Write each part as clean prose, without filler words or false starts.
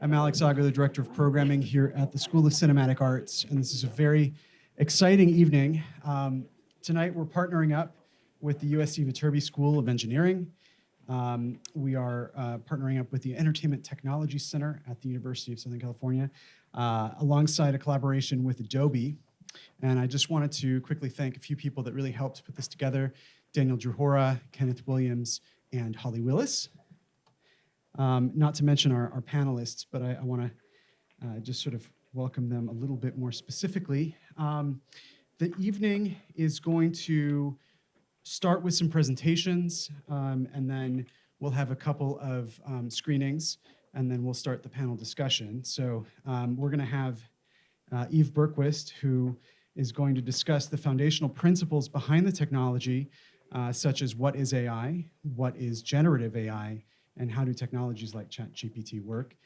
I'm Alex Auger, the Director of Programming here at the School of Cinematic Arts, and this is a very exciting evening. Tonight we're partnering up with the USC Viterbi School of Engineering. We are partnering up with the Entertainment Technology Center at the University of Southern California, alongside a collaboration with Adobe. And I just wanted to quickly thank a few people that really helped put this together: Daniel Druhora, Kenneth Williams, and Holly Willis. Not to mention our panelists, but I want to just sort of welcome them a little bit more specifically. The evening is going to start with some presentations, and then we'll have a couple of screenings, and then we'll start the panel discussion. So we're going to have Eve Bergquist, who is going to discuss the foundational principles behind the technology, such as what is AI, what is generative AI, and how do technologies like ChatGPT work.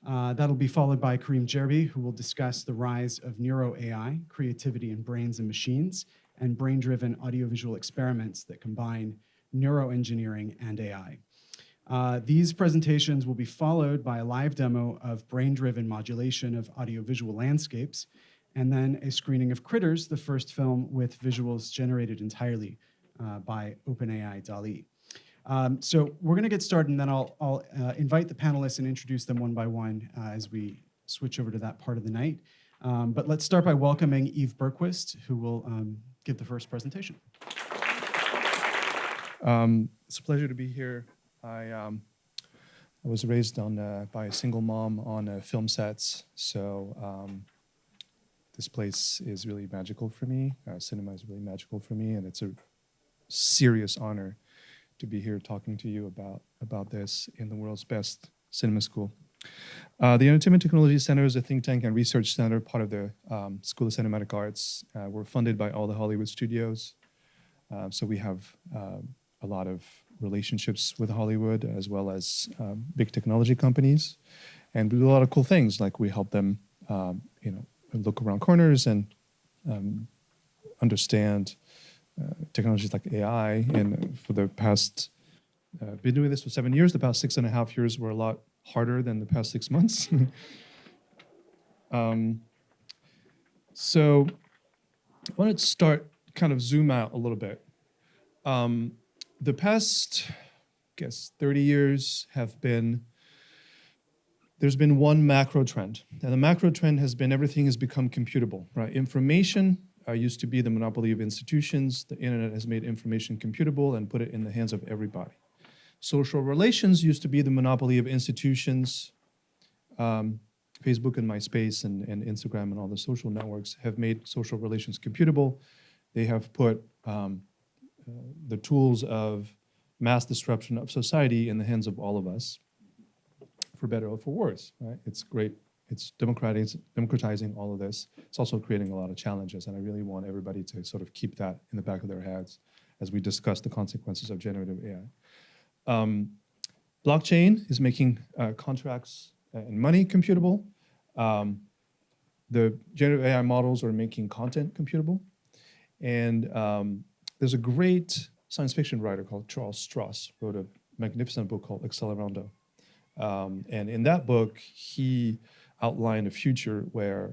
That'll be followed by Kareem Jerby, who will discuss the rise of neuro AI, creativity in brains and machines, and brain-driven audiovisual experiments that combine neuroengineering and AI. These presentations will be followed by a live demo of brain-driven modulation of audiovisual landscapes, and then a screening of Critters, the first film with visuals generated entirely by OpenAI DALL-E. So we're going to get started, and then I'll invite the panelists and introduce them one by one as we switch over to that part of the night. But let's start by welcoming Eve Bergquist, who will give the first presentation. It's a pleasure to be here. I was raised by a single mom on film sets, so this place is really magical for me. Cinema is really magical for me, and it's a serious honor to be here talking to you about this in the world's best cinema school. The Entertainment Technology Center is a think tank and research center, part of the School of Cinematic Arts. We're funded by all the Hollywood studios, so we have a lot of relationships with Hollywood as well as big technology companies, and we do a lot of cool things, like we help them, look around corners and understand technologies like AI. And for the past, been doing this for 7 years. The past 6.5 years were a lot harder than the past 6 months. So I wanted to start, kind of zoom out a little bit. The past, 30 years there's been one macro trend. And the macro trend has been everything has become computable, right? Information used to be the monopoly of institutions. The internet has made information computable and put it in the hands of everybody. Social relations used to be the monopoly of institutions. Facebook and MySpace and Instagram and all the social networks have made social relations computable. They have put the tools of mass disruption of society in the hands of all of us, for better or for worse, right? It's great. It's democratizing all of this. It's also creating a lot of challenges, and I really want everybody to sort of keep that in the back of their heads as we discuss the consequences of generative AI. Blockchain is making contracts and money computable. The generative AI models are making content computable. And there's a great science fiction writer called Charles Stross, wrote a magnificent book called Accelerando. And in that book, he outlined a future where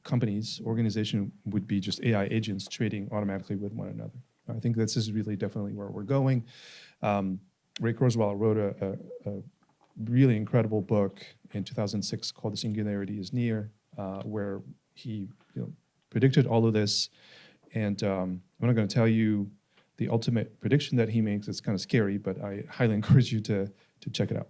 companies, organizations would be just AI agents trading automatically with one another. I think this is really definitely where we're going. Ray Kurzweil wrote a really incredible book in 2006 called The Singularity is Near, where he predicted all of this. And I'm not going to tell you the ultimate prediction that he makes. It's kind of scary, but I highly encourage you to check it out.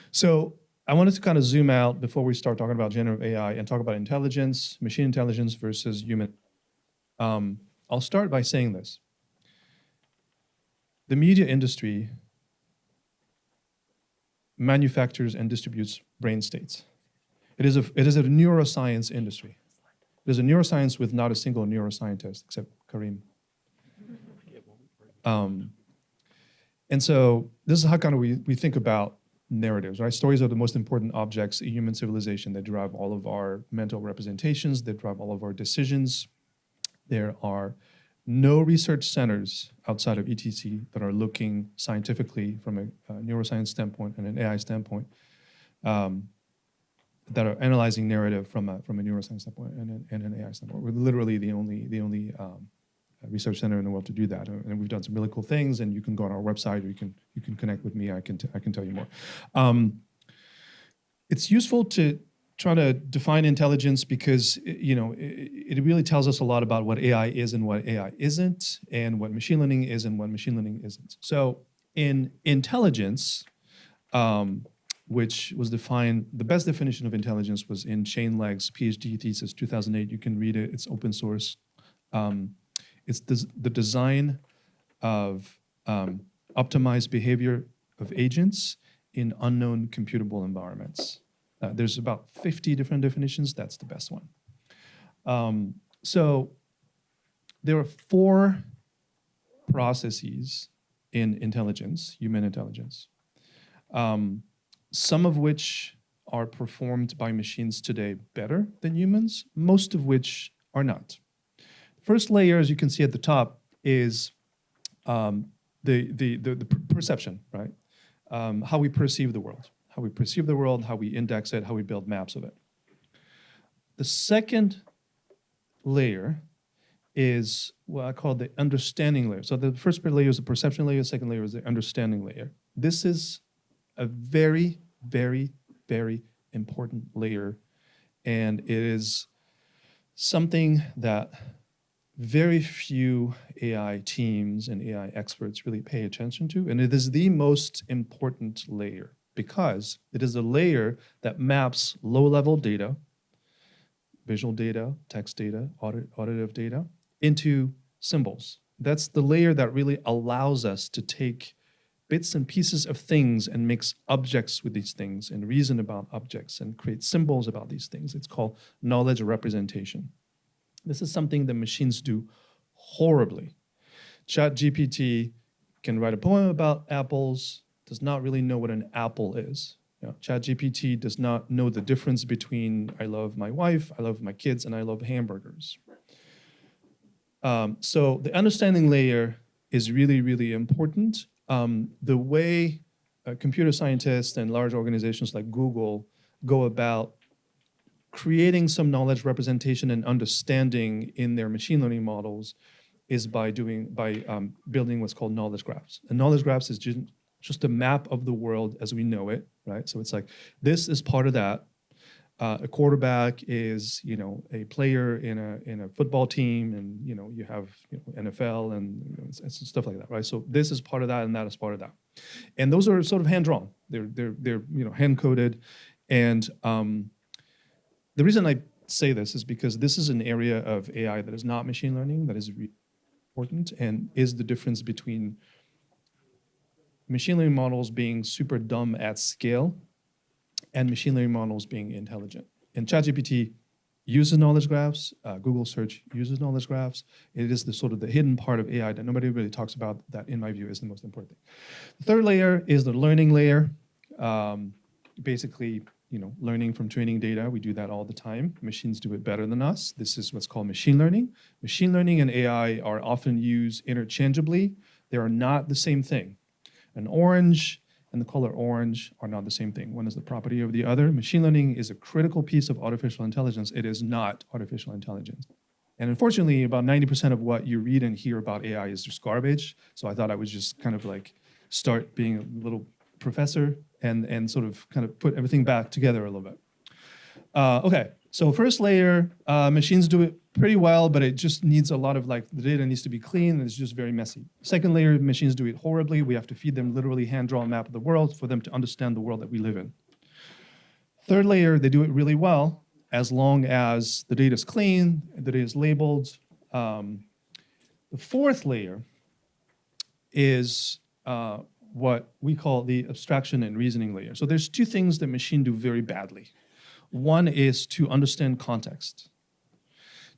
So I wanted to kind of zoom out before we start talking about generative AI and talk about intelligence, machine intelligence versus human. I'll start by saying this. The media industry manufactures and distributes brain states. It is a neuroscience industry. It is a neuroscience with not a single neuroscientist except Kareem. And so this is how kind of we think about narratives, right? Stories are the most important objects in human civilization. They drive all of our mental representations. They drive all of our decisions. There are no research centers outside of ETC that are looking scientifically from a neuroscience standpoint and an AI standpoint that are analyzing narrative from a neuroscience standpoint and an AI standpoint. We're literally the only research center in the world to do that, and we've done some really cool things. And you can go on our website, or you can connect with me. I can tell you more. It's useful to try to define intelligence because it really tells us a lot about what AI is and what AI isn't, and what machine learning is and what machine learning isn't. So in intelligence, which was defined, the best definition of intelligence was in Shane Legg's PhD thesis, 2008. You can read it, it's open source. It's the design of optimized behavior of agents in unknown computable environments. There's about 50 different definitions. That's the best one. So there are 4 processes in intelligence, human intelligence, some of which are performed by machines today better than humans, most of which are not. First layer, as you can see at the top, is the perception, right? How we perceive the world. How we perceive the world, how we index it, how we build maps of it. The second layer is what I call the understanding layer. So the first layer is the perception layer, the second layer is the understanding layer. This is a very, very, very important layer, and it is something that very few AI teams and AI experts really pay attention to, and it is the most important layer, because it is a layer that maps low-level data, visual data, text data, auditive data, into symbols. That's the layer that really allows us to take bits and pieces of things and makes objects with these things and reason about objects and create symbols about these things. It's called knowledge representation. This is something that machines do horribly. ChatGPT can write a poem about apples, does not really know what an apple is. ChatGPT does not know the difference between I love my wife, I love my kids, and I love hamburgers. So the understanding layer is really, really important. The way computer scientists and large organizations like Google go about creating some knowledge representation and understanding in their machine learning models is by building what's called knowledge graphs. And knowledge graphs is just a map of the world as we know it, right? So it's like, this is part of that. A quarterback is, a player in a football team, and you have NFL and stuff like that, right? So this is part of that, and that is part of that, and those are sort of hand drawn. They're hand coded, and the reason I say this is because this is an area of AI that is not machine learning, that is really important, and is the difference between machine learning models being super dumb at scale and machine learning models being intelligent. And ChatGPT uses knowledge graphs. Google search uses knowledge graphs. It is the sort of the hidden part of AI that nobody really talks about, that in my view is the most important thing. The third layer is the learning layer. Basically, learning from training data. We do that all the time. Machines do it better than us. This is what's called machine learning. Machine learning and AI are often used interchangeably. They are not the same thing. An orange and the color orange are not the same thing. One is the property of the other. Machine learning is a critical piece of artificial intelligence. It is not artificial intelligence. And unfortunately, about 90% of what you read and hear about AI is just garbage. So I thought I would just kind of like start being a little professor and sort of kind of put everything back together a little bit. Okay, so first layer, machines do it pretty well, but it just needs a lot of the data needs to be clean, and it's just very messy. Second layer, machines do it horribly. We have to feed them literally hand-drawn map of the world for them to understand the world that we live in. Third layer, they do it really well, as long as the data is clean, the data is labeled. The fourth layer is what we call the abstraction and reasoning layer. So there's 2 things that machines do very badly. One is to understand context.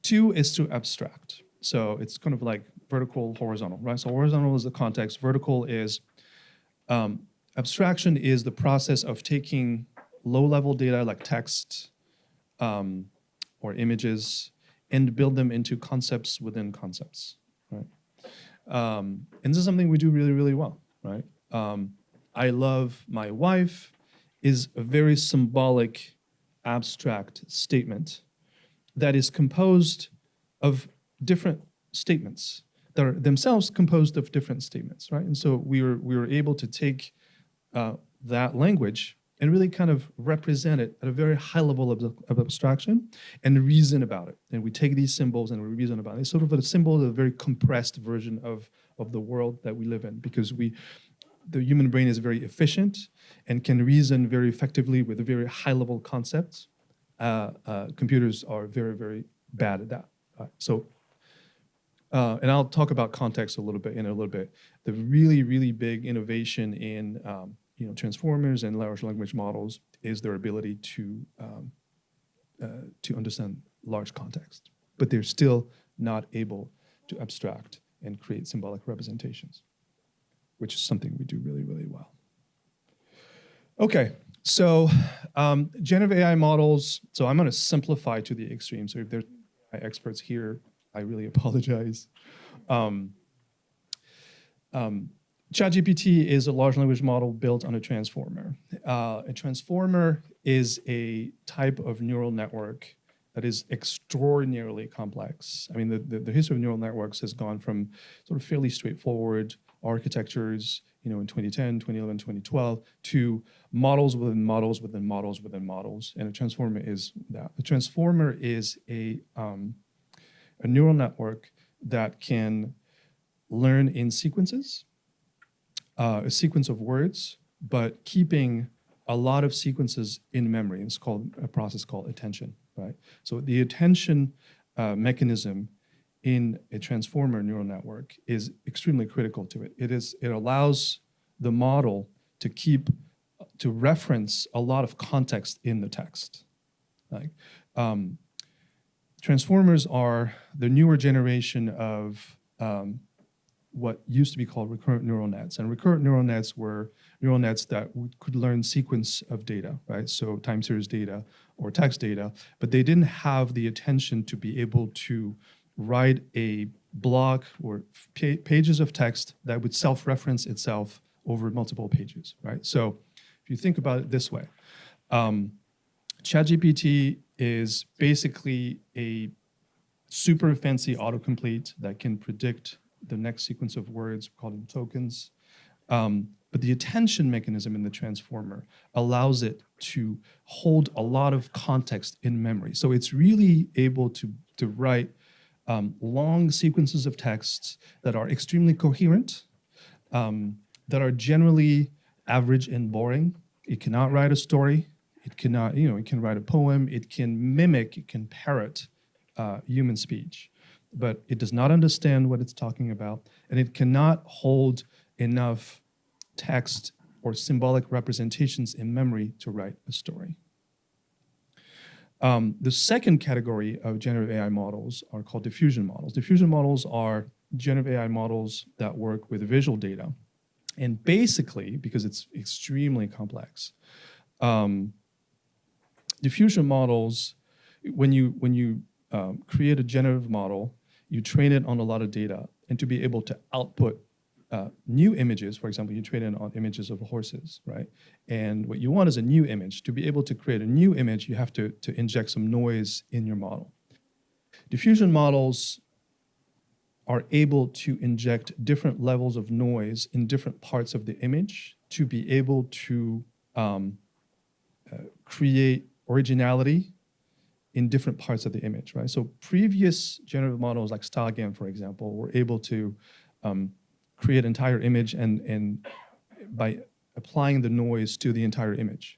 2 is to abstract. So it's kind of like vertical, horizontal, right? So horizontal is the context. Vertical is abstraction is the process of taking low-level data like text or images and build them into concepts within concepts, right? And this is something we do really, really well, right? I love my wife is a very symbolic, abstract statement that is composed of different statements that are themselves composed of different statements, right? And so we were able to take that language and really kind of represent it at a very high level of abstraction and reason about it. And we take these symbols and we reason about it. It's sort of a symbol of a very compressed version of the world that we live in, because the human brain is very efficient and can reason very effectively with very high level concepts. Computers are very, very bad at that. And I'll talk about context in a little bit. The really, really big innovation in transformers and large language models is their ability to understand large context, but they're still not able to abstract and create symbolic representations, which is something we do really, really well. Okay, so generative AI models. So I'm going to simplify to the extreme. So if there's experts here, I really apologize. ChatGPT is a large language model built on a transformer. A transformer is a type of neural network that is extraordinarily complex. I mean, the history of neural networks has gone from sort of fairly straightforward architectures, in 2010, 2011, 2012, to models within models within models within models. And a transformer is that. A transformer is a neural network that can learn in sequences, a sequence of words, but keeping a lot of sequences in memory. It's called a process called attention, right? So the attention mechanism in a transformer neural network is extremely critical to it. It allows the model to reference a lot of context in the text. Like, transformers are the newer generation of what used to be called recurrent neural nets. And recurrent neural nets were neural nets that could learn sequence of data, right? So time series data or text data, but they didn't have the attention to be able to write a block or pages of text that would self-reference itself over multiple pages, right? So if you think about it this way, ChatGPT is basically a super fancy autocomplete that can predict the next sequence of words, we call them tokens. But the attention mechanism in the transformer allows it to hold a lot of context in memory. So it's really able to write long sequences of texts that are extremely coherent, that are generally average and boring. It cannot write a story. It cannot, it can write a poem. It can mimic, it can parrot human speech, but it does not understand what it's talking about, and it cannot hold enough text or symbolic representations in memory to write a story. The second category of generative AI models are called diffusion models. Diffusion models are generative AI models that work with visual data. And basically, because it's extremely complex, diffusion models, when you create a generative model, you train it on a lot of data, and to be able to output new images, for example, you train it on images of horses, right? And what you want is a new image. To be able to create a new image, you have to inject some noise in your model. Diffusion models are able to inject different levels of noise in different parts of the image to be able to create originality in different parts of the image, right? So previous generative models like StyleGAN, for example, were able to create entire image and by applying the noise to the entire image.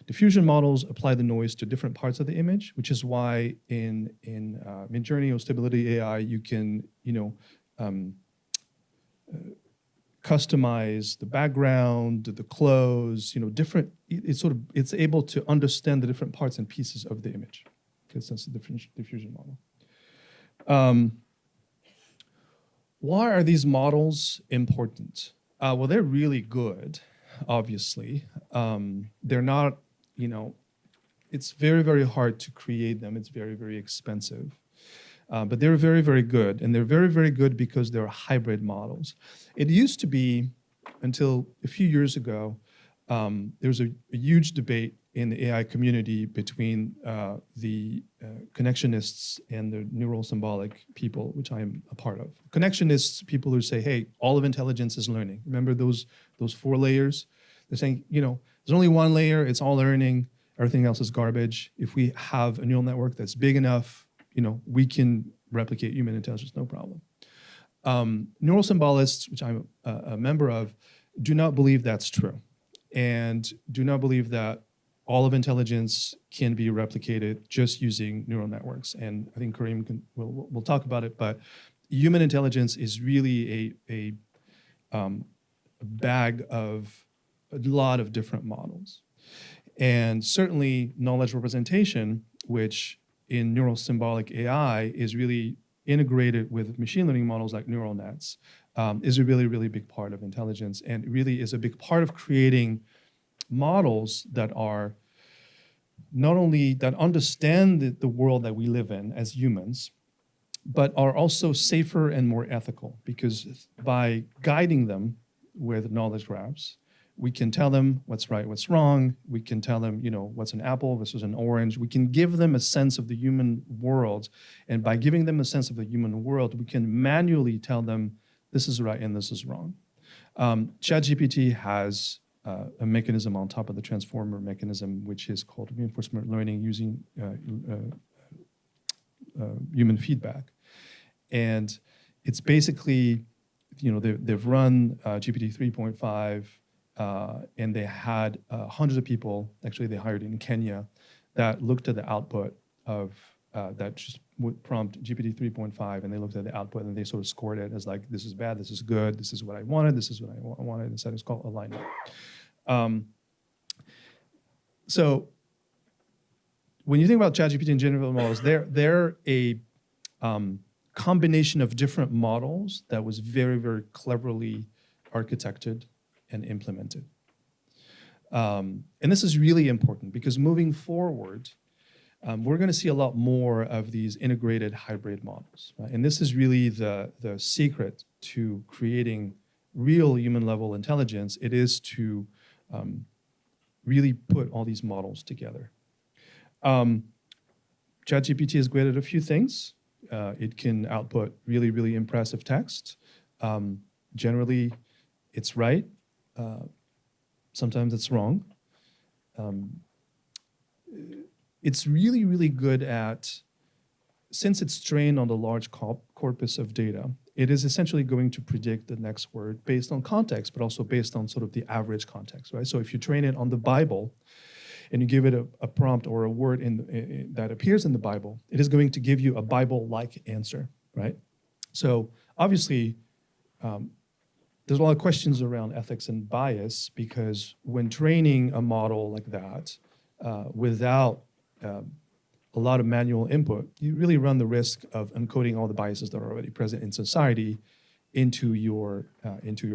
Diffusion models apply the noise to different parts of the image, which is why in Midjourney or Stability AI, you can customize the background, the clothes, different. It's able to understand the different parts and pieces of the image, because that's the diffusion model. Why are these models important? Well, they're really good, obviously. They're not, it's very, very hard to create them. It's very, very expensive. But they're very, very good. And they're very, very good because they're hybrid models. It used to be, until a few years ago, there was a huge debate in the AI community between the connectionists and the neural symbolic people, which I am a part of. Connectionists, people who say, hey, all of intelligence is learning. Remember those 4 layers? They're saying, there's only one layer, it's all learning, everything else is garbage. If we have a neural network that's big enough, we can replicate human intelligence, no problem. Neural symbolists, which I'm a member of, do not believe that's true, and do not believe that all of intelligence can be replicated just using neural networks. And I think Kareem will talk about it, but human intelligence is really a bag of a lot of different models. And certainly knowledge representation, which in neural symbolic AI is really integrated with machine learning models like neural nets, is a really, really big part of intelligence, and really is a big part of creating models that are not only that understand the world that we live in as humans, but are also safer and more ethical, because by guiding them with knowledge graphs, we can tell them what's right, what's wrong. We can tell them, what's an apple versus an orange. We can give them a sense of the human world. And by giving them a sense of the human world, we can manually tell them this is right and this is wrong. ChatGPT has a mechanism on top of the transformer mechanism, which is called reinforcement learning using human feedback. And it's basically, they've run GPT 3.5, and they had hundreds of people, actually they hired in Kenya, that looked at the output of, that just would prompt GPT 3.5, and they looked at the output and they sort of scored it as like, this is bad, this is good, this is what I wanted, this is what I wanted, and so it's called alignment. So when you think about ChatGPT and generative models, they're a combination of different models that was very, very cleverly architected and implemented. And this is really important because moving forward, we're going to see a lot more of these integrated hybrid models. Right? And this is really the secret to creating real human-level intelligence. It is to really put all these models together. ChatGPT is great at a few things. It can output really, really impressive text. Generally, it's right. Sometimes it's wrong. It's really, really good at, since it's trained on the large corpus of data, it is essentially going to predict the next word based on context, but also based on sort of the average context, right? So if you train it on the Bible and you give it a prompt or a word that appears in the Bible, it is going to give you a Bible-like answer, right? So obviously, there's a lot of questions around ethics and bias, because when training a model like that without a lot of manual input, you really run the risk of encoding all the biases that are already present in society into your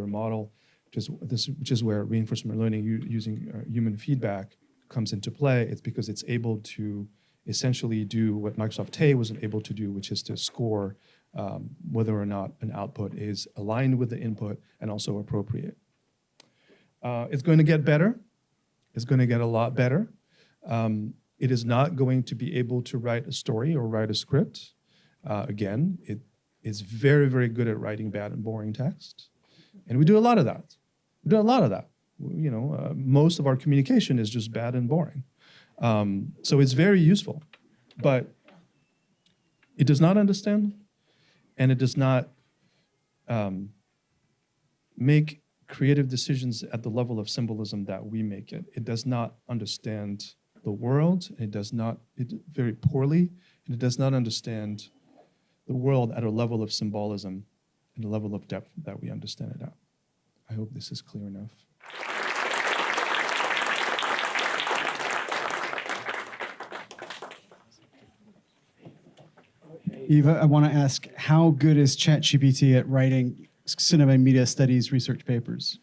model, which is where reinforcement learning using human feedback comes into play. It's because it's able to essentially do what Microsoft Tay wasn't able to do, which is to score whether or not an output is aligned with the input and also appropriate. It's going to get better. It's going to get a lot better. It is not going to be able to write a story or write a script. Again, it is very, very good at writing bad and boring text. And we do a lot of that. Most of our communication is just bad and boring. So it's very useful, but it does not understand, and it does not make creative decisions at the level of symbolism that we make it. It does not understand the world. It very poorly, and it does not understand the world at a level of symbolism and a level of depth that we understand it at. I hope this is clear enough. Eva, I want to ask, how good is ChatGPT at writing cinema and media studies research papers?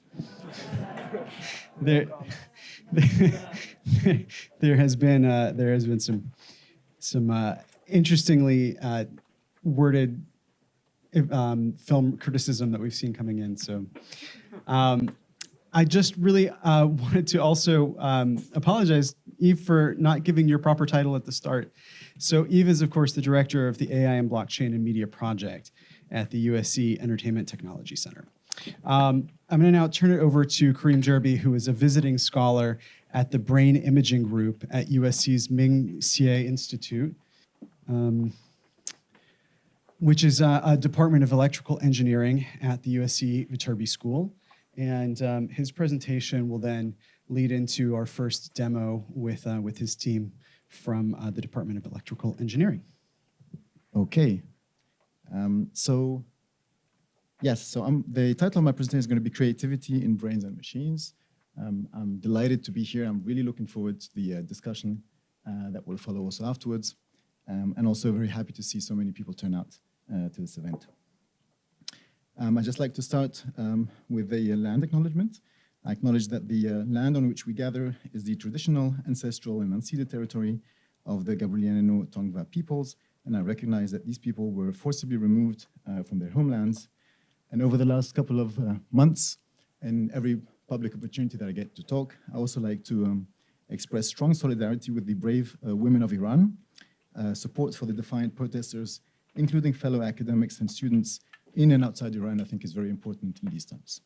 There has been some interestingly worded film criticism that we've seen coming in. So I just really wanted to also apologize, Eve, for not giving your proper title at the start. So Eve is, of course, the director of the AI and Blockchain and Media Project at the USC Entertainment Technology Center. I'm going to now turn it over to Kareem Jerby, who is a visiting scholar at the Brain Imaging Group at USC's Ming Xie Institute, which is a Department of Electrical Engineering at the USC Viterbi School. And his presentation will then lead into our first demo with his team from the Department of Electrical Engineering. Okay. So the title of my presentation is going to be Creativity in Brains and Machines. I'm delighted to be here. I'm really looking forward to the discussion that will follow also afterwards. And also very happy to see so many people turn out to this event. I'd just like to start with a land acknowledgement. I acknowledge that the land on which we gather is the traditional, ancestral, and unceded territory of the Gabrieliano Tongva peoples, and I recognize that these people were forcibly removed from their homelands. And over the last couple of months, and every public opportunity that I get to talk, I also like to express strong solidarity with the brave women of Iran, support for the defiant protesters, including fellow academics and students in and outside Iran, I think is very important in these times.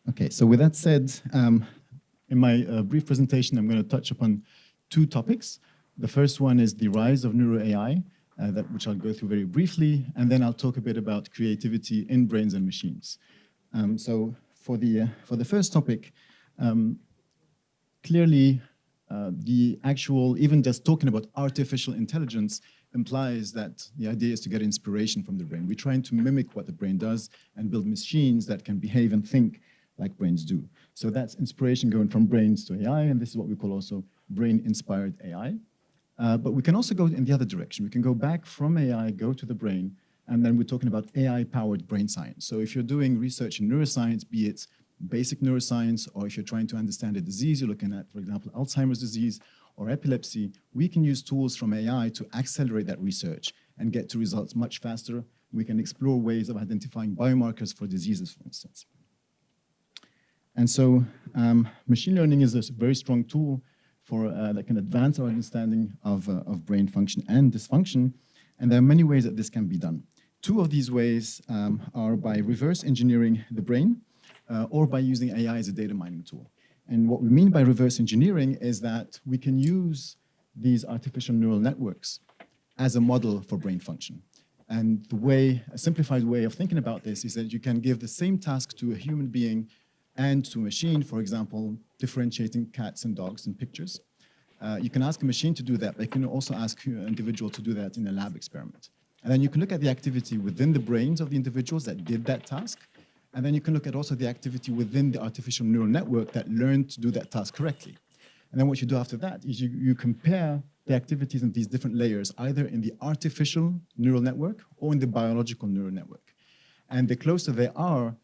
Okay, so with that said, in my brief presentation, I'm going to touch upon two topics. The first one is the rise of neuro AI, which I'll go through very briefly, and then I'll talk a bit about creativity in brains and machines. So for the first topic, clearly the actual, even just talking about artificial intelligence implies that the idea is to get inspiration from the brain. We're trying to mimic what the brain does and build machines that can behave and think like brains do. So that's inspiration going from brains to AI, and this is what we call also brain-inspired AI. But we can also go in the other direction. We can go back from AI, go to the brain, and then we're talking about AI-powered brain science. So if you're doing research in neuroscience, be it basic neuroscience, or if you're trying to understand a disease, you're looking at, for example, Alzheimer's disease or epilepsy, we can use tools from AI to accelerate that research and get to results much faster. We can explore ways of identifying biomarkers for diseases, for instance. And so machine learning is a very strong tool that can advance our understanding of brain function and dysfunction. And there are many ways that this can be done. Two of these ways are by reverse engineering the brain or by using AI as a data mining tool. And what we mean by reverse engineering is that we can use these artificial neural networks as a model for brain function. And a simplified way of thinking about this is that you can give the same task to a human being and to a machine, for example, differentiating cats and dogs in pictures. You can ask a machine to do that, but you can also ask an individual to do that in a lab experiment. And then you can look at the activity within the brains of the individuals that did that task. And then you can look at also the activity within the artificial neural network that learned to do that task correctly. And then what you do after that is you compare the activities in these different layers, either in the artificial neural network or in the biological neural network. And the closer they are,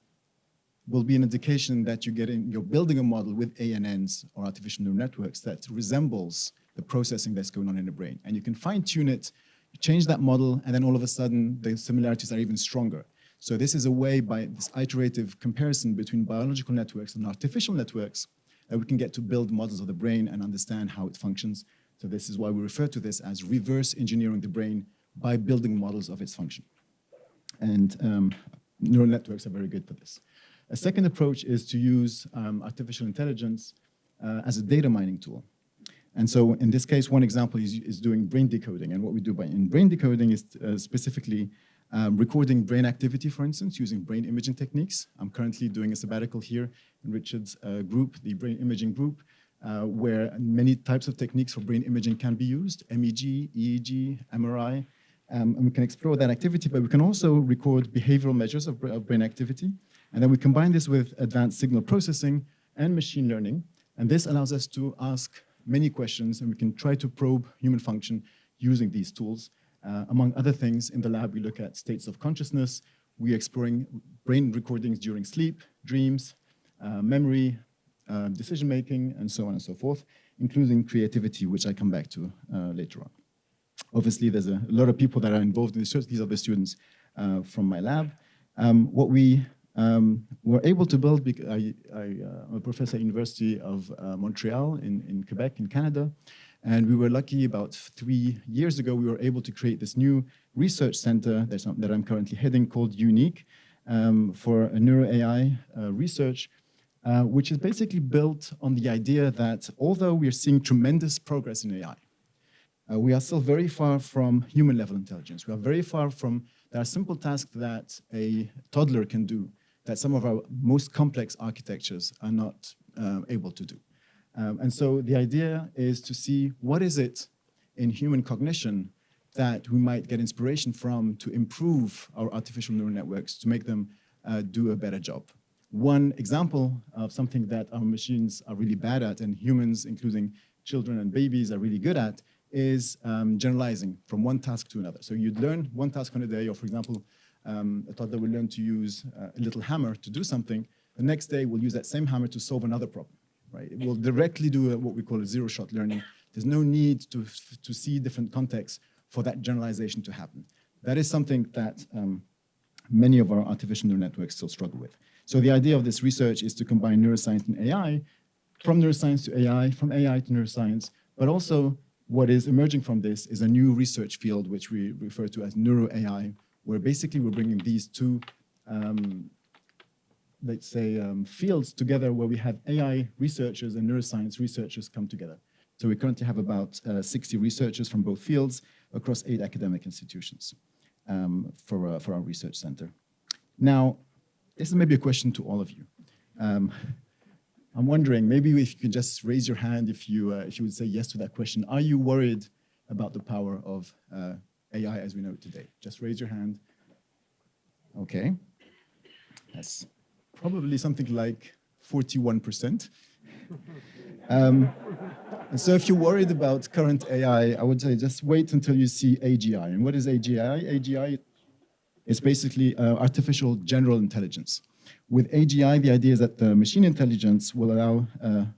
will be an indication that you're building a model with ANNs, or artificial neural networks, that resembles the processing that's going on in the brain. And you can fine-tune it, you change that model, and then all of a sudden, the similarities are even stronger. So this is a way, by this iterative comparison between biological networks and artificial networks, that we can get to build models of the brain and understand how it functions. So this is why we refer to this as reverse engineering the brain by building models of its function. And neural networks are very good for this. A second approach is to use artificial intelligence as a data mining tool. And so in this case, one example is doing brain decoding. And what we do in brain decoding is specifically recording brain activity, for instance, using brain imaging techniques. I'm currently doing a sabbatical here in Richard's group, the brain imaging group, where many types of techniques for brain imaging can be used, MEG, EEG, MRI. And we can explore that activity, but we can also record behavioral measures of brain activity. And then we combine this with advanced signal processing and machine learning. And this allows us to ask many questions, and we can try to probe human function using these tools. Among other things, in the lab, we look at states of consciousness. We're exploring brain recordings during sleep, dreams, memory, decision making, and so on and so forth, including creativity, which I come back to later on. Obviously, there's a lot of people that are involved in research. These are the students from my lab. What we were able to build, I'm a professor at University of Montreal in Quebec, in Canada, and we were lucky about 3 years ago, we were able to create this new research center that I'm currently heading called UNIQUE for a neuro AI research, which is basically built on the idea that although we are seeing tremendous progress in AI, we are still very far from human level intelligence. We are very far from, there are simple tasks that a toddler can do that some of our most complex architectures are not able to do. And so the idea is to see what is it in human cognition that we might get inspiration from to improve our artificial neural networks to make them do a better job. One example of something that our machines are really bad at, and humans, including children and babies, are really good at, is generalizing from one task to another. So you'd learn one task on a day, or for example, a toddler will learn to use a little hammer to do something. The next day, we'll use that same hammer to solve another problem, right? It will directly do what we call a zero-shot learning. There's no need to see different contexts for that generalization to happen. That is something that many of our artificial neural networks still struggle with. So the idea of this research is to combine neuroscience and AI, from neuroscience to AI, from AI to neuroscience, but also what is emerging from this is a new research field, which we refer to as neuro AI, where basically we're bringing these two, let's say, fields together, where we have AI researchers and neuroscience researchers come together. So we currently have about 60 researchers from both fields across 8 academic institutions for our research center. Now, this is maybe a question to all of you. I'm wondering, maybe if you could just raise your hand if you would say yes to that question. Are you worried about the power of AI as we know it today? Just raise your hand. Okay. That's probably something like 41%. And so if you're worried about current AI, I would say just wait until you see AGI. And what is AGI? AGI is basically artificial general intelligence. With AGI, the idea is that the machine intelligence will allow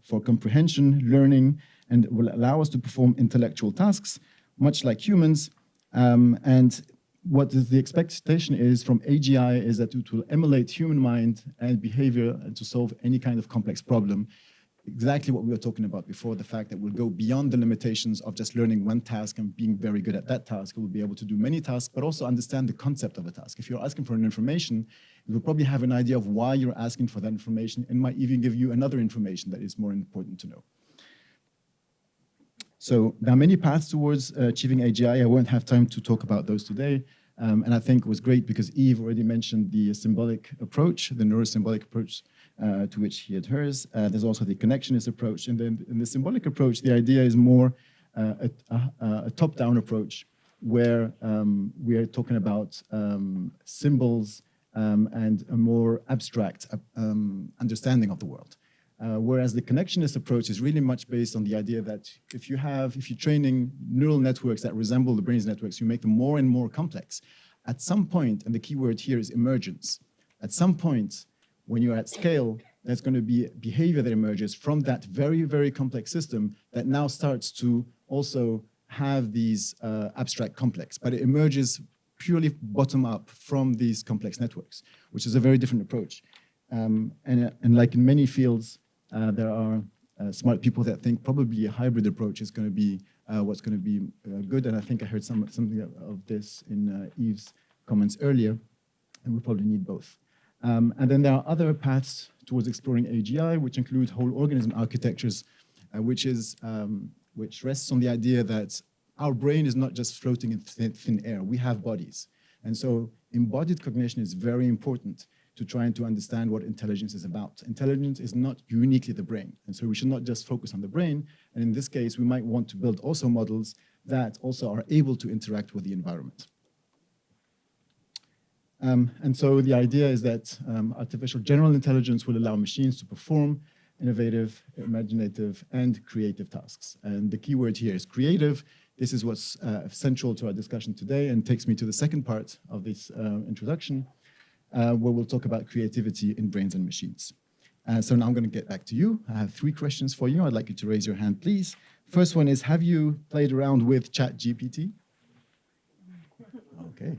for comprehension, learning, and will allow us to perform intellectual tasks, much like humans. And what the expectation is from AGI is that it will emulate human mind and behavior to solve any kind of complex problem. Exactly what we were talking about before, the fact that we'll go beyond the limitations of just learning one task and being very good at that task. We'll be able to do many tasks, but also understand the concept of a task. If you're asking for an information, you will probably have an idea of why you're asking for that information, and might even give you another information that is more important to know. So there are many paths towards achieving AGI. I won't have time to talk about those today. And I think it was great because Eve already mentioned the symbolic approach, the neurosymbolic approach to which he adheres. There's also the connectionist approach. And then in the symbolic approach, the idea is more a top-down approach where we are talking about symbols and a more abstract understanding of the world. Whereas the connectionist approach is really much based on the idea that if you're training neural networks that resemble the brain's networks, you make them more and more complex. At some point, and the key word here is emergence, at some point, when you're at scale, there's going to be behavior that emerges from that very, very complex system that now starts to also have these abstract complex, but it emerges purely bottom up from these complex networks, which is a very different approach. And like in many fields, there are smart people that think probably a hybrid approach is going to be what's going to be good. And I think I heard something of this in Eve's comments earlier, and we probably need both. And then there are other paths towards exploring AGI, which include whole organism architectures, which rests on the idea that our brain is not just floating in thin air. We have bodies. And so embodied cognition is very important to trying to understand what intelligence is about. Intelligence is not uniquely the brain. And so we should not just focus on the brain. And in this case, we might want to build also models that also are able to interact with the environment. And so the idea is that artificial general intelligence will allow machines to perform innovative, imaginative, and creative tasks. And the key word here is creative. This is what's central to our discussion today and takes me to the second part of this introduction, where we'll talk about creativity in brains and machines. So now I'm going to get back to you. I have 3 questions for you. I'd like you to raise your hand, please. First one is, have you played around with ChatGPT? Okay.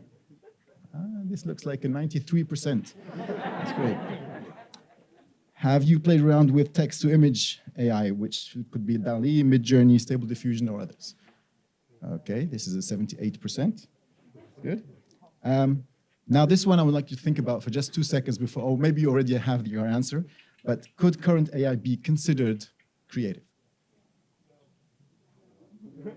This looks like a 93%. That's great. Have you played around with text-to-image AI, which could be DALL-E, Midjourney, Stable Diffusion, or others? Okay, this is a 78%. Good. Now, this one I would like you to think about for just 2 seconds before, or maybe you already have your answer, but could current AI be considered creative? Okay.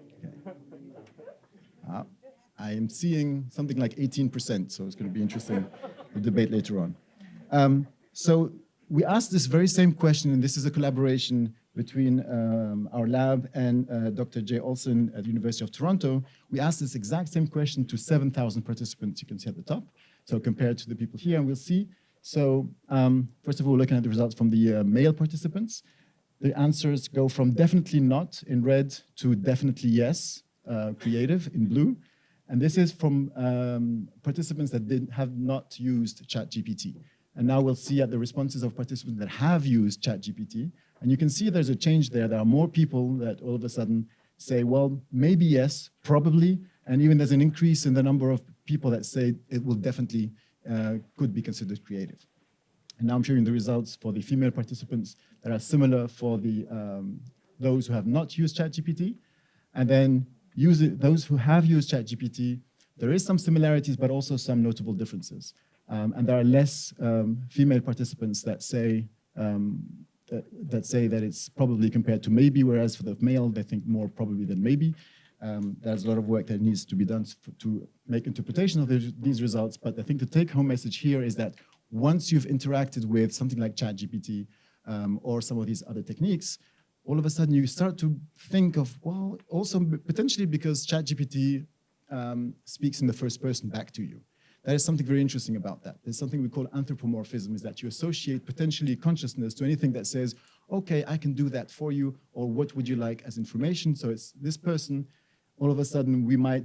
I am seeing something like 18%, so it's going to be interesting, the debate later on. So we asked this very same question, and this is a collaboration between our lab and Dr. Jay Olson at the University of Toronto. We asked this exact same question to 7,000 participants, you can see at the top. So compared to the people here, and we'll see. So first of all, looking at the results from the male participants, the answers go from definitely not in red to definitely yes, creative in blue. And this is from participants that have not used ChatGPT. And now we'll see at the responses of participants that have used ChatGPT. And you can see there's a change there. There are more people that all of a sudden say, well, maybe yes, probably. And even there's an increase in the number of people that say it will definitely could be considered creative. And now I'm showing the results for the female participants that are similar for the those who have not used ChatGPT. And then those who have used ChatGPT, there is some similarities, but also some notable differences. And there are less female participants that say that it's probably compared to maybe, whereas for the male, they think more probably than maybe. There's a lot of work that needs to be done to make interpretation of these results, but I think the take-home message here is that once you've interacted with something like ChatGPT or some of these other techniques, all of a sudden you start to think of, well, also potentially because ChatGPT speaks in the first person back to you. There is something very interesting about that. There's something we call anthropomorphism, is that you associate potentially consciousness to anything that says, okay, I can do that for you, or what would you like as information? So it's this person, all of a sudden we might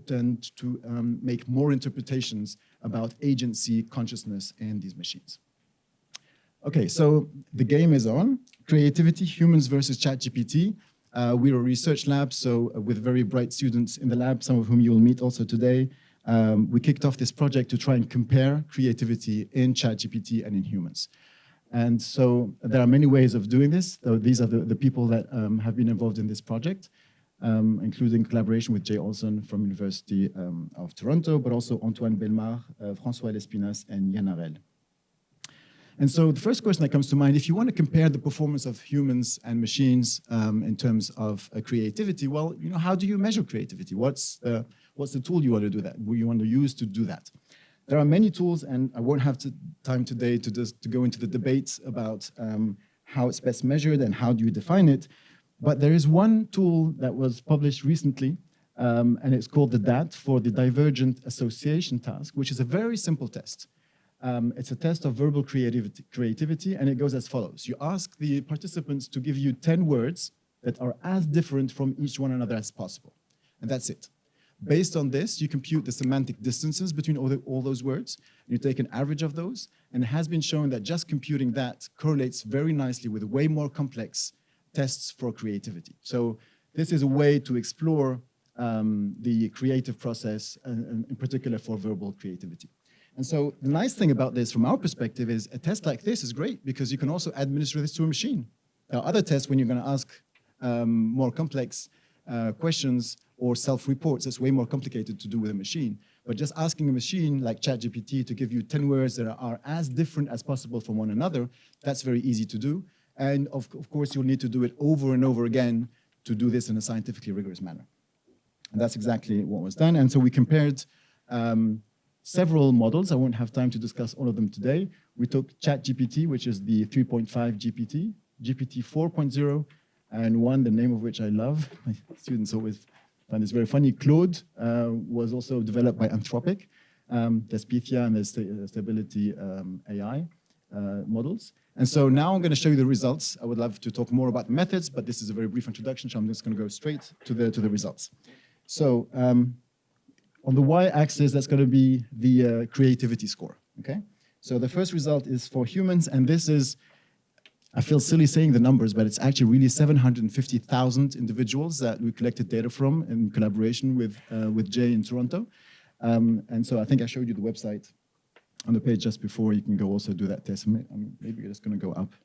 tend to make more interpretations about agency, consciousness, and these machines. Okay, so the game is on. Creativity, humans versus ChatGPT. We're a research lab, so with very bright students in the lab, some of whom you will meet also today. We kicked off this project to try and compare creativity in ChatGPT and in humans. And so there are many ways of doing this. These are the people that have been involved in this project, including collaboration with Jay Olson from University of Toronto, but also Antoine Belmar, François Lespinasse, and Yann Arel. And so the first question that comes to mind, if you want to compare the performance of humans and machines in terms of creativity, well, you know, how do you measure creativity? What's the tool you want to do that? What you want to use to do that? There are many tools, and I won't have time today to go into the debates about how it's best measured and how do you define it. But there is one tool that was published recently, and it's called the DAT, for the Divergent Association Task, which is a very simple test. It's a test of verbal creativity, and it goes as follows. You ask the participants to give you 10 words that are as different from each one another as possible, and that's it. Based on this, you compute the semantic distances between all those words, and you take an average of those, and it has been shown that just computing that correlates very nicely with way more complex tests for creativity. So this is a way to explore the creative process, in particular for verbal creativity. And so the nice thing about this from our perspective is a test like this is great because you can also administer this to a machine. There are other tests when you're going to ask more complex questions or self-reports. It's way more complicated to do with a machine. But just asking a machine like ChatGPT to give you 10 words that are as different as possible from one another, that's very easy to do. And of course, you'll need to do it over and over again to do this in a scientifically rigorous manner. And that's exactly what was done. And so we compared several models. I won't have time to discuss all of them today. We took ChatGPT, which is the 3.5 GPT, GPT 4.0, and one, the name of which I love. My students always find this very funny. Claude was also developed by Anthropic. There's Pythia and there's Stability AI models. And so now I'm going to show you the results. I would love to talk more about the methods, but this is a very brief introduction, so I'm just going to go straight to the results. So on the y-axis, that's going to be the creativity score. Okay. So the first result is for humans, and this is I feel silly saying the numbers, but it's actually really 750,000 individuals that we collected data from in collaboration with Jay in Toronto. And so I think I showed you the website on the page just before. You can go also do that test. Maybe we're just going to go up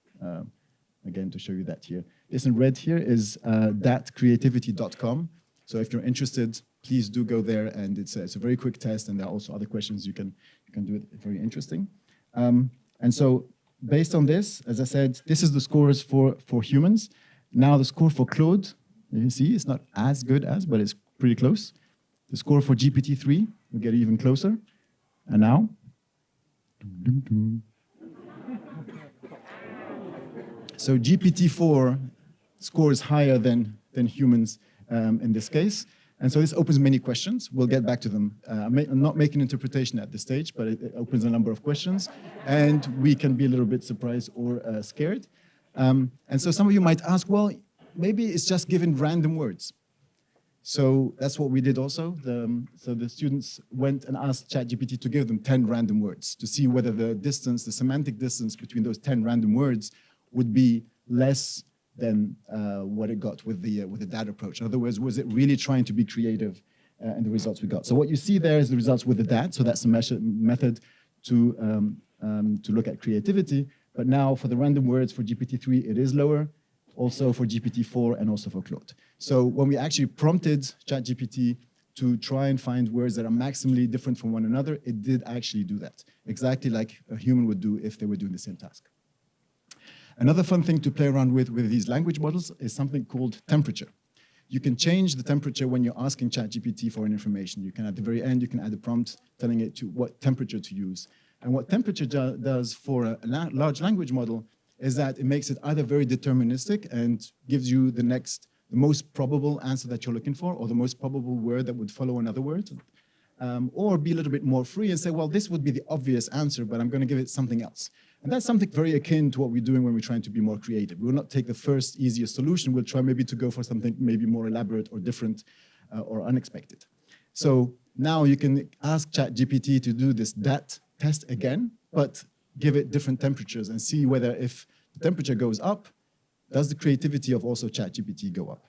again to show you that here. This in red here is thatcreativity.com. So if you're interested, please do go there, and it's a very quick test, and there are also other questions you can do. It very interesting. And so based on this, as I said, this is the scores for humans. Now the score for Claude, you can see it's not as good as, but it's pretty close. The score for GPT-3, we get even closer. And now, so GPT-4 scores higher than humans in this case. And so this opens many questions. We'll get back to them. I'm not making interpretation at this stage, but it opens a number of questions. And we can be a little bit surprised or scared. And so some of you might ask, well, maybe it's just given random words. So that's what we did also. So the students went and asked ChatGPT to give them 10 random words to see whether the distance, the semantic distance between those 10 random words would be less than what it got with the data approach. In other words, was it really trying to be creative in the results we got? So what you see there is the results with the DAT. So that's a method to look at creativity. But now for the random words for GPT-3, it is lower. Also for GPT-4 and also for Claude. So when we actually prompted ChatGPT to try and find words that are maximally different from one another, it did actually do that, exactly like a human would do if they were doing the same task. Another fun thing to play around with these language models is something called temperature. You can change the temperature when you're asking ChatGPT for an information. You can, at the very end, you can add a prompt telling it to what temperature to use. And what temperature does for a large language model is that it makes it either very deterministic and gives you the most probable answer that you're looking for, or the most probable word that would follow another word, or be a little bit more free and say, well, this would be the obvious answer, but I'm going to give it something else. And that's something very akin to what we're doing when we're trying to be more creative. We will not take the first easiest solution. We'll try maybe to go for something maybe more elaborate or different or unexpected. So now you can ask ChatGPT to do this DAT test again, but give it different temperatures and see whether if the temperature goes up, does the creativity of also ChatGPT go up?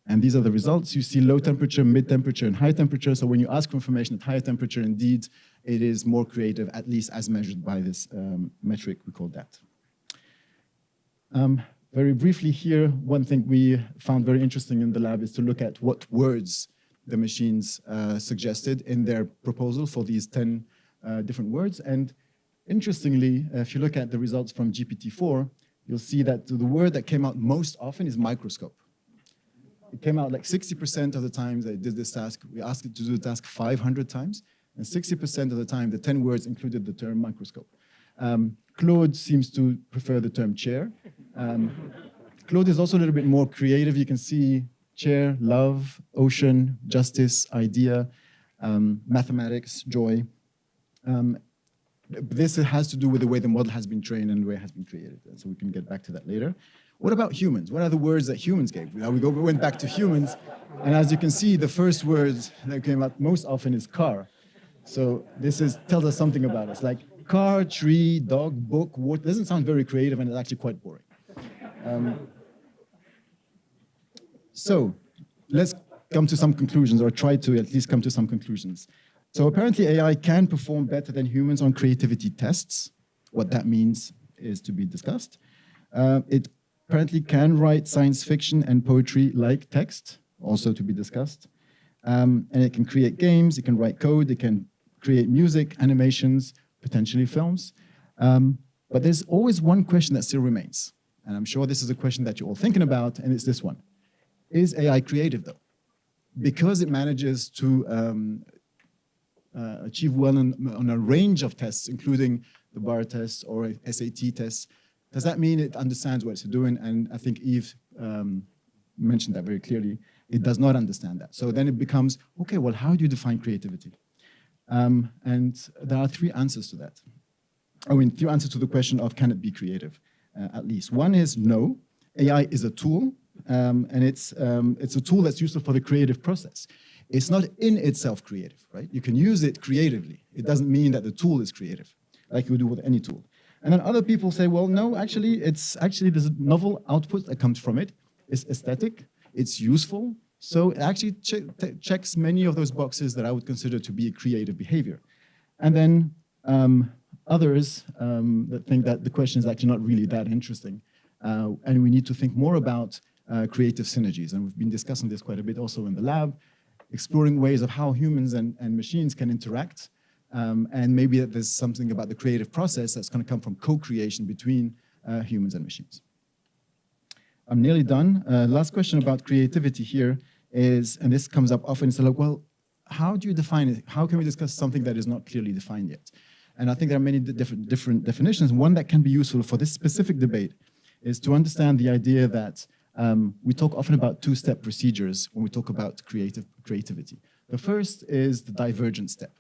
And these are the results. You see low temperature, mid temperature, and high temperature. So when you ask for information at higher temperature, indeed, it is more creative, at least as measured by this metric we call DAT. Very briefly here, one thing we found very interesting in the lab is to look at what words the machines suggested in their proposal for these 10 different words. And interestingly, if you look at the results from GPT-4, you'll see that the word that came out most often is microscope. It came out like 60% of the times that it did this task. We asked it to do the task 500 times, and 60% of the time, the 10 words included the term microscope. Claude seems to prefer the term chair. Claude is also a little bit more creative. You can see chair, love, ocean, justice, idea, mathematics, joy. This has to do with the way the model has been trained and the way it has been created. So we can get back to that later. What about humans? What are the words that humans gave? We went back to humans, and as you can see, the first word that came out most often is car. So this tells us something about us, like car, tree, dog, book, water. It doesn't sound very creative, and it's actually quite boring. So let's come to some conclusions, or try to at least come to some conclusions. So apparently AI can perform better than humans on creativity tests. What that means is to be discussed. It apparently can write science fiction and poetry like text, also to be discussed. And it can create games, it can write code, it can create music, animations, potentially films. But there's always one question that still remains. And I'm sure this is a question that you're all thinking about, and it's this one. Is AI creative, though? Because it manages to achieve well on a range of tests, including the bar tests or SAT tests, does that mean it understands what it's doing? And I think Eve mentioned that very clearly. It does not understand that. So then it becomes, okay, well, how do you define creativity? And there are three answers to that. Three answers to the question of can it be creative, at least. One is no. AI is a tool, and it's a tool that's useful for the creative process. It's not in itself creative, right? You can use it creatively. It doesn't mean that the tool is creative, like you do with any tool. And then other people say, well, no, actually, there's a novel output that comes from it. It's aesthetic, it's useful. So it actually checks many of those boxes that I would consider to be a creative behavior. And then others that think that the question is actually not really that interesting. And we need to think more about creative synergies. And we've been discussing this quite a bit also in the lab, exploring ways of how humans and machines can interact. And maybe that there's something about the creative process that's going to come from co-creation between humans and machines. I'm nearly done. Last question about creativity here is, and this comes up often, it's like, well, how do you define it? How can we discuss something that is not clearly defined yet? And I think there are many different definitions. One that can be useful for this specific debate is to understand the idea that we talk often about two-step procedures when we talk about creativity. The first is the divergent step.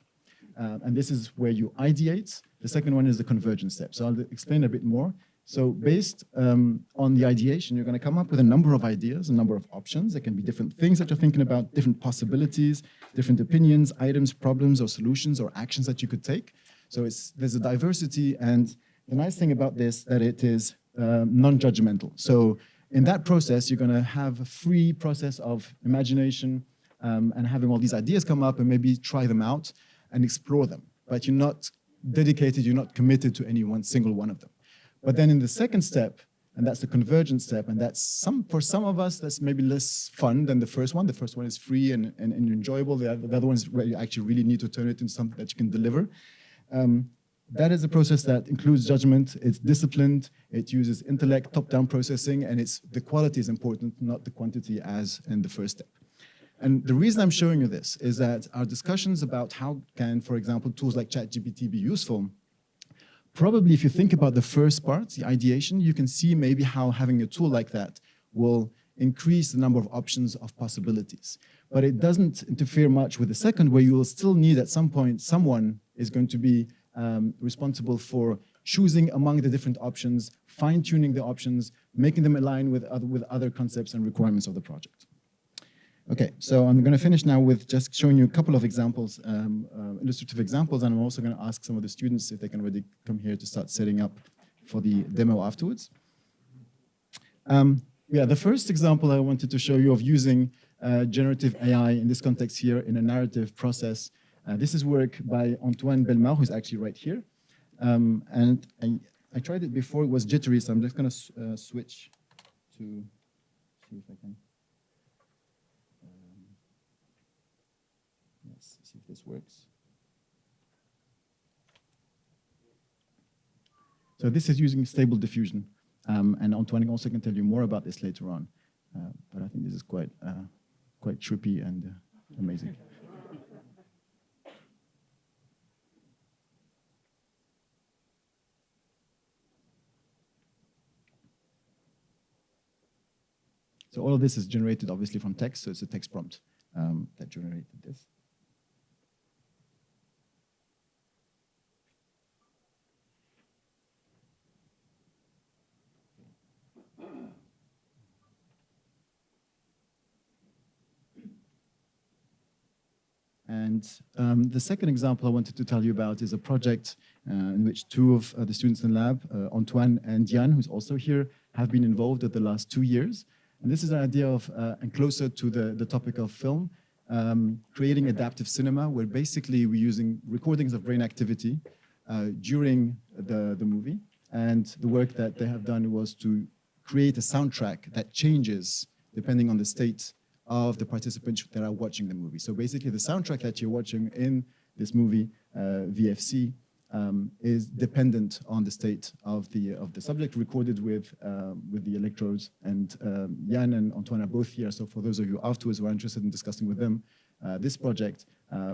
And this is where you ideate. The second one is the convergent step. So I'll explain a bit more. So based on the ideation, you're going to come up with a number of ideas, a number of options. There can be different things that you're thinking about, different possibilities, different opinions, items, problems, or solutions, or actions that you could take. So there's a diversity, and the nice thing about this that it is non-judgmental. So in that process, you're going to have a free process of imagination and having all these ideas come up and maybe try them out and explore them. But you're not dedicated, you're not committed to any one single one of them. But then in the second step, and that's the convergent step, and that's for some of us, that's maybe less fun than the first one. The first one is free and enjoyable. The other one is where you actually really need to turn it into something that you can deliver. That is a process that includes judgment, it's disciplined, it uses intellect, top-down processing, and the quality is important, not the quantity as in the first step. And the reason I'm showing you this is that our discussions about how can, for example, tools like ChatGPT be useful, probably if you think about the first part, the ideation, you can see maybe how having a tool like that will increase the number of options of possibilities. But it doesn't interfere much with the second, where you will still need at some point someone is going to be responsible for choosing among the different options, fine-tuning the options, making them align with other concepts and requirements of the project. Okay, so I'm going to finish now with just showing you a couple of examples, illustrative examples, and I'm also going to ask some of the students if they can already come here to start setting up for the demo afterwards. Yeah, the first example I wanted to show you of using generative AI in this context here in a narrative process. This is work by Antoine Bellemare, who's actually right here. And I tried it before, it was jittery, so I'm just going to switch to see if I can. Let's see if this works. So this is using stable diffusion. And Antoine also can tell you more about this later on. But I think this is quite trippy and amazing. So all of this is generated obviously from text, so it's a text prompt that generated this. And the second example I wanted to tell you about is a project in which two of the students in the lab, Antoine and Jan, who's also here, have been involved at the last 2 years. And this is an idea of, and closer to the topic of film, creating adaptive cinema, where basically we're using recordings of brain activity during the movie. And the work that they have done was to create a soundtrack that changes depending on the state of the participants that are watching the movie. So basically the soundtrack that you're watching in this movie, VFC, is dependent on the state of the subject, recorded with the electrodes. And Jan and Antoine are both here, so for those of you afterwards who are interested in discussing with them this project,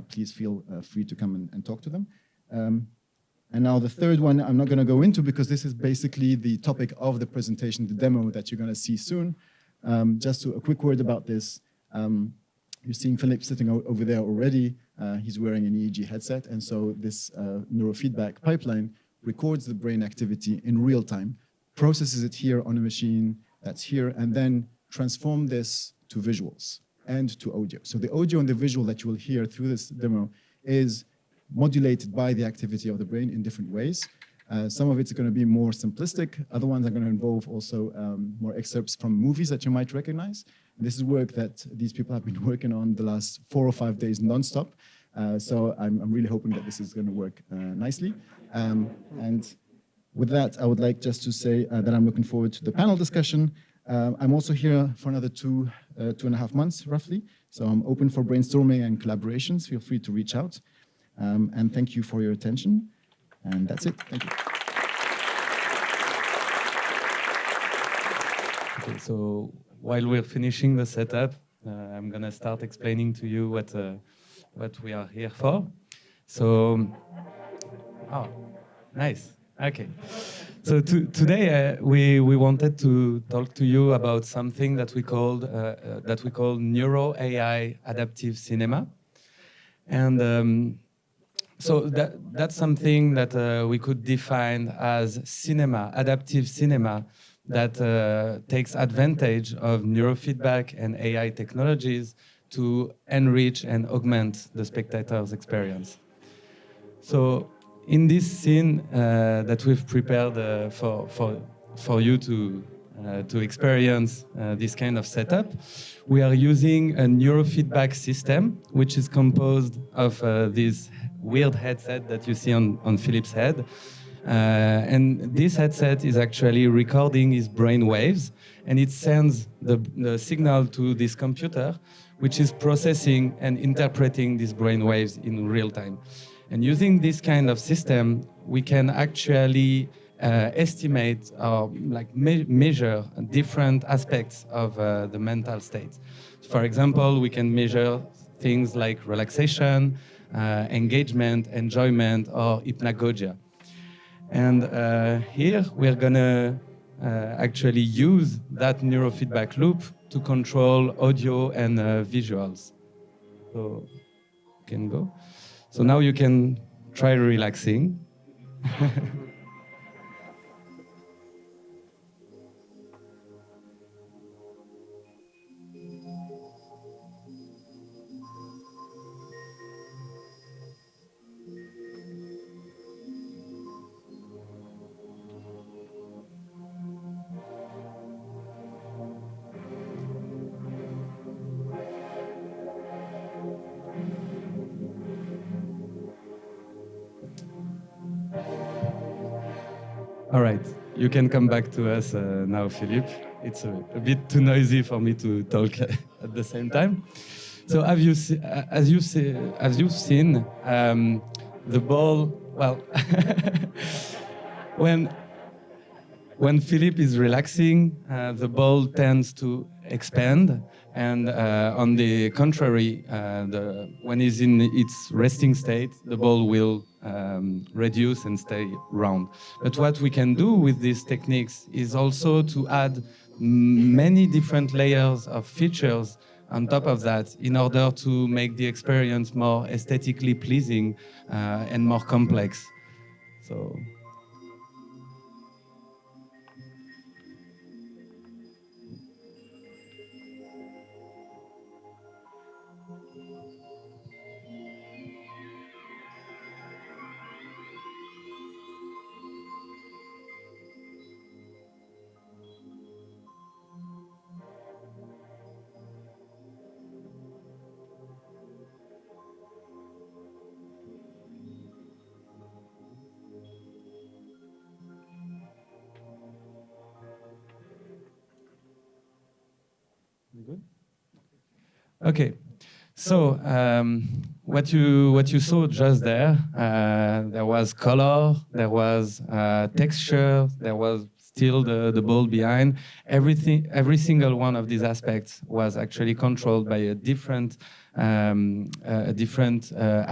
please feel free to come and talk to them. And now the third one I'm not going to go into because this is basically the topic of the presentation, the demo that you're going to see soon. Just a quick word about this. You're seeing Philip sitting over there already. He's wearing an EEG headset, and so this neurofeedback pipeline records the brain activity in real time, processes it here on a machine that's here, and then transform this to visuals and to audio. So the audio and the visual that you will hear through this demo is modulated by the activity of the brain in different ways. Some of it's going to be more simplistic. Other ones are going to involve also more excerpts from movies that you might recognize. And this is work that these people have been working on the last 4 or 5 days nonstop. So I'm really hoping that this is going to work nicely. And with that, I would like just to say that I'm looking forward to the panel discussion. I'm also here for another 2.5 months, roughly. So I'm open for brainstorming and collaborations. Feel free to reach out. And thank you for your attention. And that's it. Thank you. Okay, so while we're finishing the setup, I'm going to start explaining to you what we are here for. So, oh, nice. Okay. So today we wanted to talk to you about something that we call neuro AI adaptive cinema, and so that's something that we could define as cinema, adaptive cinema, that takes advantage of neurofeedback and AI technologies to enrich and augment the spectator's experience. So in this scene that we've prepared for you to experience this kind of setup, we are using a neurofeedback system, which is composed of this weird headset that you see on Philip's head. And this headset is actually recording his brain waves, and it sends the signal to this computer, which is processing and interpreting these brain waves in real time. And using this kind of system, we can actually estimate or measure different aspects of the mental state. For example, we can measure things like relaxation, engagement, enjoyment, or hypnagogia. And here we're gonna actually use that neurofeedback loop to control audio and visuals. So you can go. So now you can try relaxing. All right, you can come back to us now, Philippe. It's a bit too noisy for me to talk at the same time. So as you've seen, the ball, well, when Philippe is relaxing, the ball tends to expand, and on the contrary, when he's in its resting state, the ball will reduce and stay round. But what we can do with these techniques is also to add many different layers of features on top of that in order to make the experience more aesthetically pleasing and more complex. So. Good. Okay, so what you saw just there, there was color, there was texture, there was still the ball behind. Every single one of these aspects was actually controlled by a different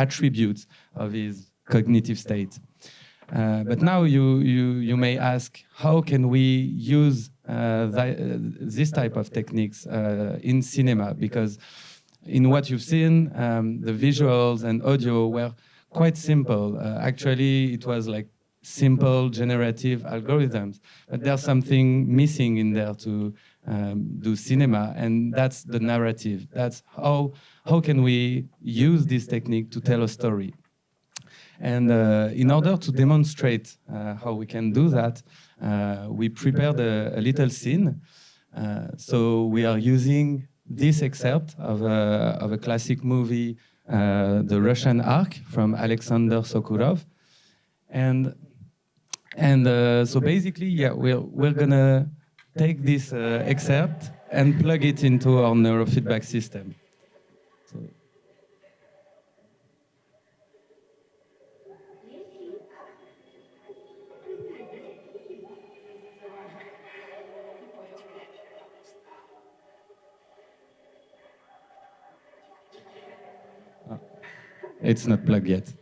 attribute of his cognitive state. But now you may ask, how can we use this type of techniques in cinema? Because in what you've seen, the visuals and audio were quite simple. Actually, it was like simple generative algorithms, but there's something missing in there to do cinema, and that's the narrative. That's how can we use this technique to tell a story. And in order to demonstrate how we can do that, we prepared a little scene. So we are using this excerpt of a classic movie, The Russian Ark, from Alexander Sokurov. And so basically, yeah, we're gonna take this excerpt and plug it into our neurofeedback system. So, it's not plugged yet.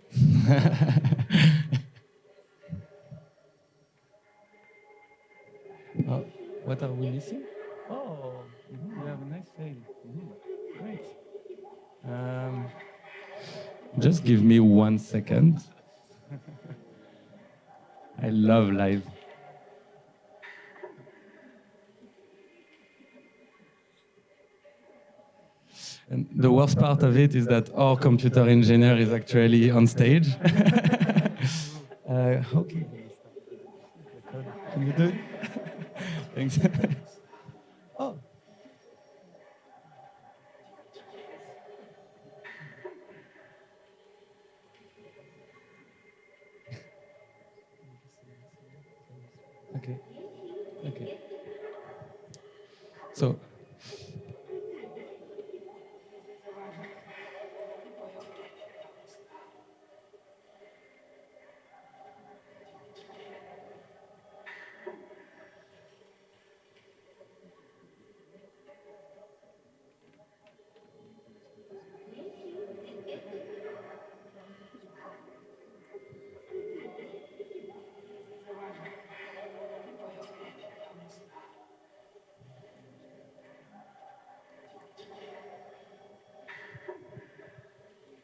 What are we missing? Oh, we have a nice fail. Great. Just give me 1 second. I love live. And the worst part of it is that our computer engineer is actually on stage. Okay. Can you do it? Thanks. Oh. Okay. Okay. So.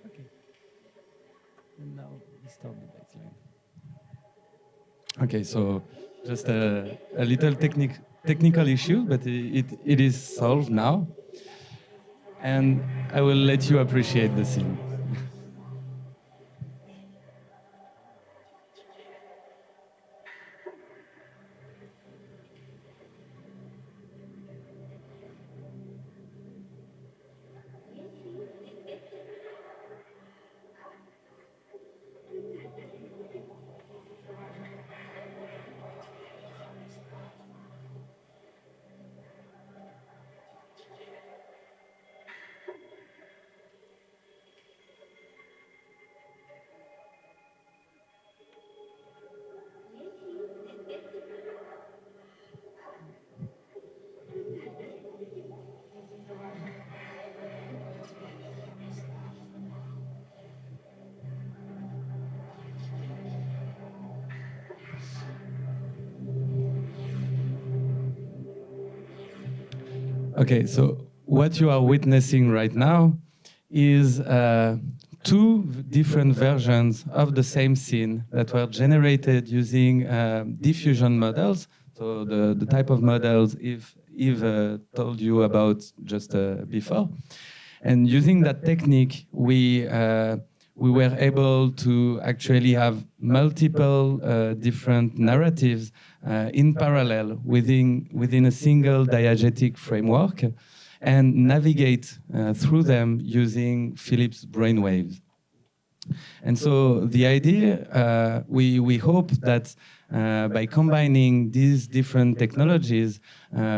Okay. And now we start the baseline. Okay, so just a little technical issue, but it is solved now. And I will let you appreciate the scene. Okay, so what you are witnessing right now is two different versions of the same scene that were generated using diffusion models. So the type of models Yves told you about just before. And using that technique, we were able to actually have multiple different narratives in parallel within a single diegetic framework and navigate through them using Philip's brainwaves. And so the idea, we hope that by combining these different technologies,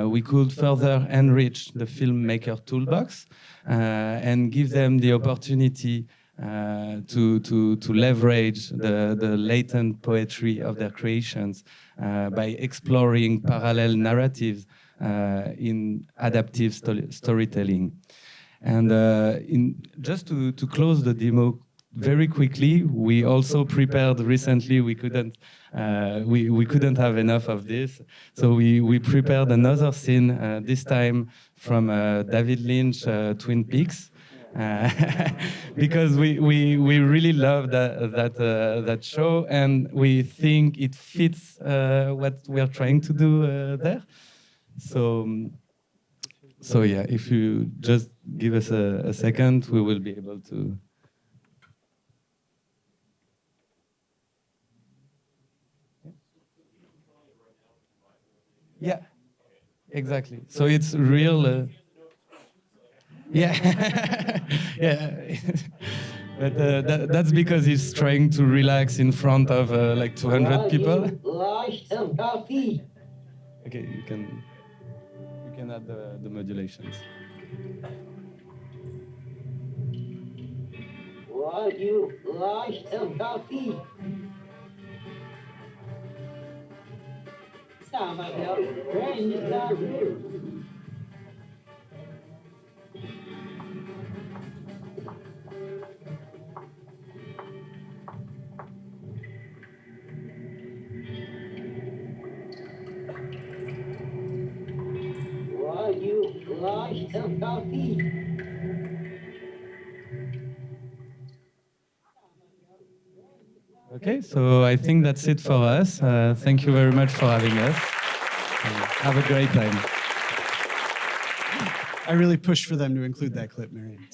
we could further enrich the filmmaker toolbox and give them the opportunity to leverage the latent poetry of their creations by exploring parallel narratives in adaptive storytelling. And just to close the demo very quickly, we also prepared recently. We couldn't have enough of this, so we prepared another scene this time from David Lynch Twin Peaks. Because we really love that show, and we think it fits what we are trying to do there. So yeah, if you just give us a second, we will be able to. Yeah, exactly. So it's real. Yeah, yeah. But that's because he's trying to relax in front of like 200 people. Okay, you can add the modulations. Okay, so I think that's it for us. Thank you very much for having us. Have a great time. I really pushed for them to include that clip, Marianne.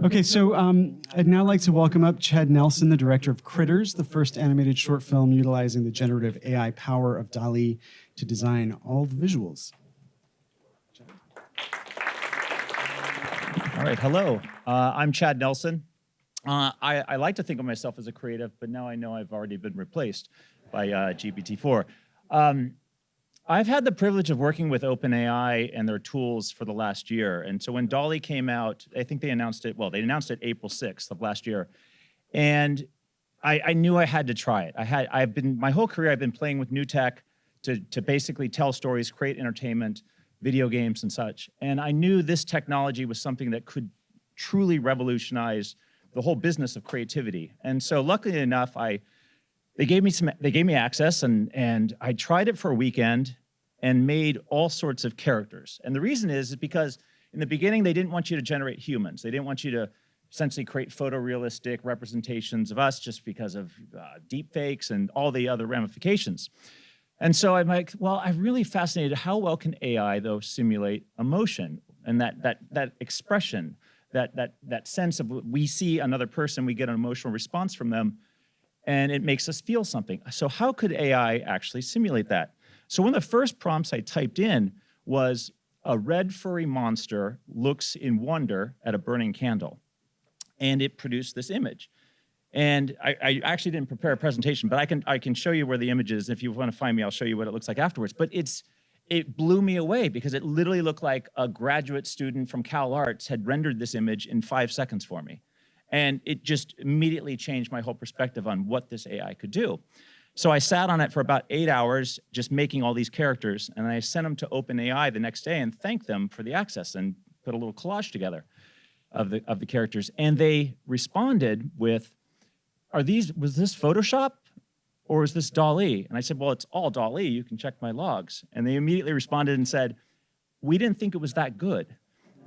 Okay, so I'd now like to welcome up Chad Nelson, the director of Critters, the first animated short film utilizing the generative AI power of DALL-E to design all the visuals. All right, hello. I'm Chad Nelson. I like to think of myself as a creative, but now I know I've already been replaced by GPT-4. I've had the privilege of working with OpenAI and their tools for the last year. And so when DALL-E came out, I think they announced it April 6th of last year. And I knew I had to try it. My whole career, I've been playing with new tech to basically tell stories, create entertainment, video games and such. And I knew this technology was something that could truly revolutionize the whole business of creativity. And so luckily enough, they gave me access and I tried it for a weekend and made all sorts of characters. And the reason is because in the beginning, they didn't want you to generate humans. They didn't want you to essentially create photorealistic representations of us just because of deep fakes and all the other ramifications. And so I'm like, well, I'm really fascinated. How well can AI, though, simulate emotion and that expression, that sense of we see another person, we get an emotional response from them, and it makes us feel something. So how could AI actually simulate that? So one of the first prompts I typed in was a red furry monster looks in wonder at a burning candle, and it produced this image. And I actually didn't prepare a presentation, but I can show you where the image is. If you want to find me, I'll show you what it looks like afterwards. But it blew me away because it literally looked like a graduate student from Cal Arts had rendered this image in 5 seconds for me. And it just immediately changed my whole perspective on what this AI could do. So I sat on it for about 8 hours, just making all these characters. And I sent them to OpenAI the next day and thanked them for the access and put a little collage together of the characters. And they responded with, was this Photoshop or is this DALL-E? And I said, well, it's all DALL-E. You can check my logs. And they immediately responded and said, we didn't think it was that good.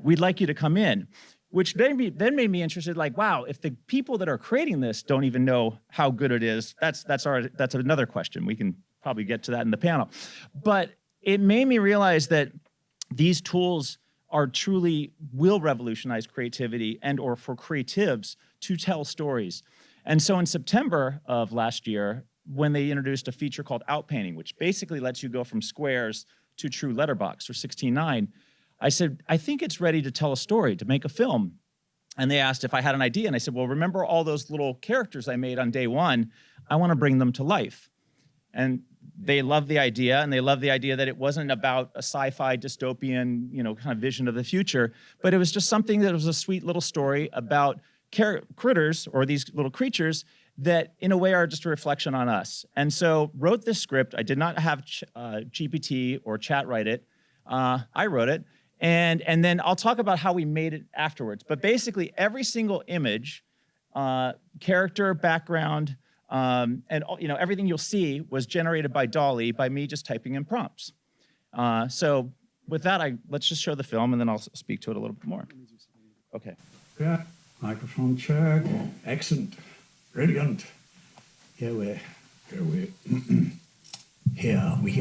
We'd like you to come in, which then made me interested, like, wow, if the people that are creating this don't even know how good it is, that's another question. We can probably get to that in the panel. But it made me realize that these tools will revolutionize creativity and or for creatives to tell stories. And so in September of last year, when they introduced a feature called outpainting, which basically lets you go from squares to true letterbox or 16:9, I said, I think it's ready to tell a story, to make a film. And they asked if I had an idea. And I said, well, remember all those little characters I made on day one? I want to bring them to life. And they loved the idea, and they loved the idea that it wasn't about a sci-fi dystopian, kind of vision of the future, but it was just something that was a sweet little story about critters, or these little creatures, that in a way are just a reflection on us. And so wrote this script. I did not have GPT or chat write it. I wrote it. And then I'll talk about how we made it afterwards. But basically every single image, character, background, and everything you'll see was generated by DALL-E by me just typing in prompts. So with that, let's just show the film and then I'll speak to it a little bit more. Okay. Yeah, microphone check. Excellent. Brilliant. Here we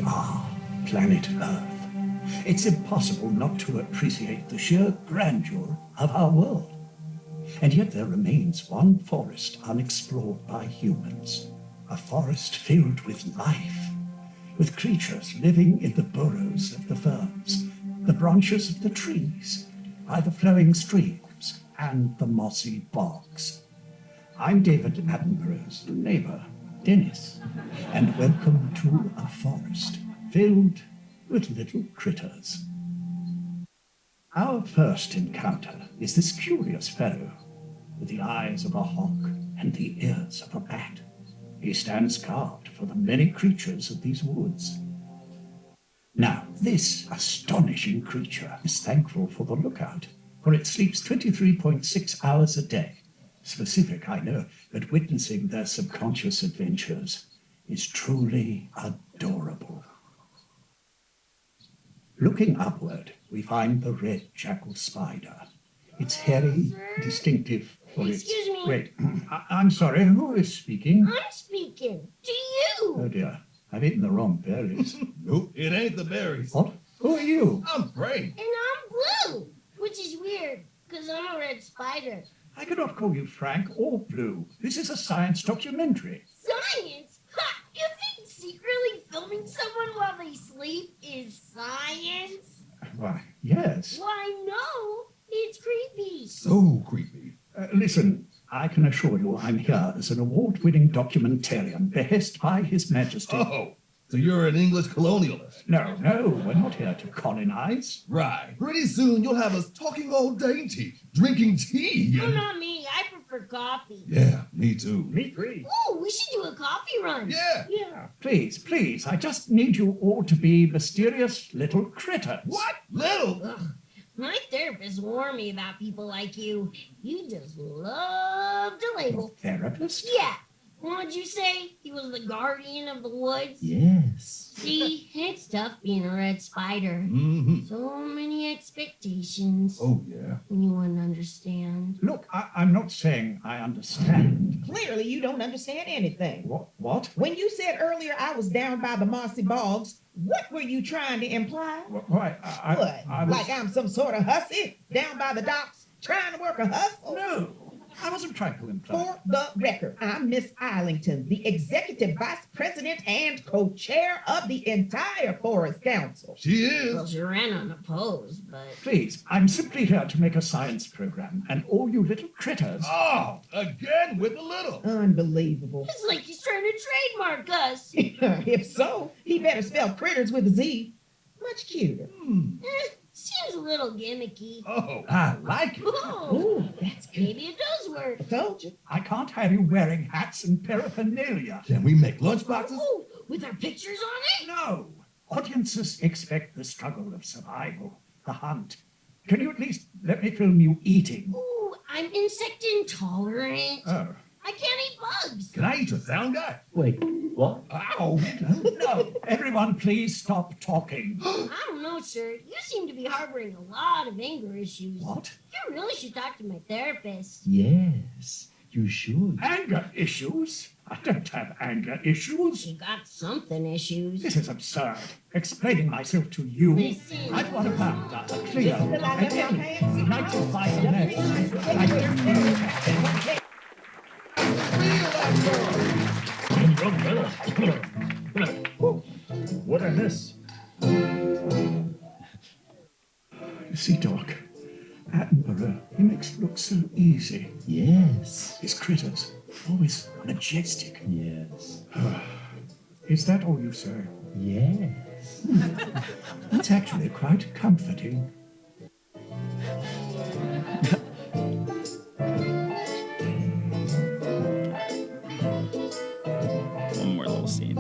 are, planet Earth. It's impossible not to appreciate the sheer grandeur of our world. And yet there remains one forest unexplored by humans. a forest filled with life, with creatures living in the burrows of the ferns, the branches of the trees, by the flowing streams and the mossy bogs. I'm David Attenborough's neighbor, Dennis, and welcome to a forest filled with little critters. Our first encounter is this curious fellow with the eyes of a hawk and the ears of a bat. He stands guard for the many creatures of these woods. Now, this astonishing creature is thankful for the lookout, for it sleeps 23.6 hours a day. Specific, I know, but witnessing their subconscious adventures is truly adorable. Looking upward, we find the red jackal spider. It's hairy, distinctive for its... Excuse me. Wait, I'm sorry, who is speaking? I'm speaking to Oh you. dear, I've eaten the wrong berries. Nope, it ain't the berries. What? Who are you? I'm Frank. And I'm blue, which is weird, because I'm a red spider. I cannot call you Frank or Blue. This is a science documentary. Science? Ha! You think secretly filming someone while they sleep is science? Why, yes. Why, no. It's creepy. So creepy. Listen, I can assure you I'm here as an award-winning documentarian, behest by His Majesty. Oh, so you're an English colonialist. No, we're not here to colonize. Right. Pretty soon you'll have us talking all dainty, drinking tea. Oh, And... not me. I prefer coffee. Yeah, me too. Me too. Ooh, we should do a coffee run. Yeah. Yeah, please, I just need you all to be mysterious little critters. What? Little? Ugh. My therapist warned me about people like you. You just love to label. Therapist? Yeah. What'd you say? He was the guardian of the woods? Yes. See, it's tough being a red spider. Mm-hmm. So many expectations. Oh, yeah. When you wouldn't understand. Look, I'm not saying I understand. Clearly, you don't understand anything. What? When you said earlier I was down by the mossy bogs, what were you trying to imply? Why, What? I was... Like I'm some sort of hussy down by the docks trying to work a hustle? No, I wasn't trying to imply. For the record, I'm Miss Islington, the Executive Vice President and co-chair of the entire Forest Council. She Well, is. she ran unopposed, but... Please, I'm simply here to make a science program, and all you little critters... Oh, again with the little. Unbelievable. It's like he's trying to trademark us. If so, he better spell critters with a Z. Much cuter. Seems a little gimmicky. Oh, I like it. Oh, Ooh, that's good. maybe it does work. I told you. I can't have you wearing hats and paraphernalia. can we make lunch boxes? Ooh, with our pictures on it? No. Audiences expect the struggle of survival, the hunt. Can you at least let me film you eating? Ooh, I'm insect intolerant. Oh. I can't eat bugs. Can I eat your sound guy? Wait, what? Ow! No, everyone please stop talking. I don't know, sir. You seem to be harboring a lot of anger issues. What? You really should talk to my therapist. Yes, you should. Anger issues? I don't have anger issues. You got something issues. This is absurd. Explaining myself to you. Listen. I want about a clear Fill out and them any hands. 95 minutes. I don't What a mess. You see, Doc, Attenborough, he makes it look so easy. Yes, His critters, always majestic. yes, Is that all you say? yes. That's actually quite comforting. One more little scene.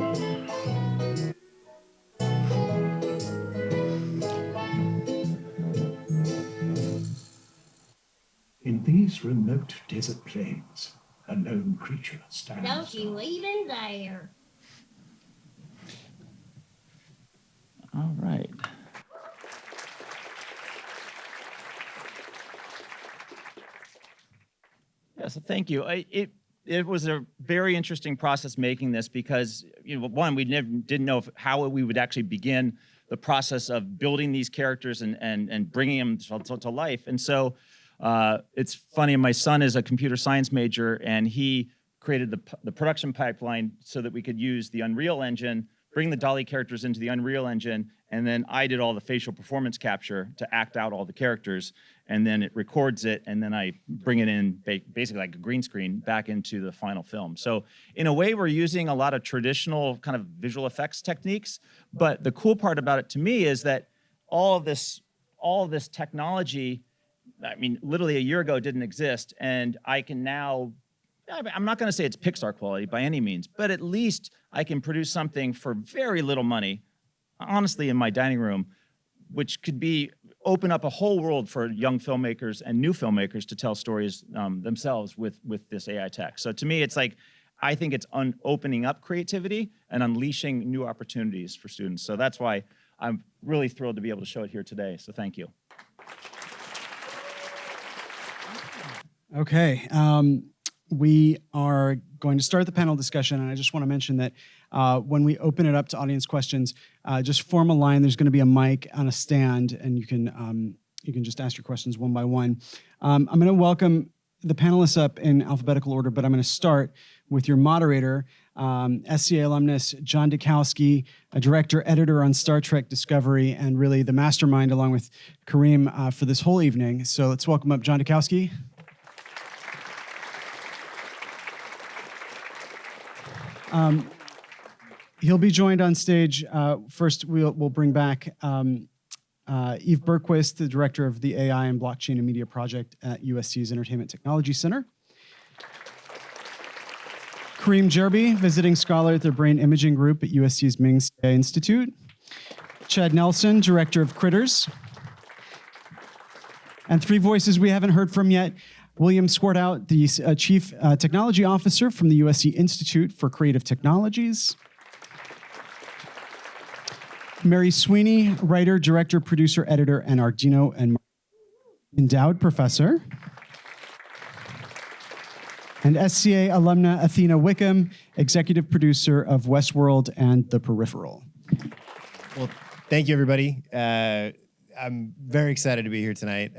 In these remote desert plains, a lone creature stands. Don't you even dare. All right. Yeah, so thank you. It was a very interesting process making this because, one, we didn't know how we would actually begin the process of building these characters and bringing them to life. And so it's funny, my son is a computer science major, and he created the production pipeline so that we could use the Unreal Engine, bring the Dolly characters into the Unreal Engine, and then I did all the facial performance capture to act out all the characters, and then it records it, and then I bring it in basically like a green screen back into the final film. So in a way, we're using a lot of traditional kind of visual effects techniques, but the cool part about it to me is that all of this technology, I mean, literally a year ago didn't exist, and I can now, I'm not going to say it's Pixar quality by any means, but at least I can produce something for very little money, honestly, in my dining room, which could open up a whole world for young filmmakers and new filmmakers to tell stories themselves with this AI tech. So to me, it's like, I think it's opening up creativity and unleashing new opportunities for students. So that's why I'm really thrilled to be able to show it here today. So thank you. Okay. We are going to start the panel discussion, and I just want to mention that when we open it up to audience questions, just form a line. There's going to be a mic on a stand, and you can just ask your questions one by one. I'm going to welcome the panelists up in alphabetical order, but I'm going to start with your moderator, SCA alumnus John Dukowski, a director, editor on Star Trek Discovery, and really the mastermind, along with Kareem, for this whole evening. So let's welcome up John Dukowski. He'll be joined on stage. First, we'll bring back Eve Berquist, the director of the AI and Blockchain and Media Project at USC's Entertainment Technology Center. Kareem Jerby, visiting scholar at the Brain Imaging Group at USC's Ming's Institute. Chad Nelson, director of Critters. And three voices we haven't heard from yet. William Swartout, the Chief Technology Officer from the USC Institute for Creative Technologies. Mary Sweeney, writer, director, producer, editor, and Arduino and endowed professor. And SCA alumna Athena Wickham, executive producer of Westworld and The Peripheral. Well, thank you, everybody. I'm very excited to be here tonight.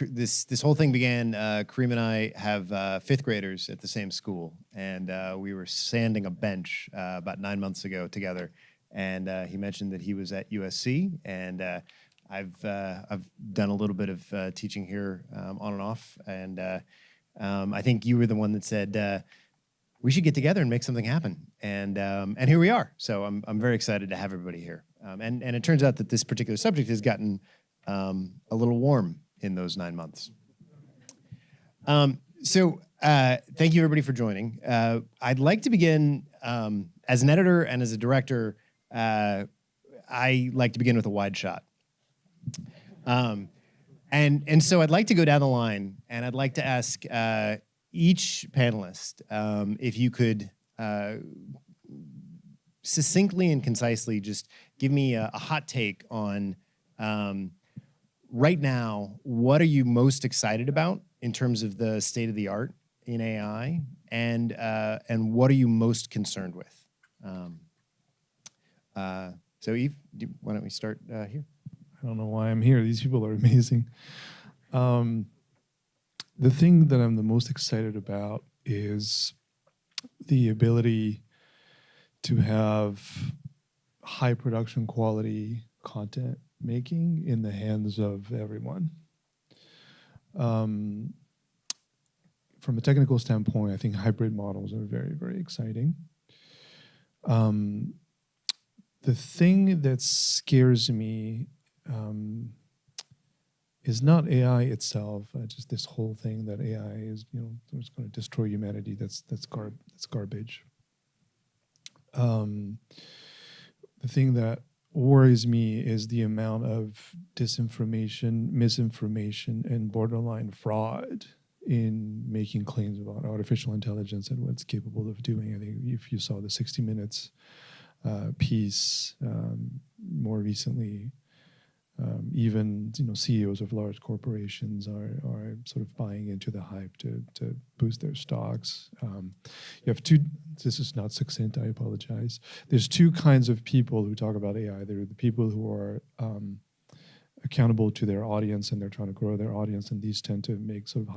This whole thing began, Kareem and I have fifth graders at the same school, and we were sanding a bench about 9 months ago together, and he mentioned that he was at USC, and I've done a little bit of teaching here on and off, and I think you were the one that said we should get together and make something happen, and here we are. So I'm very excited to have everybody here, and it turns out that this particular subject has gotten a little warm in those 9 months. So thank you, everybody, for joining. I'd like to begin, as an editor and as a director, I like to begin with a wide shot. And so I'd like to go down the line, and I'd like to ask each panelist if you could succinctly and concisely just give me a hot take on right now, what are you most excited about in terms of the state of the art in AI, and what are you most concerned with? So Eve, why don't we start here? I don't know why I'm here. These people are amazing. The thing that I'm the most excited about is the ability to have high production quality content making in the hands of everyone. From a technical standpoint, I think hybrid models are very, very exciting. The thing that scares me is not AI itself, just this whole thing that AI is, it's going to destroy humanity. That's garbage. The thing that worries me is the amount of disinformation, misinformation, and borderline fraud in making claims about artificial intelligence and what it's capable of doing. I think if you saw the 60 Minutes piece more recently, even CEOs of large corporations are sort of buying into the hype to boost their stocks. You have two. This is not succinct. I apologize. There's two kinds of people who talk about AI. There are the people who are accountable to their audience, and they're trying to grow their audience, and these tend to make sort of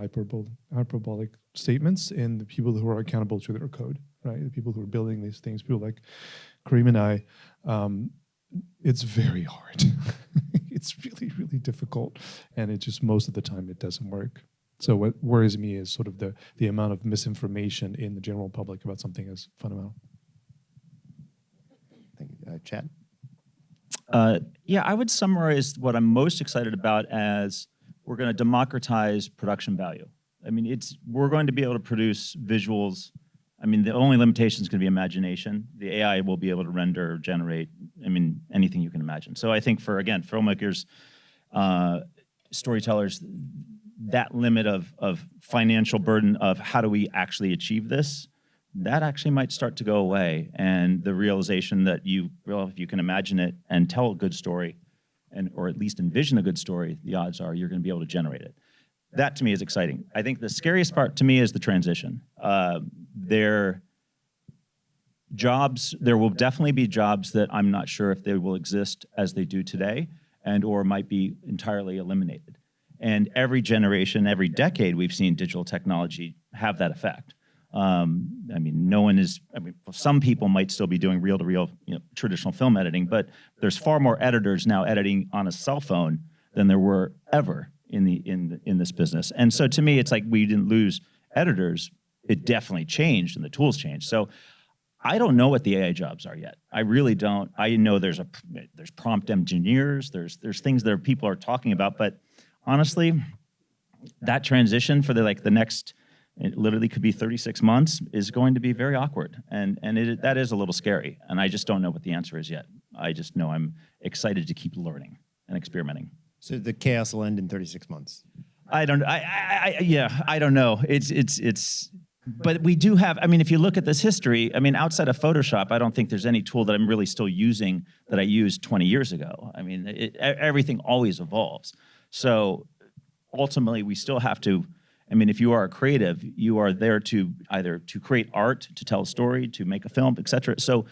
hyperbolic statements. And the people who are accountable to their code, right? The people who are building these things, people like Kareem and I, it's very hard. It's really, really difficult, and it just most of the time it doesn't work. So what worries me is sort of the amount of misinformation in the general public about something as fundamental. Thank you. Chad? Yeah, I would summarize what I'm most excited about as we're going to democratize production value. I mean, we're going to be able to produce visuals. I mean, the only limitation is going to be imagination. The AI will be able to render or generate, I mean, anything you can imagine. So I think for, again, filmmakers, storytellers, that limit of financial burden of how do we actually achieve this, that actually might start to go away. And the realization that if you can imagine it and tell a good story, or at least envision a good story, the odds are you're going to be able to generate it. That to me is exciting. I think the scariest part to me is the transition. There will definitely be jobs that I'm not sure if they will exist as they do today, or might be entirely eliminated. And every generation, every decade, we've seen digital technology have that effect. I mean, some people might still be doing reel-to-reel, traditional film editing, but there's far more editors now editing on a cell phone than there were ever in this business. And so to me, it's like we didn't lose editors. It definitely changed, and the tools changed. So I don't know what the AI jobs are yet. I really don't. I know there's prompt engineers. There's things that people are talking about, but honestly, that transition for the next, it literally could be 36 months, is going to be very awkward. And that is a little scary. And I just don't know what the answer is yet. I just know I'm excited to keep learning and experimenting. So the chaos will end in 36 months. I don't know. But we do have, I mean, if you look at this history, I mean, outside of Photoshop, I don't think there's any tool that I'm really still using that I used 20 years ago. I mean, everything always evolves. So ultimately, we still have to, I mean, if you are a creative, you are there to either to create art, to tell a story, to make a film, et cetera. So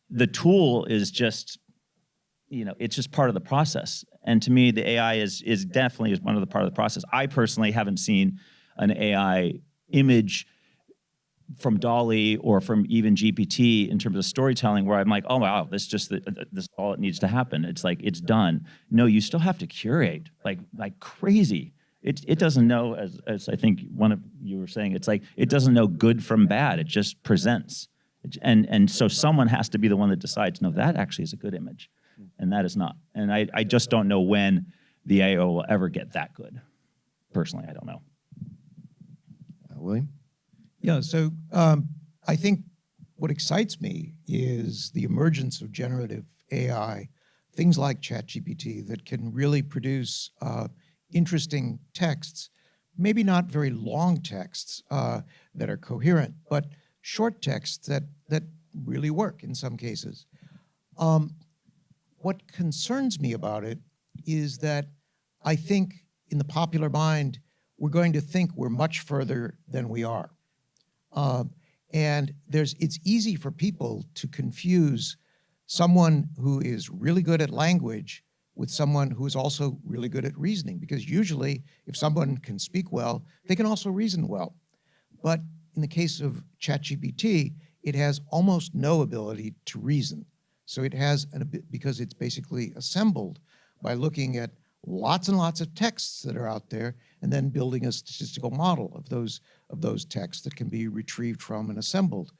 the tool is just, it's just part of the process. And to me, the AI is definitely one of the part of the process. I personally haven't seen an AI image from DALL-E or from even GPT in terms of storytelling where I'm like, oh wow, this is all it needs to happen. It's like, it's done. No, you still have to curate like crazy. It doesn't know, as I think one of you were saying, it's like, it doesn't know good from bad. It just presents. And so someone has to be the one that decides, no, that actually is a good image. And that is not. And I just don't know when the AI will ever get that good. Personally, I don't know. William? Yeah, so I think what excites me is the emergence of generative AI, things like ChatGPT that can really produce interesting texts, maybe not very long texts that are coherent, but short texts that really work in some cases. What concerns me about it is that I think in the popular mind, we're going to think we're much further than we are. And it's easy for people to confuse someone who is really good at language with someone who is also really good at reasoning, because usually if someone can speak well, they can also reason well. But in the case of ChatGPT, it has almost no ability to reason. So it has, because it's basically assembled by looking at lots and lots of texts that are out there and then building a statistical model of those texts that can be retrieved from and assembled.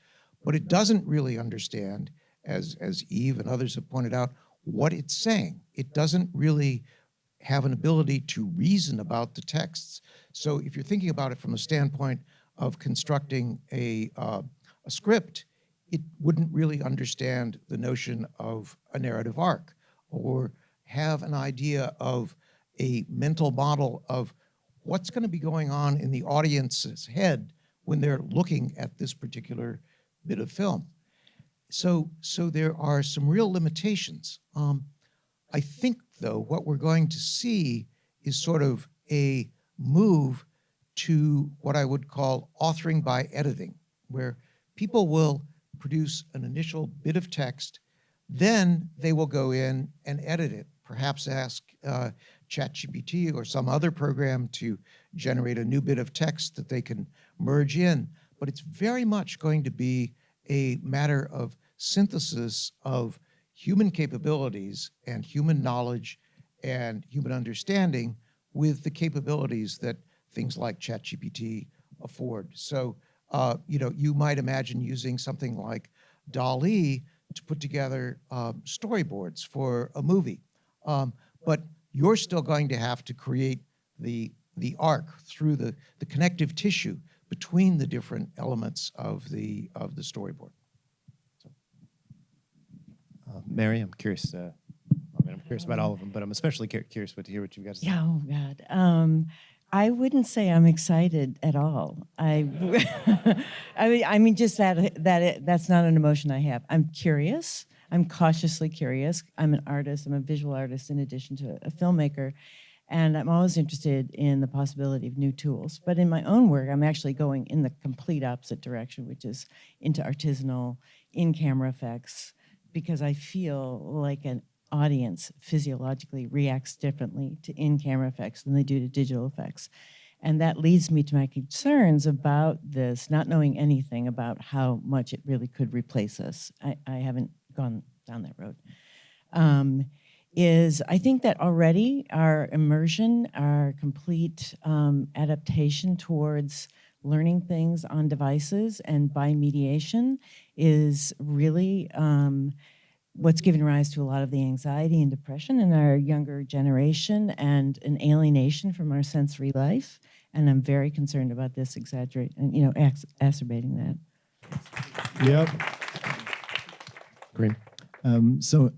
But it doesn't really understand, as Eve and others have pointed out, what it's saying. It doesn't really have an ability to reason about the texts. So if you're thinking about it from a standpoint of constructing a script, it wouldn't really understand the notion of a narrative arc or have an idea of a mental model of what's going to be going on in the audience's head when they're looking at this particular bit of film. So there are some real limitations. I think, though, what we're going to see is sort of a move to what I would call authoring by editing, where people will produce an initial bit of text, then they will go in and edit it, perhaps ask ChatGPT or some other program to generate a new bit of text that they can merge in. But it's very much going to be a matter of synthesis of human capabilities and human knowledge and human understanding with the capabilities that things like ChatGPT afford. So, you might imagine using something like DALL-E to put together storyboards for a movie. But you're still going to have to create the arc through the connective tissue between the different elements of the storyboard. Mary, I'm curious. I'm curious about all of them, but I'm especially curious to hear what you've got to say. Yeah, oh God. I wouldn't say I'm excited at all. I mean, just that's not an emotion I have. I'm curious. I'm cautiously curious. I'm an artist. I'm a visual artist in addition to a filmmaker, and I'm always interested in the possibility of new tools. But in my own work, I'm actually going in the complete opposite direction, which is into artisanal, in-camera effects, because I feel like an audience physiologically reacts differently to in-camera effects than they do to digital effects. And that leads me to my concerns about this, not knowing anything about how much it really could replace us. I haven't gone down that road. I think that already our immersion, our complete adaptation towards learning things on devices and by mediation is really what's given rise to a lot of the anxiety and depression in our younger generation and an alienation from our sensory life. And I'm very concerned about this exacerbating that. Yep. Green. So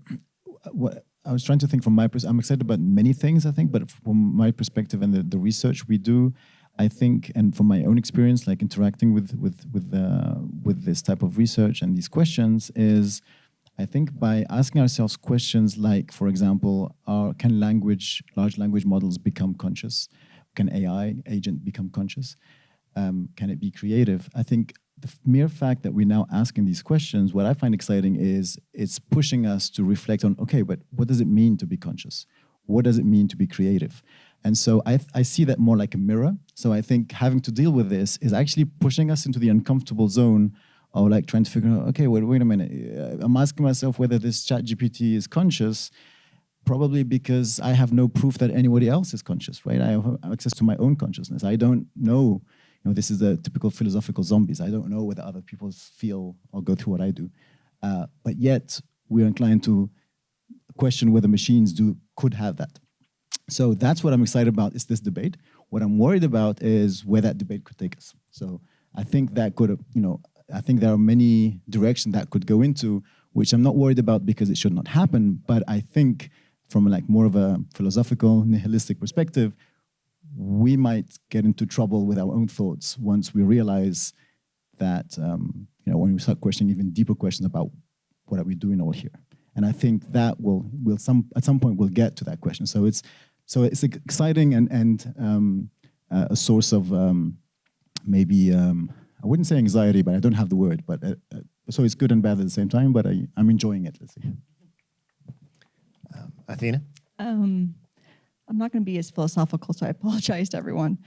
what I was trying to think from my perspective, I'm excited about many things, I think, but from my perspective and the research we do, I think, and from my own experience, like interacting with this type of research and these questions is, I think by asking ourselves questions like, for example, can large language models become conscious? Can AI agent become conscious? Can it be creative? I think the mere fact that we're now asking these questions, what I find exciting is it's pushing us to reflect on, okay, but what does it mean to be conscious? What does it mean to be creative? And so I see that more like a mirror. So I think having to deal with this is actually pushing us into the uncomfortable zone or like trying to figure out, okay, wait a minute. I'm asking myself whether this ChatGPT is conscious, probably because I have no proof that anybody else is conscious, right? I have access to my own consciousness. I don't know, this is the typical philosophical zombies. I don't know whether other people feel or go through what I do. But yet, we're inclined to question whether machines could have that. So that's what I'm excited about, is this debate. What I'm worried about is where that debate could take us. So I think that could, I think there are many directions that could go into, which I'm not worried about because it should not happen. But I think from like more of a philosophical, nihilistic perspective, we might get into trouble with our own thoughts once we realize that, when we start questioning even deeper questions about what are we doing all here. And I think that at some point we'll get to that question. So it's exciting and a source of maybe. I wouldn't say anxiety, but I don't have the word. But so it's good and bad at the same time. But I'm enjoying it. Let's see. Athena. I'm not going to be as philosophical, so I apologize to everyone.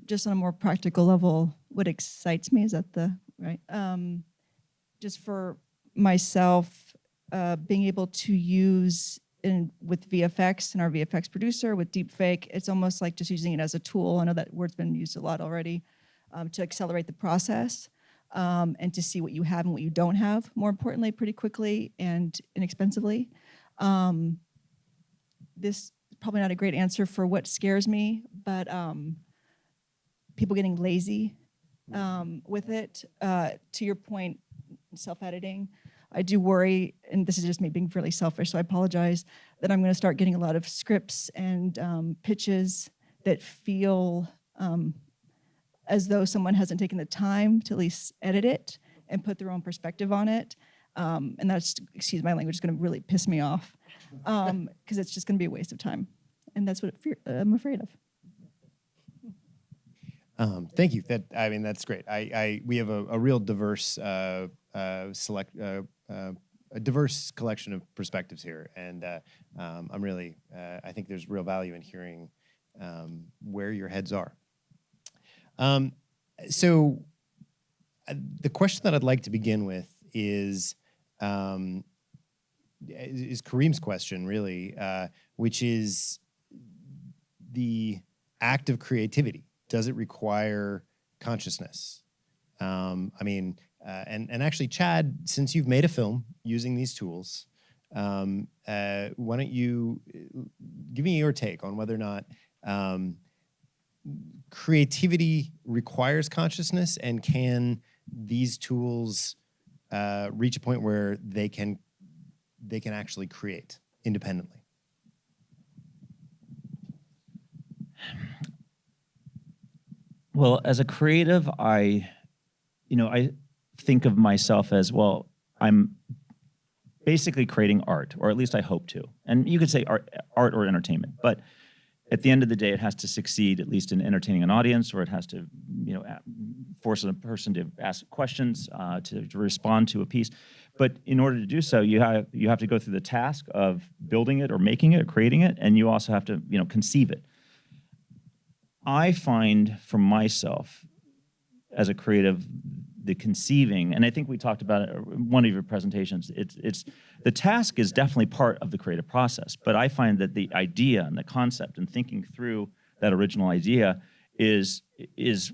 Just on a more practical level, what excites me is right. Just for myself, being able to use with VFX and our VFX producer with deepfake, it's almost like just using it as a tool. I know that word's been used a lot already. To accelerate the process and to see what you have and what you don't have, more importantly, pretty quickly and inexpensively. This is probably not a great answer for what scares me, but people getting lazy with it. To your point, self-editing, I do worry, and this is just me being fairly selfish, so I apologize, that I'm going to start getting a lot of scripts and pitches that feel as though someone hasn't taken the time to at least edit it and put their own perspective on it. And that's, excuse my language, is going to really piss me off because it's just going to be a waste of time. And that's what I'm afraid of. Thank you. That's great. We have a real diverse a diverse collection of perspectives here, and I'm really I think there's real value in hearing where your heads are. So the question that I'd like to begin with is Kareem's question, really, which is the act of creativity. Does it require consciousness? I mean, and actually, Chad, since you've made a film using these tools, why don't you give me your take on whether or not creativity requires consciousness, and can these tools reach a point where they can actually create independently? Well, as a creative, I think of myself as, well, I'm basically creating art, or at least I hope to. And you could say art or entertainment, but at the end of the day, it has to succeed at least in entertaining an audience, or it has to, force a person to ask questions, to respond to a piece. But in order to do so, you have to go through the task of building it or making it or creating it, and you also have to, conceive it. I find for myself, as a creative, the conceiving, and I think we talked about it in one of your presentations, it's the task is definitely part of the creative process, but I find that the idea and the concept and thinking through that original idea is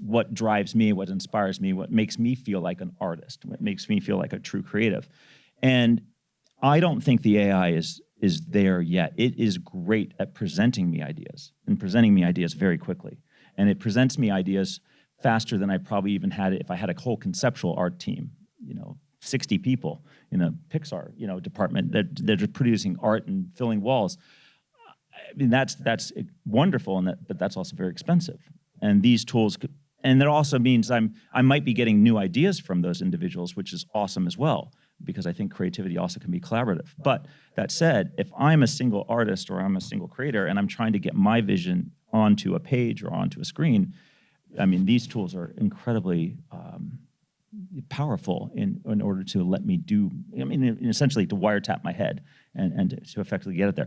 what drives me, what inspires me, what makes me feel like an artist, what makes me feel like a true creative. And I don't think the AI is there yet. It is great at presenting me ideas, and presenting me ideas very quickly. And it presents me ideas faster than I probably even had if I had a whole conceptual art team, 60 people in a Pixar, department that are producing art and filling walls. I mean, that's wonderful, but that's also very expensive. And these tools and that also means I might be getting new ideas from those individuals, which is awesome as well, because I think creativity also can be collaborative. But that said, if I'm a single artist or I'm a single creator and I'm trying to get my vision onto a page or onto a screen, I mean, these tools are incredibly powerful in order to let me do, essentially to wiretap my head and to effectively get it there.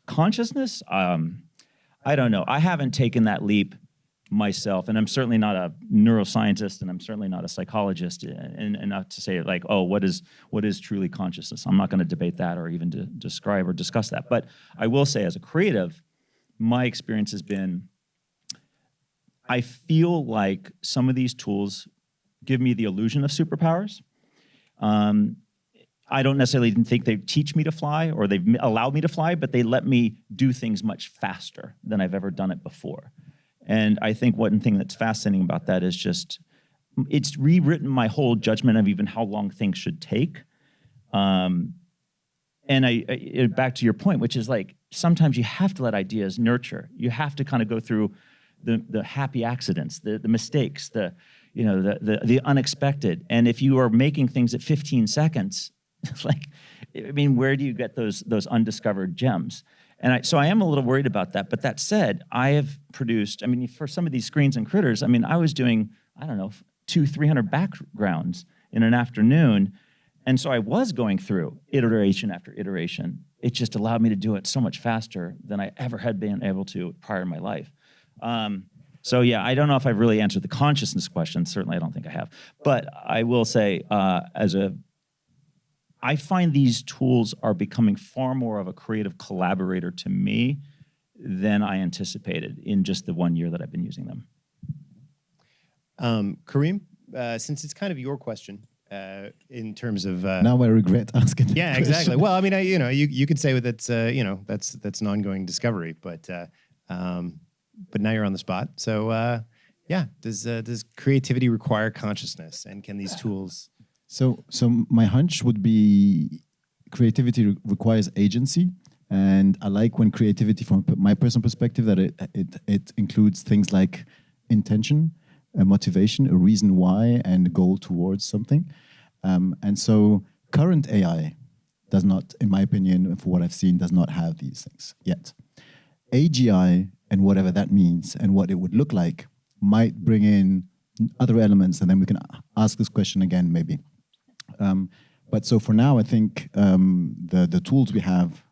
Consciousness, I don't know. I haven't taken that leap myself, and I'm certainly not a neuroscientist, and I'm certainly not a psychologist, and not to say like, oh, what is truly consciousness? I'm not going to debate that or even to describe or discuss that. But I will say, as a creative, my experience has been, I feel like some of these tools give me the illusion of superpowers. I don't necessarily think they teach me to fly or they've allowed me to fly, but they let me do things much faster than I've ever done it before. And I think one thing that's fascinating about that is just, it's rewritten my whole judgment of even how long things should take. And I back to your point, which is like, sometimes you have to let ideas nurture. You have to kind of go through the happy accidents, the mistakes, the unexpected. And if you are making things at 15 seconds, like, I mean, where do you get those undiscovered gems? And so I am a little worried about that. But that said, I have produced, I mean, for some of these screens and critters, I mean, I was doing, I don't know, 200-300 backgrounds in an afternoon. And so I was going through iteration after iteration. It just allowed me to do it so much faster than I ever had been able to prior in my life. So yeah, I don't know if I've really answered the consciousness question. Certainly, I don't think I have. But I will say, I find these tools are becoming far more of a creative collaborator to me than I anticipated in just the 1 year that I've been using them. Kareem, since it's kind of your question, in terms of now I regret asking. Yeah, exactly. Well, I mean, you could say that's that's an ongoing discovery, but now you're on the spot. So yeah, does creativity require consciousness, and can these tools? So my hunch would be creativity requires agency, and I like when creativity, from my personal perspective, that it includes things like intention, a motivation, a reason why, and a goal towards something. And so current AI does not, in my opinion, for what I've seen, does not have these things yet. AGI, and whatever that means and what it would look like, might bring in other elements, and then we can ask this question again maybe. But so for now, I think the tools we have,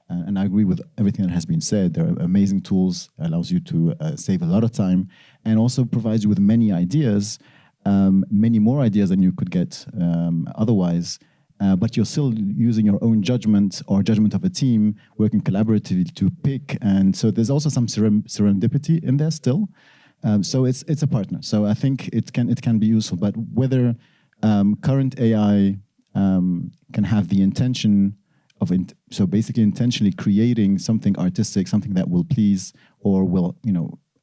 and I agree with everything that has been said, they're amazing tools, allows you to save a lot of time, and also provides you with many ideas, many more ideas than you could get otherwise. But you're still using your own judgment or judgment of a team, working collaboratively to pick. And so there's also some serendipity in there still. So it's a partner. So I think it can be useful. But whether current AI can have the intention of so basically intentionally creating something artistic, something that will please or will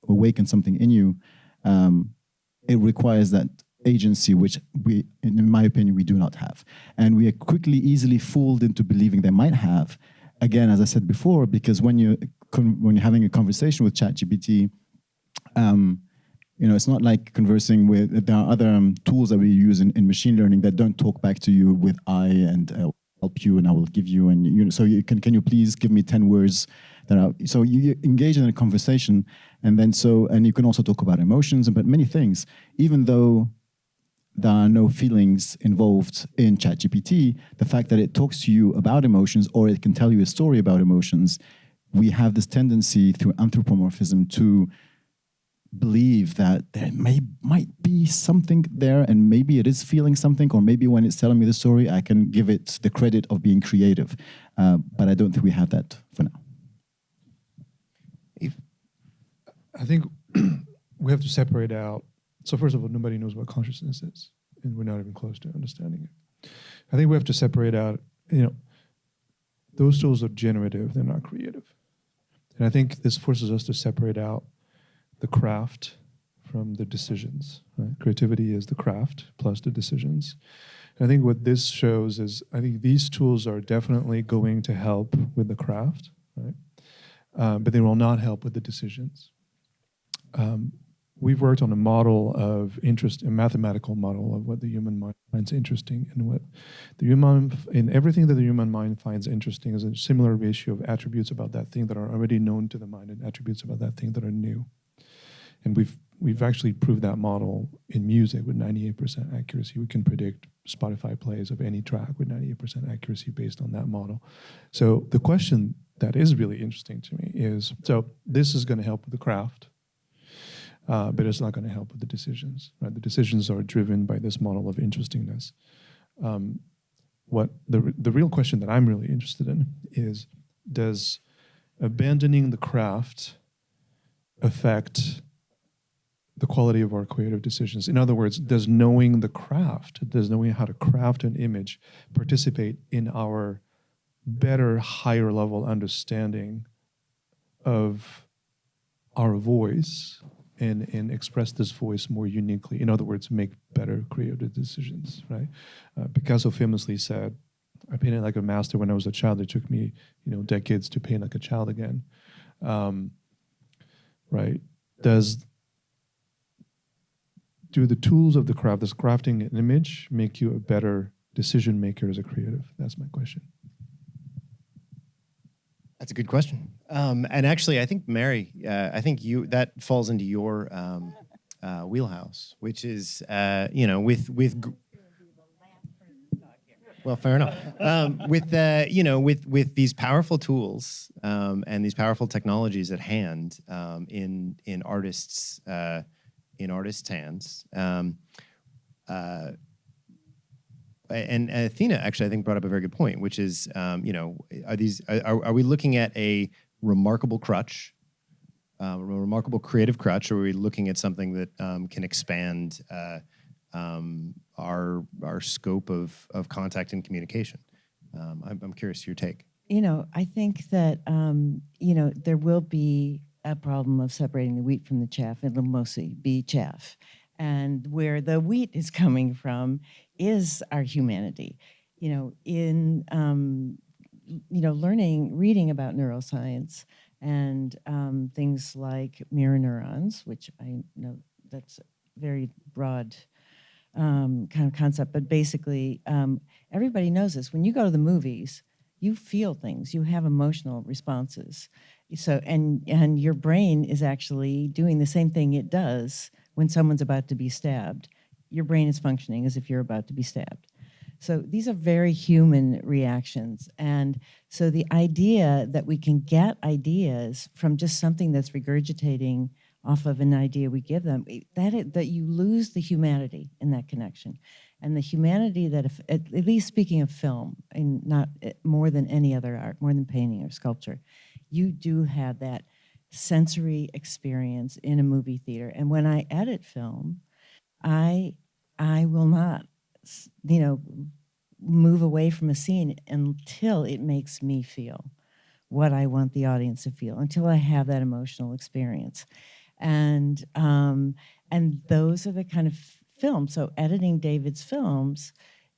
awaken something in you, it requires that agency, which we, in my opinion, we do not have. And we are quickly, easily fooled into believing they might have. Again, as I said before, because when you're having a conversation with ChatGPT, it's not like conversing with, there are other tools that we use in machine learning that don't talk back to you with I and help you and I will give you, and so you can you please give me 10 words that are, so you engage in a conversation, and you can also talk about emotions, but many things, even though there are no feelings involved in ChatGPT, the fact that it talks to you about emotions or it can tell you a story about emotions, we have this tendency through anthropomorphism to believe that there might be something there, and maybe it is feeling something, or maybe when it's telling me the story, I can give it the credit of being creative. But I don't think we have that for now. I think we have to separate out. So first of all, nobody knows what consciousness is, and we're not even close to understanding it. I think we have to separate out, those tools are generative, they're not creative. And I think this forces us to separate out the craft from the decisions. Right? Creativity is the craft plus the decisions. And I think what this shows is, I think these tools are definitely going to help with the craft, right? But they will not help with the decisions. We've worked on a model of interest, a mathematical model of what the human mind finds interesting, and what the in everything that the human mind finds interesting is a similar ratio of attributes about that thing that are already known to the mind and attributes about that thing that are new. And we've actually proved that model in music with 98% accuracy. We can predict Spotify plays of any track with 98% accuracy based on that model. So the question that is really interesting to me is, so this is going to help with the craft, but it's not going to help with the decisions. Right? The decisions are driven by this model of interestingness. What the real question that I'm really interested in is, does abandoning the craft affect the quality of our creative decisions? In other words, does knowing the craft, does knowing how to craft an image participate in our better, higher level understanding of our voice and express this voice more uniquely? In other words, make better creative decisions, right? Picasso famously said, I painted like a master when I was a child. It took me, decades to paint like a child again. Right? Do the tools of the craft, this crafting an image, make you a better decision maker as a creative? That's my question. That's a good question. And actually, I think, Mary, I think that falls into your wheelhouse, which is, well, fair enough. With these powerful tools and these powerful technologies at hand in artists' hands. And Athena actually, I think, brought up a very good point, which is, are we looking at a remarkable crutch, a remarkable creative crutch, or are we looking at something that can expand our scope of contact and communication? I'm curious your take. I think that there will be a problem of separating the wheat from the chaff. It'll mostly be chaff. And where the wheat is coming from is our humanity. In reading about neuroscience and things like mirror neurons, which I know that's a very broad kind of concept, but basically everybody knows this. When you go to the movies, you feel things, you have emotional responses. So, and your brain is actually doing the same thing it does when someone's about to be stabbed. Your brain is functioning as if you're about to be stabbed. So these are very human reactions. And so the idea that we can get ideas from just something that's regurgitating off of an idea we give them, that you lose the humanity in that connection. And the humanity that, if, at least speaking of film, and not more than any other art, more than painting or sculpture, you do have that sensory experience in a movie theater. And when I edit film, I will not, move away from a scene until it makes me feel what I want the audience to feel, until I have that emotional experience. And those are the kind of films. So editing David's films,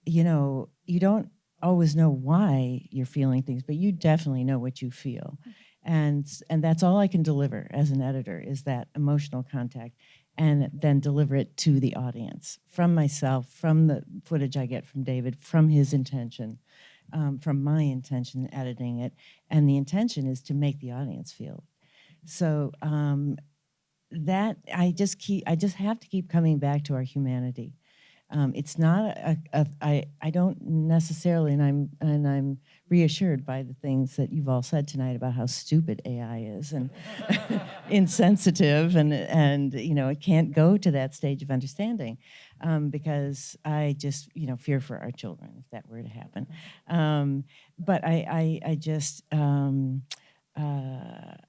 you don't always know why you're feeling things, but you definitely know what you feel. And that's all I can deliver as an editor, is that emotional contact, and then deliver it to the audience from myself, from the footage I get from David, from his intention, from my intention editing it. And the intention is to make the audience feel. So that I just have to keep coming back to our humanity. It's not I don't necessarily, and I'm reassured by the things that you've all said tonight about how stupid AI is and insensitive, and it can't go to that stage of understanding, because I just fear for our children if that were to happen. But I just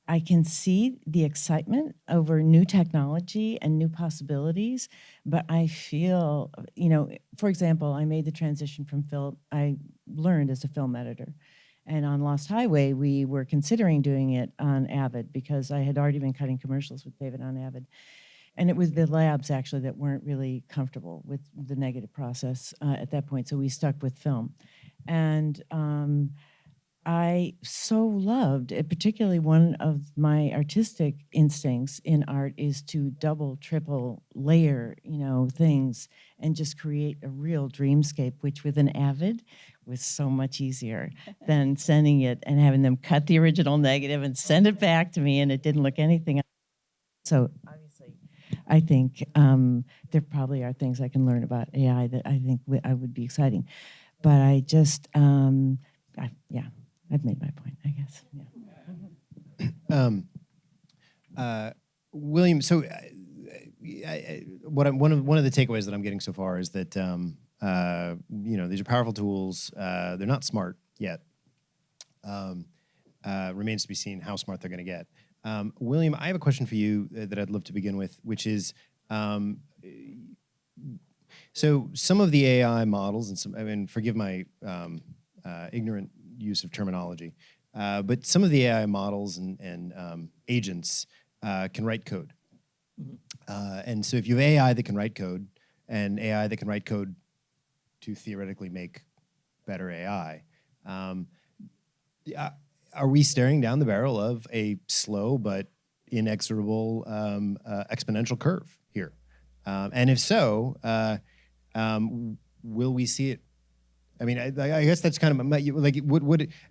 I can see the excitement over new technology and new possibilities, but I feel, for example, I made the transition from film, I learned as a film editor. And on Lost Highway, we were considering doing it on Avid because I had already been cutting commercials with David on Avid. And it was the labs actually that weren't really comfortable with the negative process at that point, so we stuck with film. And I so loved it, particularly one of my artistic instincts in art is to double, triple layer, things and just create a real dreamscape, which with an Avid was so much easier than sending it and having them cut the original negative and send it back to me, and it didn't look anything. So obviously, I think there probably are things I can learn about AI that I think I would be exciting. But I just, I've made my point, I guess. Yeah. William, so one of the takeaways that I'm getting so far is that these are powerful tools. They're not smart yet. Remains to be seen how smart they're going to get. William, I have a question for you that I'd love to begin with, which is, so some of the AI models, and forgive my ignorant use of terminology, but some of the AI models and agents can write code. And so if you have AI that can write code and AI that can write code to theoretically make better AI, are we staring down the barrel of a slow but inexorable exponential curve here? And if so, will we see it? I mean, I guess that's kind of like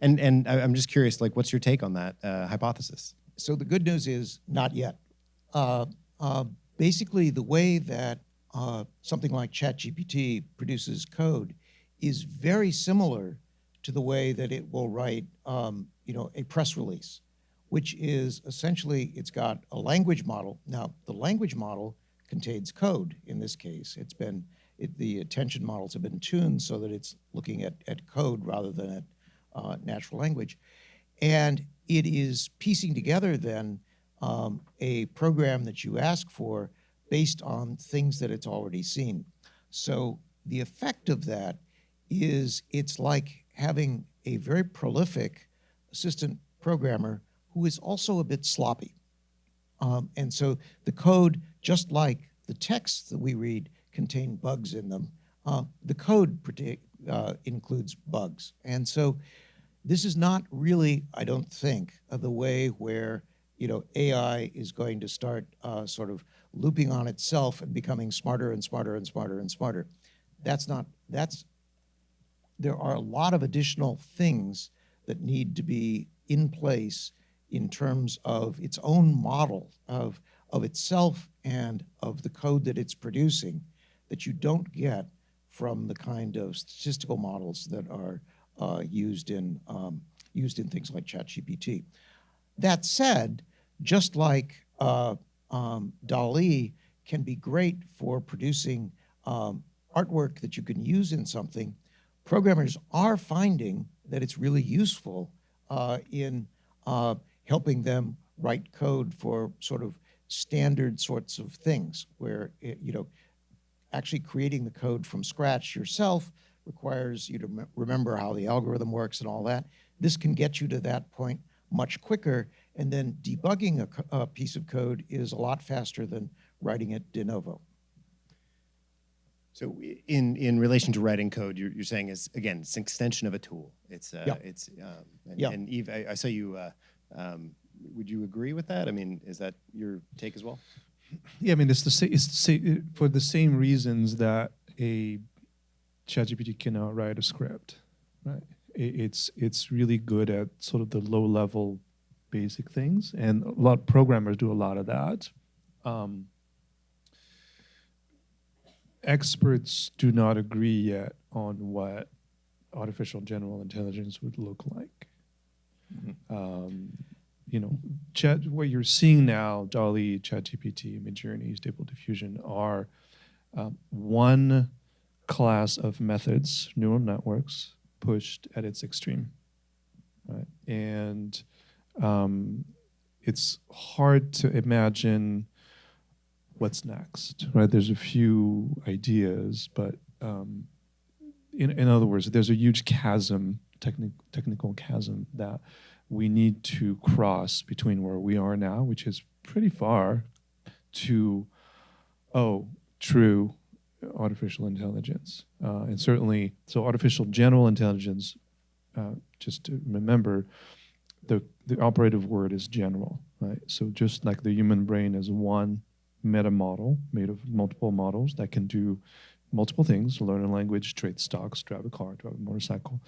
and I'm just curious, like, what's your take on that hypothesis? So the good news is not yet. Basically, the way that something like ChatGPT produces code is very similar to the way that it will write, a press release, which is essentially it's got a language model. Now, the language model contains code. In this case, the attention models have been tuned so that it's looking at code rather than at natural language. And it is piecing together then a program that you ask for based on things that it's already seen. So the effect of that is it's like having a very prolific assistant programmer who is also a bit sloppy. And so the code, just like the texts that we read, contain bugs in them. The code includes bugs. And so this is not really, I don't think, the way where AI is going to start sort of looping on itself and becoming smarter and smarter and smarter and smarter. There are a lot of additional things that need to be in place in terms of its own model of itself and of the code that it's producing that you don't get from the kind of statistical models that are used in things like ChatGPT. That said, just like DALL-E can be great for producing artwork that you can use in something, programmers are finding that it's really useful in helping them write code for sort of standard sorts of things, where actually creating the code from scratch yourself requires you to remember how the algorithm works and all that. This can get you to that point much quicker, and then debugging a piece of code is a lot faster than writing it de novo. So in relation to writing code, you're saying is, again, it's an extension of a tool. It's and Eve, I saw you. Would you agree with that? I mean, is that your take as well? Yeah, I mean, it's the same for the same reasons that a ChatGPT cannot write a script, right? It's really good at sort of the low level basic things, and a lot of programmers do a lot of that. Experts do not agree yet on what artificial general intelligence would look like. What you're seeing now, DALL-E, ChatGPT, Midjourney, Stable Diffusion, are one class of methods, neural networks, pushed at its extreme, right? And it's hard to imagine what's next, right? There's a few ideas, but in other words, there's a huge chasm, technical chasm that we need to cross between where we are now, which is pretty far, to, true artificial intelligence. And certainly, so artificial general intelligence, just to remember, the operative word is general, right? So just like the human brain is one meta model made of multiple models that can do multiple things, learn a language, trade stocks, drive a car, drive a motorcycle.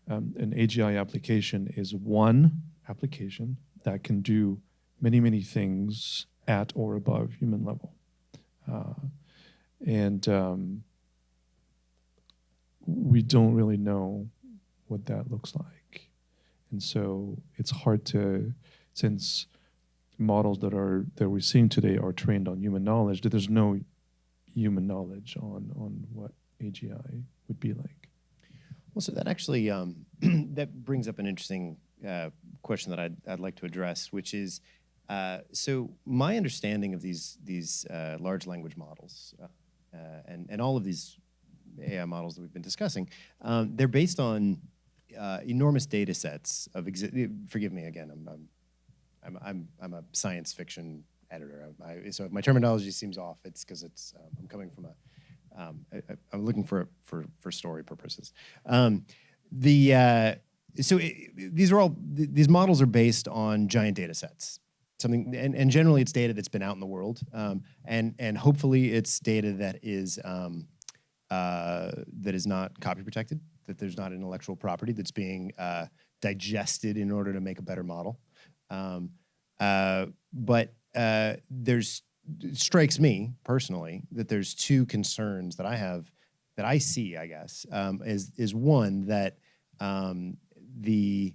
An AGI application is one application that can do many, many things at or above human level. We don't really know what that looks like. And so it's hard to, since models that we're seeing today are trained on human knowledge, that there's no human knowledge on what AGI would be like. Well, so that actually that brings up an interesting question that I'd like to address, which is, so my understanding of these large language models and all of these AI models that we've been discussing, they're based on enormous data sets of forgive me again, I'm a science fiction editor. So if my terminology seems off, it's because I'm coming from I'm looking for story purposes. These models are based on giant data sets. And generally it's data that's been out in the world, and hopefully it's data that is not copy protected, that there's not intellectual property that's being digested in order to make a better model. But it strikes me personally that there's two concerns that I have, that I see, I guess, is one, that the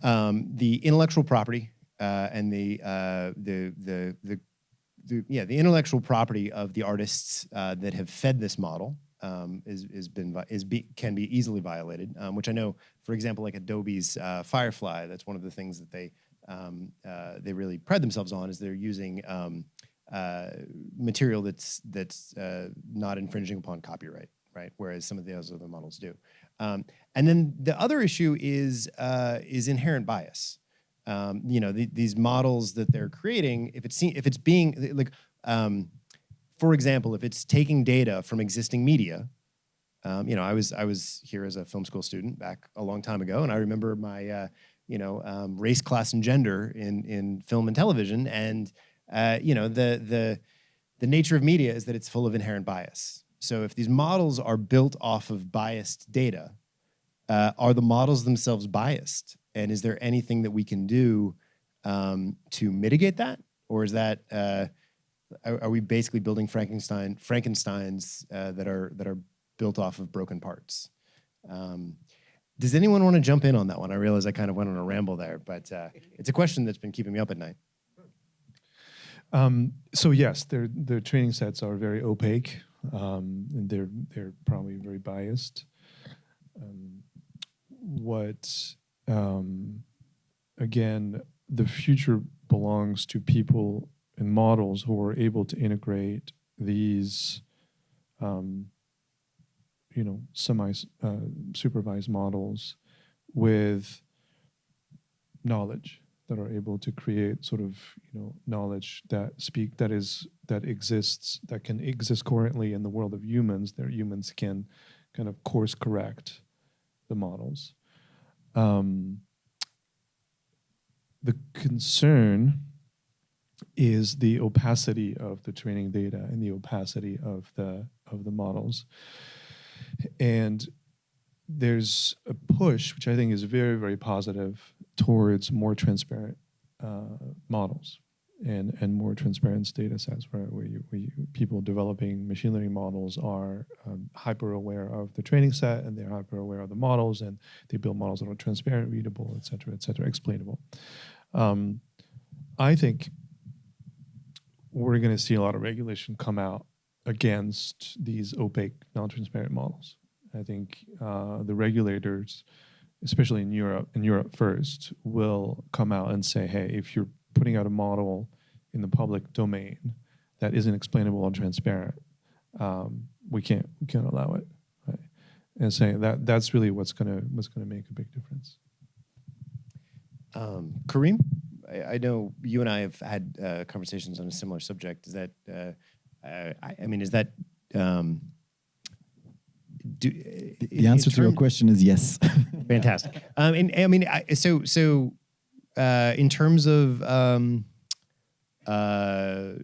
intellectual property and the intellectual property of the artists that have fed this model can be easily violated, which I know, for example, like Adobe's Firefly, that's one of the things that they really pride themselves on, is they're using material that's not infringing upon copyright, right? Whereas some of those other models do. And then the other issue is inherent bias. These models that they're creating, if it's being like, for example, if it's taking data from existing media. I was here as a film school student back a long time ago, and I remember my race, class, and gender in film and television, and the nature of media is that it's full of inherent bias. So if these models are built off of biased data, are the models themselves biased? And is there anything that we can do to mitigate that? Or is that are we basically building Frankensteins that are built off of broken parts? Does anyone want to jump in on that one? I realize I kind of went on a ramble there, but it's a question that's been keeping me up at night. So yes, their training sets are very opaque, and they're probably very biased. Again, the future belongs to people and models who are able to integrate these, semi-supervised models with knowledge, that are able to create sort of knowledge that exists, that can exist currently in the world of humans. That humans can kind of course correct the models. The concern is the opacity of the training data and the opacity of the models. And there's a push, which I think is very, very positive, towards more transparent models and more transparent data sets where people developing machine learning models are hyper aware of the training set, and they're hyper aware of the models, and they build models that are transparent, readable, et cetera, explainable. I think we're going to see a lot of regulation come out against these opaque, non-transparent models. I think the regulators, especially in Europe first, will come out and say, hey, if you're putting out a model in the public domain that isn't explainable or transparent, we can't allow it. Right? And saying that's really what's gonna make a big difference. Kareem, I know you and I have had conversations on a similar subject. Is that the answer to your question is yes. Fantastic. In terms of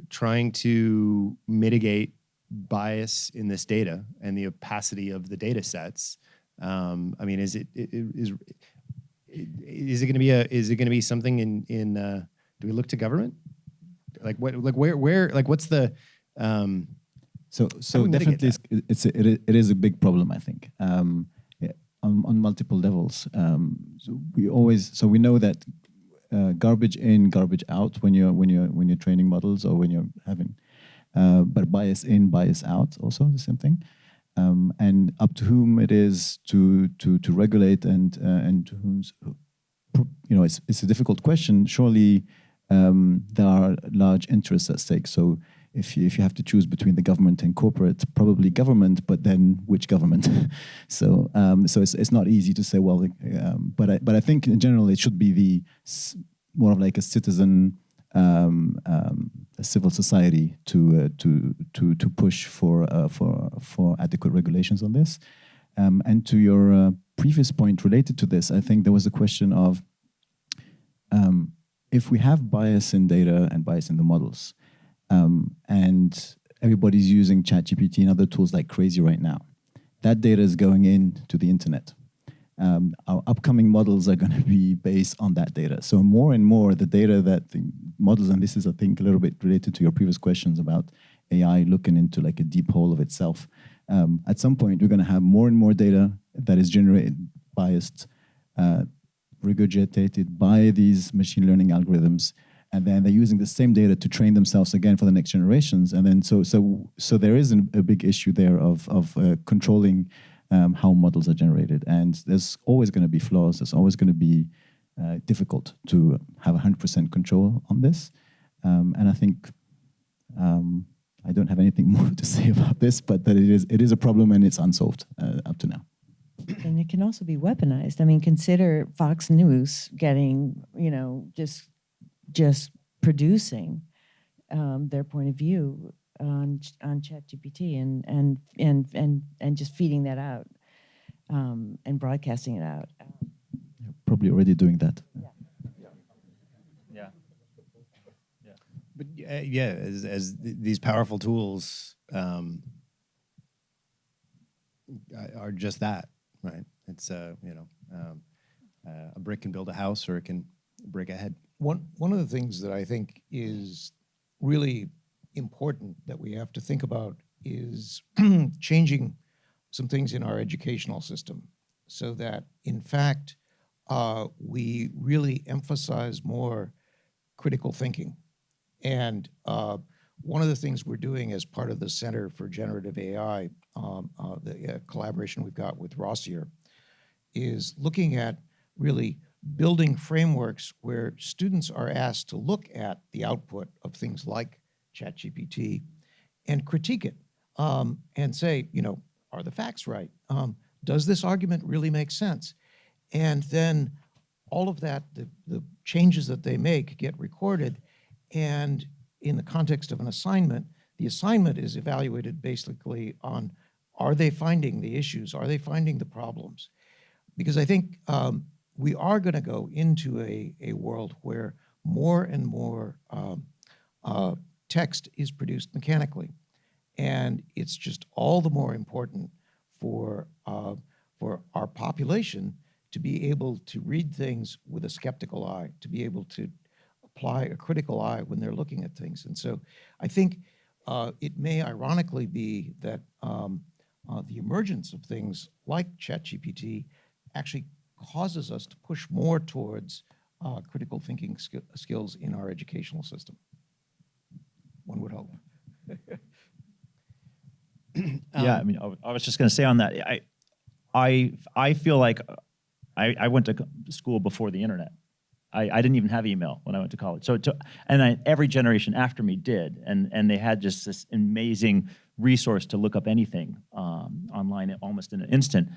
trying to mitigate bias in this data and the opacity of the data sets, is it going to be something in do we look to government? What's the So definitely it is a big problem, I think, on multiple levels. So we know that garbage in, garbage out when you're training models, or when you're having, but bias in, bias out also the same thing. And up to whom it is to regulate and to whom's, it's a difficult question. Surely there are large interests at stake. So if you have to choose between the government and corporate, probably government, but then which government? So it's not easy to say. Well, but I think in general it should be more of like a citizen, a civil society to push for adequate regulations on this. And to your previous point related to this, I think there was a question of if we have bias in data and bias in the models, and everybody's using ChatGPT and other tools like crazy right now, that data is going into the internet. Our upcoming models are going to be based on that data. So more and more the data that the models, and this is, I think, a little bit related to your previous questions about AI looking into like a deep hole of itself. At some point, we're going to have more and more data that is generated, biased, regurgitated by these machine learning algorithms. And then they're using the same data to train themselves again for the next generations. And then so there is a big issue there of controlling how models are generated. And there's always going to be flaws. There's always going to be difficult to have 100% control on this. And I think I don't have anything more to say about this, but that it is a problem and it's unsolved up to now. And it can also be weaponized. I mean, consider Fox News getting, just producing their point of view on ChatGPT and just feeding that out and broadcasting it out. Probably already doing that. Yeah. But as these powerful tools are just that, right? It's a brick can build a house, or it can break a head. One of the things that I think is really important that we have to think about is changing some things in our educational system so that, in fact, we really emphasize more critical thinking. And one of the things we're doing as part of the Center for Generative AI, the collaboration we've got with Rossier, is looking at really building frameworks where students are asked to look at the output of things like ChatGPT and critique it and say, are the facts right? Does this argument really make sense? And then all of that, the changes that they make get recorded, and in the context of an assignment, the assignment is evaluated basically on, are they finding the issues? Are they finding the problems? Because I think we are going to go into a world where more and more text is produced mechanically. And it's just all the more important for our population to be able to read things with a skeptical eye, to be able to apply a critical eye when they're looking at things. And so I think it may ironically be that the emergence of things like ChatGPT actually causes us to push more towards critical thinking skills in our educational system. One would hope. Yeah, I mean, I was just going to say on that, I feel like I went to school before the internet. I didn't even have email when I went to college. Every generation after me did, and they had just this amazing resource to look up anything online almost in an instant.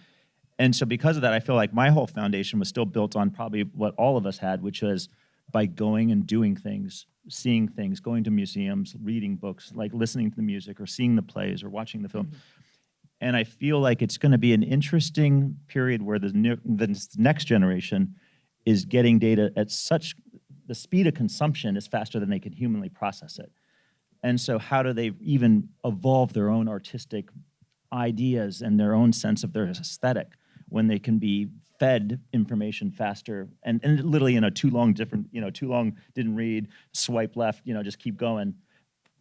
And so because of that, I feel like my whole foundation was still built on probably what all of us had, which was by going and doing things, seeing things, going to museums, reading books, like listening to the music or seeing the plays or watching the film. And I feel like it's going to be an interesting period where the next generation is getting data at the speed of consumption is faster than they can humanly process it. And so how do they even evolve their own artistic ideas and their own sense of their aesthetic when they can be fed information faster and literally too long didn't read, swipe left, just keep going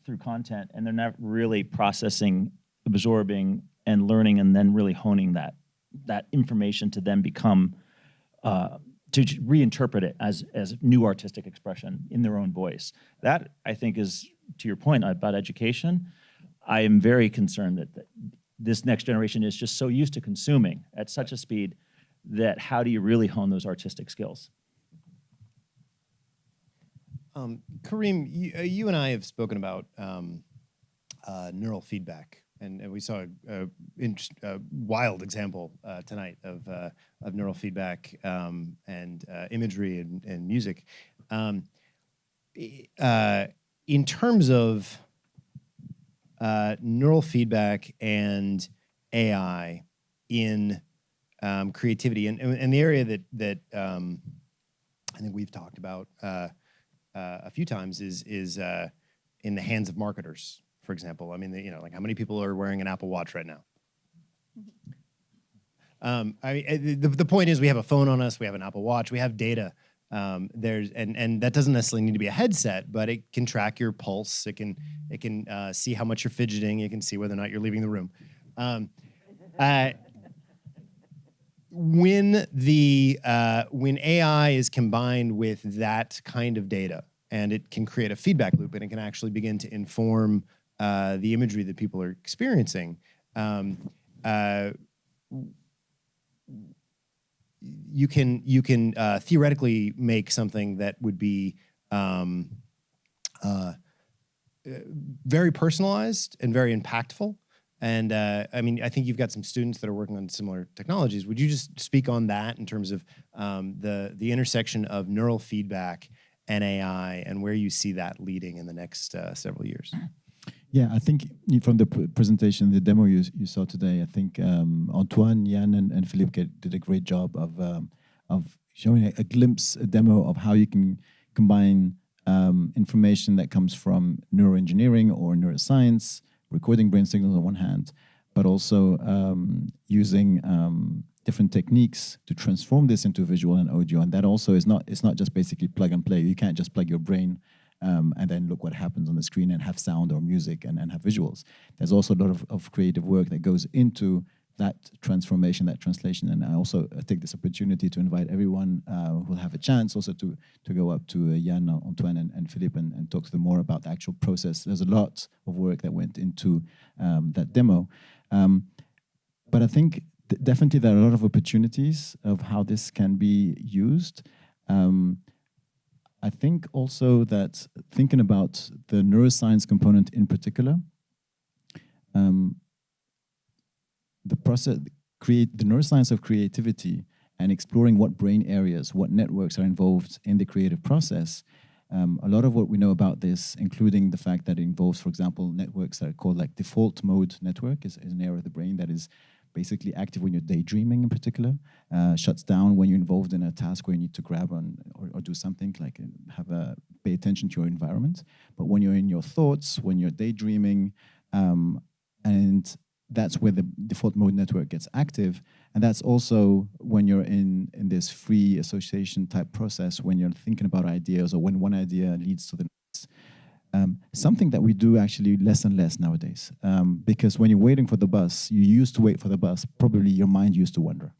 through content, and they're not really processing, absorbing, and learning, and then really honing that information to then become to reinterpret it as new artistic expression in their own voice. That, I think, is, to your point about education, I am very concerned that this next generation is just so used to consuming at such a speed that how do you really hone those artistic skills? Kareem, you and I have spoken about neural feedback, and we saw a wild example tonight of neural feedback and imagery and music. In terms of neural feedback and AI in creativity, and the area that I think we've talked about a few times is in the hands of marketers, for example. I mean, like how many people are wearing an Apple Watch right now? The point is, we have a phone on us, we have an Apple Watch, we have data. And that doesn't necessarily need to be a headset, but it can track your pulse. It can see how much you're fidgeting. It can see whether or not you're leaving the room. When AI is combined with that kind of data, and it can create a feedback loop, and it can actually begin to inform the imagery that people are experiencing, you can theoretically make something that would be very personalized and very impactful. And I mean, I think you've got some students that are working on similar technologies. Would you just speak on that in terms of the intersection of neural feedback and AI, and where you see that leading in the next several years? Yeah, I think from the presentation, the demo you saw today, I think Antoine, Jan, and Philippe did a great job of showing a glimpse, a demo of how you can combine information that comes from neuroengineering or neuroscience, recording brain signals on one hand, but also using different techniques to transform this into visual and audio. And that also it's not just basically plug and play. You can't just plug your brain and then look what happens on the screen and have sound or music and have visuals. There's also a lot of creative work that goes into that transformation, that translation. And I also take this opportunity to invite everyone who will have a chance also to go up to Jan, Antoine, and Philippe and talk to them more about the actual process. There's a lot of work that went into that demo. But I think definitely there are a lot of opportunities of how this can be used. I think also that thinking about the neuroscience component in particular, the neuroscience of creativity and exploring what brain areas, what networks are involved in the creative process. A lot of what we know about this, including the fact that it involves, for example, networks that are called like default mode network, is an area of the brain that is basically active when you're daydreaming in particular, shuts down when you're involved in a task where you need to grab on or do something like pay attention to your environment. But when you're in your thoughts, when you're daydreaming, and that's where the default mode network gets active. And that's also when you're in this free association type process, when you're thinking about ideas or when one idea leads to the next. Something that we do actually less and less nowadays. Because when you're waiting for the bus, you used to wait for the bus, probably your mind used to wander.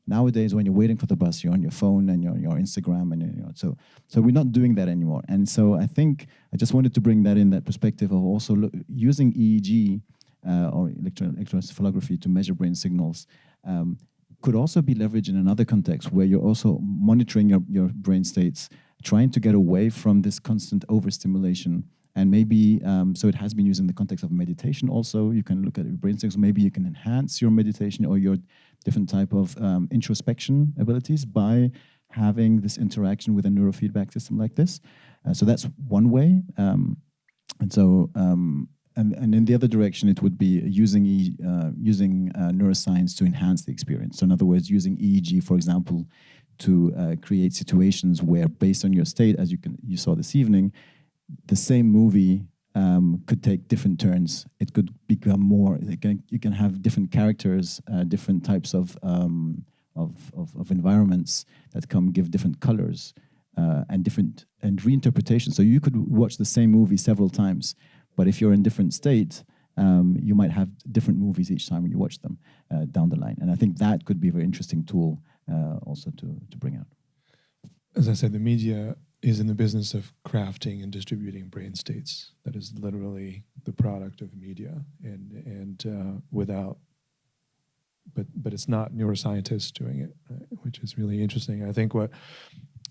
Nowadays, when you're waiting for the bus, you're on your phone and you're on your Instagram, and so we're not doing that anymore. And so I think I just wanted to bring that in, that perspective of also using EEG or electroencephalography to measure brain signals could also be leveraged in another context where you're also monitoring your brain states, trying to get away from this constant overstimulation. And maybe, so it has been used in the context of meditation also. You can look at your brain signals. Maybe you can enhance your meditation or your different type of introspection abilities by having this interaction with a neurofeedback system like this. So that's one way. And in the other direction, it would be using neuroscience to enhance the experience. So in other words, using EEG, for example, to create situations where, based on your state, as you saw this evening, the same movie could take different turns. It could become more. You can have different characters, different types of environments that give different colors and reinterpretation. So you could watch the same movie several times. But if you're in different states, you might have different movies each time when you watch them down the line. And I think that could be a very interesting tool also to bring out. As I said, the media is in the business of crafting and distributing brain states. That is literally the product of media, and without. But it's not neuroscientists doing it, right? Which is really interesting. I think what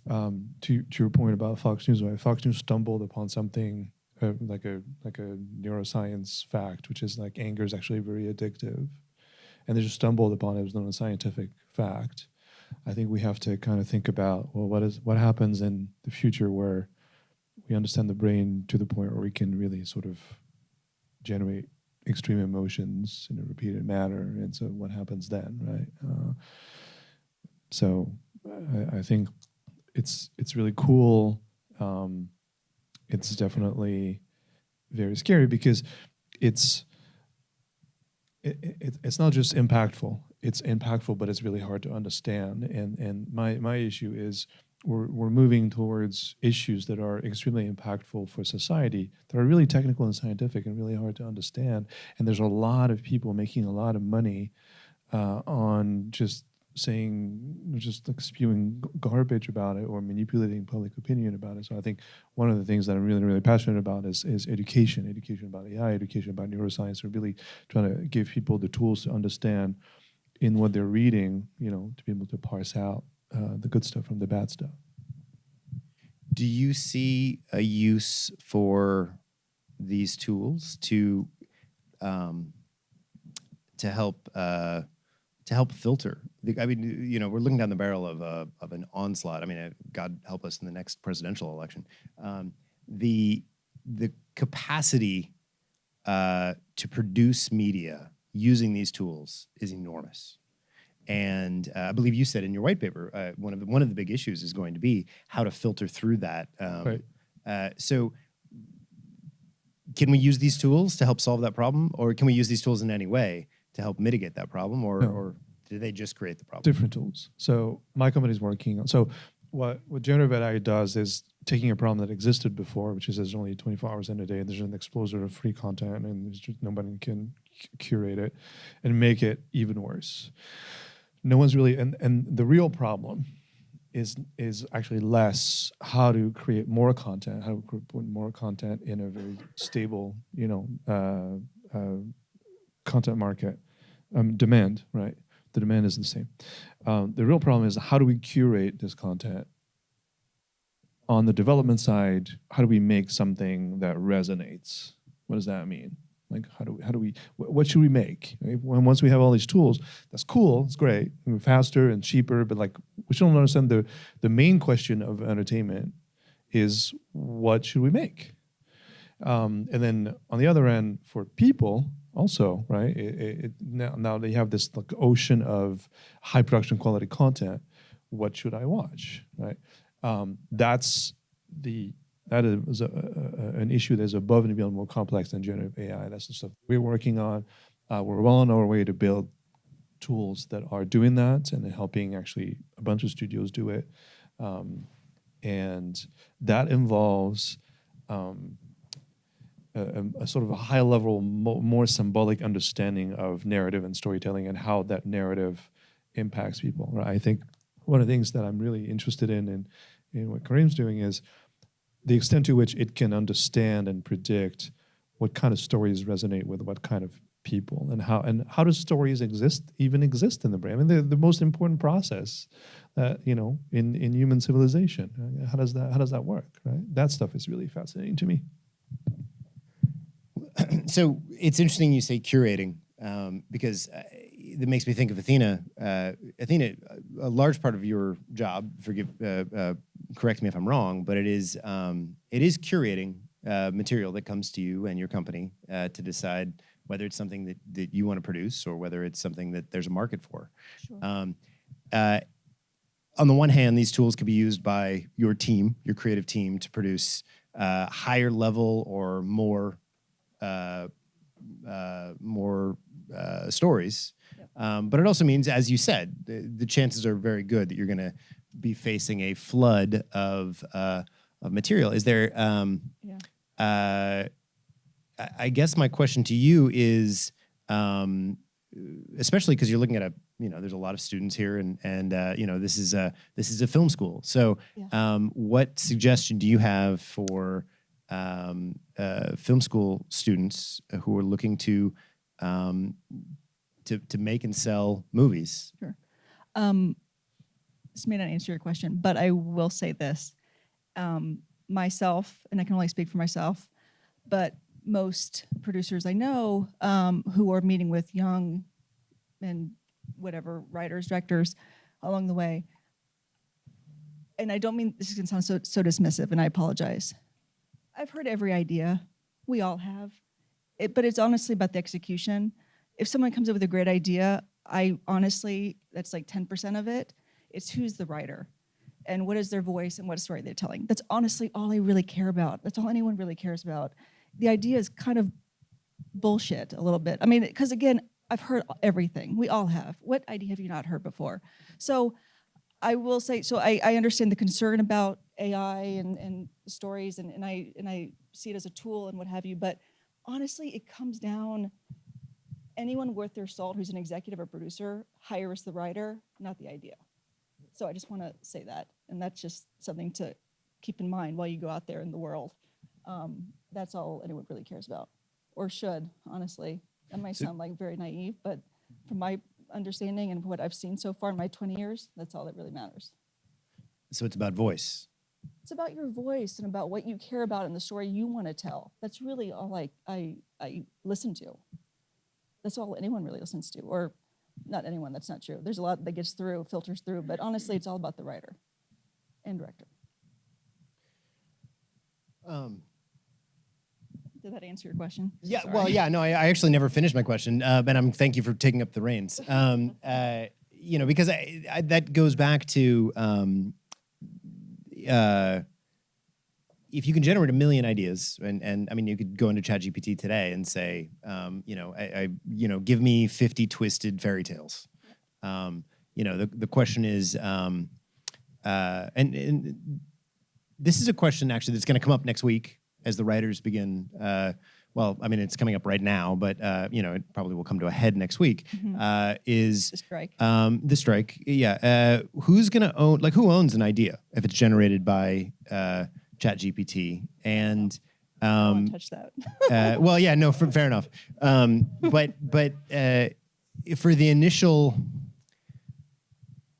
to your point about Fox News, right? Fox News stumbled upon something. Like a neuroscience fact, which is like anger is actually very addictive, and they just stumbled upon it as not a scientific fact. I think we have to kind of think about, well, what happens in the future where we understand the brain to the point where we can really sort of generate extreme emotions in a repeated manner, and so what happens then, right? So I think it's really cool. It's definitely very scary because it's not just impactful. It's impactful, but it's really hard to understand. And my issue is we're moving towards issues that are extremely impactful for society, that are really technical and scientific and really hard to understand. And there's a lot of people making a lot of money on just like spewing garbage about it or manipulating public opinion about it. So I think one of the things that I'm really, really passionate about is education about AI, education about neuroscience, and really trying to give people the tools to understand in what they're reading, to be able to parse out the good stuff from the bad stuff. Do you see a use for these tools to help filter? I mean, we're looking down the barrel of an onslaught. I mean, God help us in the next presidential election. The capacity to produce media using these tools is enormous. And I believe you said in your white paper, one of the big issues is going to be how to filter through that. Right. So can we use these tools to help solve that problem? Or can we use these tools in any way to help mitigate that problem? Or do they just create the problem? Different tools. So my company's working on, so what generative AI does is taking a problem that existed before, which is there's only 24 hours in a day, and there's an explosion of free content, and there's just nobody can curate it, and make it even worse. No one's really, and the real problem is actually less how to create more content, how to put more content in a very stable, content market, demand, right? The demand is the same. The real problem is how do we curate this content? On the development side, how do we make something that resonates? What does that mean? Like, what should we make? Right? Once we have all these tools, that's cool, it's great, and faster and cheaper, but like, we should understand the main question of entertainment is what should we make? And then on the other end, for people also, right, now they have this like ocean of high production quality content. What should I watch, right? That is an issue that's above and beyond more complex than generative AI. That's the stuff we're working on. We're well on our way to build tools that are doing that and helping actually a bunch of studios do it. And that involves a sort of a high level, more symbolic understanding of narrative and storytelling and how that narrative impacts people. Right? I think one of the things that I'm really interested in what Kareem's doing is the extent to which it can understand and predict what kind of stories resonate with what kind of people, and how do stories even exist in the brain? I mean, they're the most important process, in human civilization. How does that work? Right? That stuff is really fascinating to me. So it's interesting you say curating, because that makes me think of Athena. Athena, a large part of your job, correct me if I'm wrong, but it is curating material that comes to you and your company to decide whether it's something that you want to produce or whether it's something that there's a market for. Sure. On the one hand, these tools could be used by your team, your creative team, to produce higher level or more stories. Yep. But it also means, as you said, the chances are very good that you're going to be facing a flood of material. Is there? I guess my question to you is, especially because you're looking at there's a lot of students here, and this is a film school. So, what suggestion do you have for film school students who are looking to make and sell movies? Sure. This may not answer your question, but I will say this. Myself, and I can only speak for myself, but most producers I know who are meeting with young and whatever writers, directors along the way, and I don't mean this is going to sound so dismissive, and I apologize. I've heard every idea. We all have. But it's honestly about the execution. If someone comes up with a great idea, that's like 10% of it. It's who's the writer and what is their voice and what story they're telling. That's honestly all I really care about. That's all anyone really cares about. The idea is kind of bullshit a little bit. I mean, because again, I've heard everything. We all have. What idea have you not heard before? So I will say, I understand the concern about AI and stories, and I see it as a tool and what have you, but honestly, it comes down, anyone worth their salt who's an executive or producer hires the writer, not the idea. So I just want to say that, and that's just something to keep in mind while you go out there in the world. That's all anyone really cares about, or should, honestly. That might sound like very naive, but from my understanding and what I've seen so far in my 20 years, that's all that really matters. So it's about voice. It's about your voice and about what you care about and the story you want to tell. That's really all I listen to. That's all anyone really listens to, or not anyone, that's not true. There's a lot that gets through, filters through, but honestly, it's all about the writer and director. Did that answer your question? Yeah, Sorry. well, yeah, no, I actually never finished my question, but thank you for taking up the reins. Because that goes back to if you can generate 1 million ideas, and I mean, you could go into ChatGPT today and say, give me 50 twisted fairy tales. The question is, and this is a question actually that's going to come up next week as the writers begin. Well, I mean, it's coming up right now, but it probably will come to a head next week. Is The strike. The strike? Yeah. Who's going to own? Like, who owns an idea if it's generated by ChatGPT? And I don't want to touch that. well, yeah, no, fair enough. But for the initial,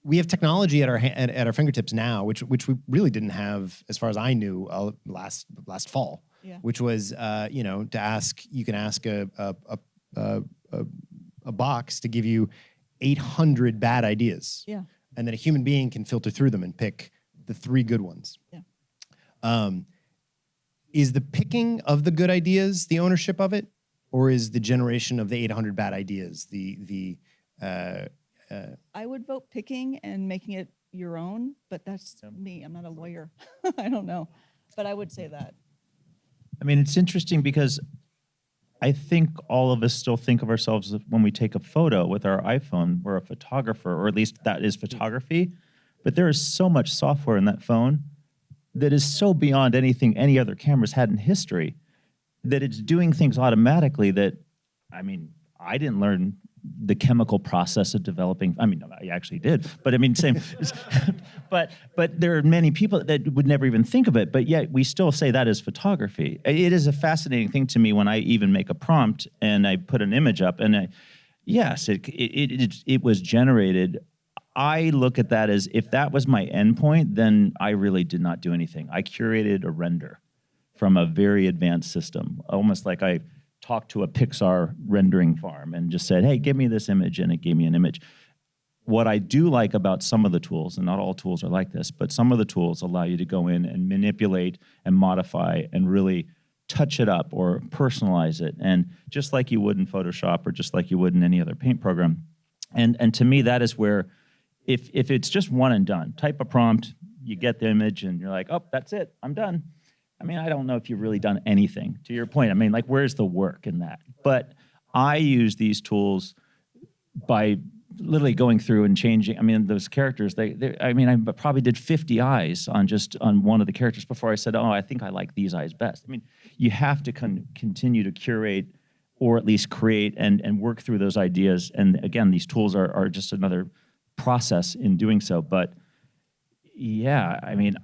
we have technology at our fingertips now, which we really didn't have, as far as I knew, last fall. Yeah. Which was, to ask, you can ask a box to give you 800 bad ideas. Yeah. And then a human being can filter through them and pick the 3 good ones. Yeah. Is the picking of the good ideas the ownership of it, or is the generation of the 800 bad ideas I would vote picking and making it your own, but that's me. I'm not a lawyer. I don't know. But I would say that. I mean, it's interesting because I think all of us still think of ourselves when we take a photo with our iPhone, we're a photographer, or at least that is photography. But there is so much software in that phone that is so beyond anything any other cameras had in history that it's doing things automatically that, I mean, I didn't learn the chemical process of developing. I mean, I actually did, but I mean, same. but there are many people that would never even think of it, but yet we still say that is photography. It is a fascinating thing to me when I even make a prompt and I put an image up, and yes, it was generated. I look at that as if that was my endpoint, then I really did not do anything. I curated a render from a very advanced system, almost like I talked to a Pixar rendering farm and just said, hey, give me this image, and it gave me an image. What I do like about some of the tools, and not all tools are like this, but some of the tools allow you to go in and manipulate and modify and really touch it up or personalize it, and just like you would in Photoshop or just like you would in any other paint program. And to me, that is where, if it's just one and done, type a prompt, you get the image, and you're like, oh, that's it, I'm done. I mean, I don't know if you've really done anything. To your point, I mean, like, where's the work in that? But I use these tools by literally going through and changing. I mean, those characters, I probably did 50 eyes on one of the characters before I said, oh, I think I like these eyes best. I mean, you have to continue to curate, or at least create and work through those ideas. And again, these tools are just another process in doing so. But yeah, I mean,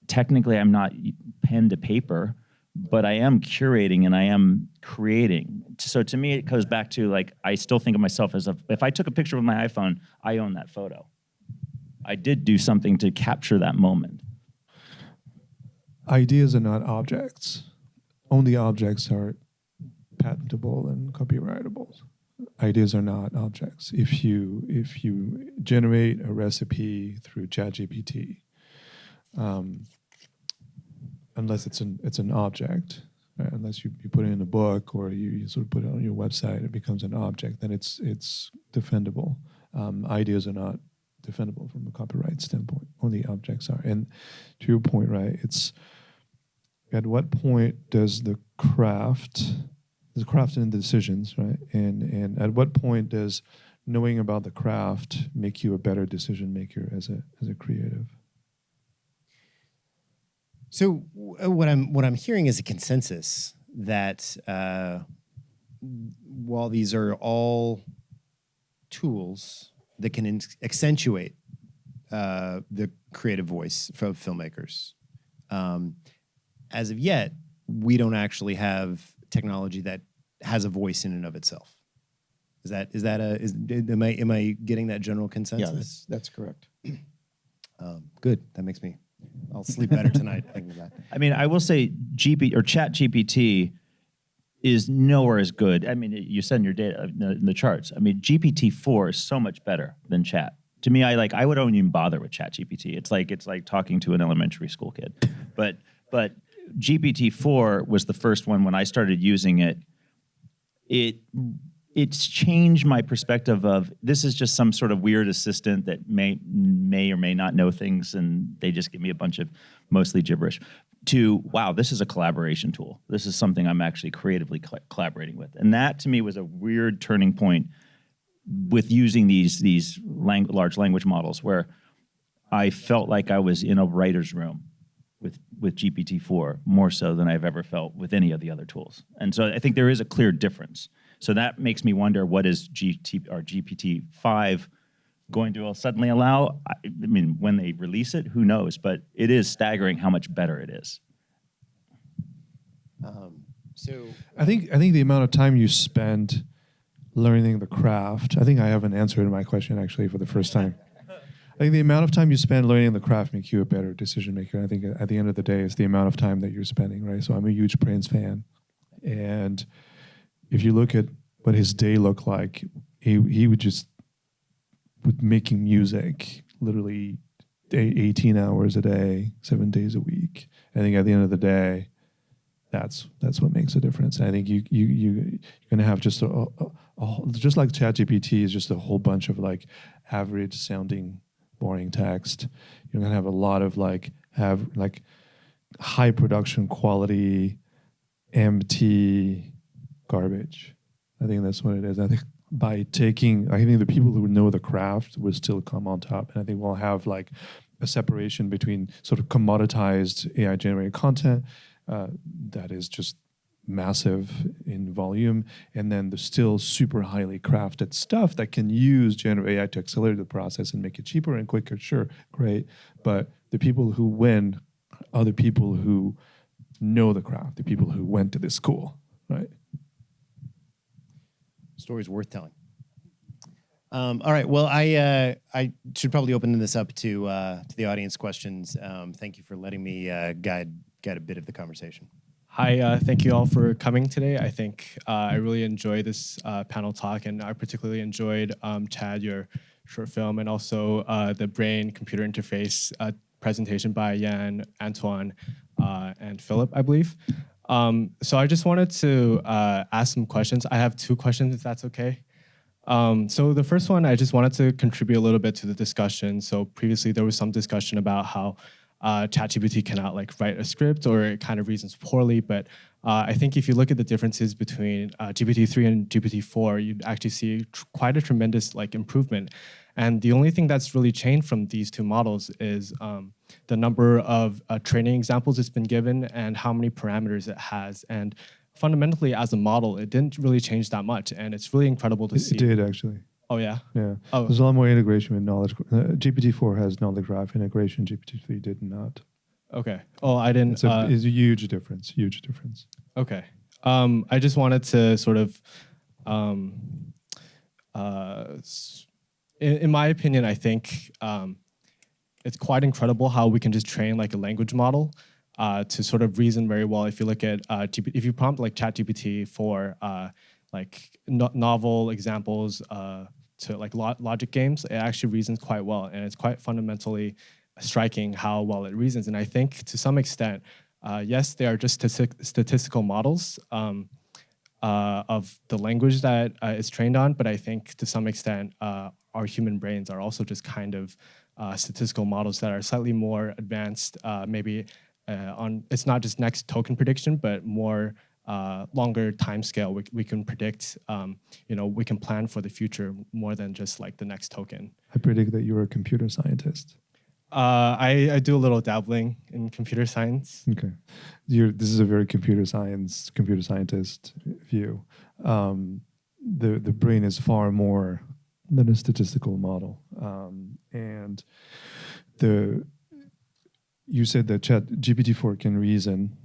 technically, I'm not pen to paper, but I am curating and I am creating. So to me, it goes back to, like, I still think of myself as if I took a picture with my iPhone, I own that photo. I did do something to capture that moment. Ideas are not objects. Only objects are patentable and copyrightable. Ideas are not objects. If you generate a recipe through ChatGPT, unless it's an object, right? Unless you put it in a book or you sort of put it on your website, it becomes an object, then it's defendable. Ideas are not defendable from a copyright standpoint. Only objects are. And to your point, right, it's at what point does the craft in the decisions, right? And at what point does knowing about the craft make you a better decision maker as a creative? So what I'm hearing is a consensus that while these are all tools that can accentuate the creative voice from filmmakers, as of yet, we don't actually have technology that has a voice in and of itself. Am I getting that general consensus? Yeah, that's correct. Good. I'll sleep better tonight thinking of that. I mean, I will say ChatGPT is nowhere as good. I mean, you said in your data, in the charts. I mean, GPT-4 is so much better than Chat. To me, I wouldn't even bother with ChatGPT. It's like talking to an elementary school kid. But GPT-4 was the first one when I started using it. It's changed my perspective of this is just some sort of weird assistant that may or may not know things, and they just give me a bunch of mostly gibberish, to, wow, this is a collaboration tool. This is something I'm actually creatively collaborating with. And that, to me, was a weird turning point with using these large language models, where I felt like I was in a writer's room with GPT-4 more so than I've ever felt with any of the other tools. And so I think there is a clear difference. So that makes me wonder, what is GPT-5 going to suddenly allow? I mean, when they release it, who knows? But it is staggering how much better it is. I think the amount of time you spend learning the craft, I think I have an answer to my question actually for the first time. I think the amount of time you spend learning the craft makes you a better decision maker. I think at the end of the day, it's the amount of time that you're spending, right? So I'm a huge Prince fan. And if you look at what his day looked like, he would just, with making music, literally 18 hours a day, 7 days a week. I think at the end of the day, that's what makes a difference. And I think you're gonna have just just like ChatGPT is just a whole bunch of like average sounding boring text. You're gonna have a lot of have high production quality, empty garbage. I think that's what it is. I think I think the people who know the craft will still come on top, and I think we'll have like a separation between sort of commoditized AI generated content that is just massive in volume, and then the still super highly crafted stuff that can use generative AI to accelerate the process and make it cheaper and quicker. Sure, great. But the people who win are the people who know the craft, the people who went to this school, right? Stories worth telling. All right. Well, I should probably open this up to the audience questions. Thank you for letting me guide a bit of the conversation. Hi, thank you all for coming today. I think I really enjoyed this panel talk, and I particularly enjoyed, Chad, your short film, and also the brain-computer interface presentation by Yan, Antoine, and Philip, I believe. So I just wanted to ask some questions. I have 2 questions, if that's okay. So the first one, I just wanted to contribute a little bit to the discussion. So previously there was some discussion about how ChatGPT cannot write a script, or it kind of reasons poorly. But I think if you look at the differences between GPT-3 and GPT-4, you'd actually see quite a tremendous improvement. And the only thing that's really changed from these 2 models is the number of training examples it's been given and how many parameters it has. And fundamentally, as a model, it didn't really change that much. And it's really incredible to see. It did, actually. Oh, yeah? Yeah. Oh. There's a lot more integration with knowledge. GPT-4 has knowledge graph integration. GPT-3 did not. Okay. Oh, I didn't. It's a huge difference. Huge difference. Okay. I just wanted to sort of, in my opinion, I think it's quite incredible how we can just train a language model to sort of reason very well. If you look at if you prompt ChatGPT for novel examples to logic games, it actually reasons quite well, and it's quite fundamentally striking how well it reasons. And I think to some extent, yes, they are just statistical models of the language that it's trained on, but I think to some extent, our human brains are also just kind of statistical models that are slightly more advanced, maybe it's not just next token prediction, but more longer time scale. We can predict, we can plan for the future more than just the next token. I predict that you're a computer scientist. I do a little dabbling in computer science. Okay. This is a very computer scientist view. The brain is far more than a statistical model. And you said that GPT-4 can reason.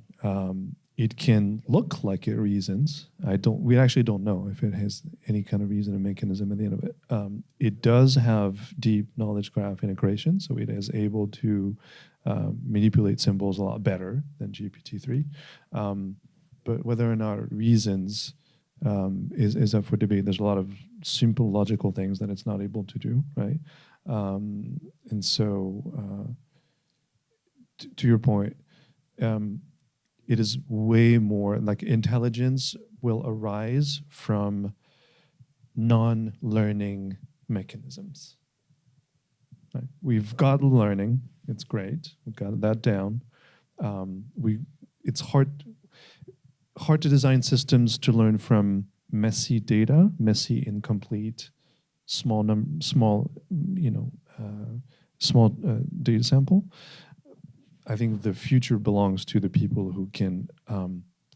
It can look like it reasons. We actually don't know if it has any kind of reasoning mechanism at the end of it. It does have deep knowledge graph integration, so it is able to manipulate symbols a lot better than GPT-3. But whether or not it reasons is up for debate. There's a lot of simple logical things that it's not able to do, right? And so, to your point, it is way more intelligence will arise from non-learning mechanisms. Right? We've got learning, it's great, we've got that down. It's hard to design systems to learn from messy data, messy, incomplete, small data sample. I think the future belongs to the people who can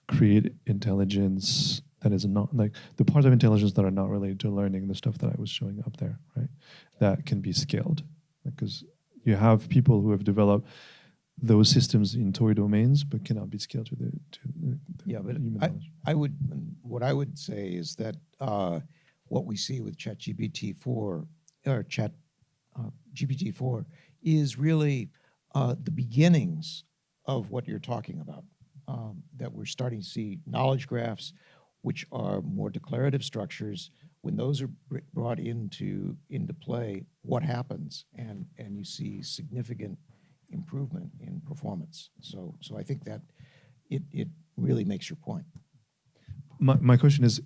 create intelligence that is not like the parts of intelligence that are not related to learning, the stuff that I was showing up there, right? That can be scaled, because you have people who have developed those systems in toy domains, but cannot be scaled to the Yeah, but human knowledge. what I would say is that what we see with ChatGPT-4 or GPT-4 is really the beginnings of what you're talking about. That we're starting to see knowledge graphs, which are more declarative structures. When those are brought into play, what happens? And you see significant improvement in performance. So I think that it really makes your point. My question is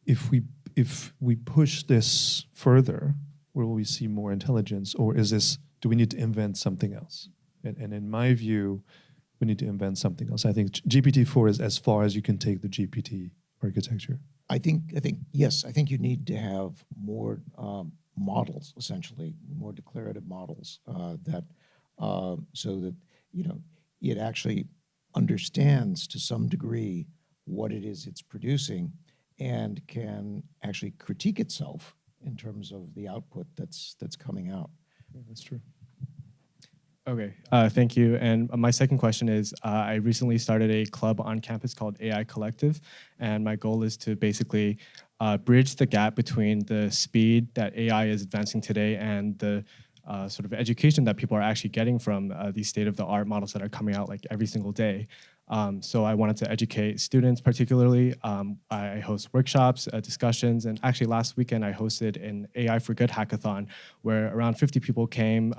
if we push this further, will we see more intelligence, or do we need to invent something else? And in my view, we need to invent something else. I think GPT-4 is as far as you can take the GPT architecture. I think yes. I think you need to have more models, essentially, more declarative models that so that it actually understands to some degree what it is it's producing and can actually critique itself in terms of the output that's coming out. Yeah, that's true. Okay, thank you. And my second question is, I recently started a club on campus called AI Collective, and my goal is to basically bridge the gap between the speed that AI is advancing today and the sort of education that people are actually getting from these state-of-the-art models that are coming out like every single day. So I wanted to educate students particularly. I host workshops, discussions, and actually last weekend I hosted an AI for Good hackathon where around 50 people came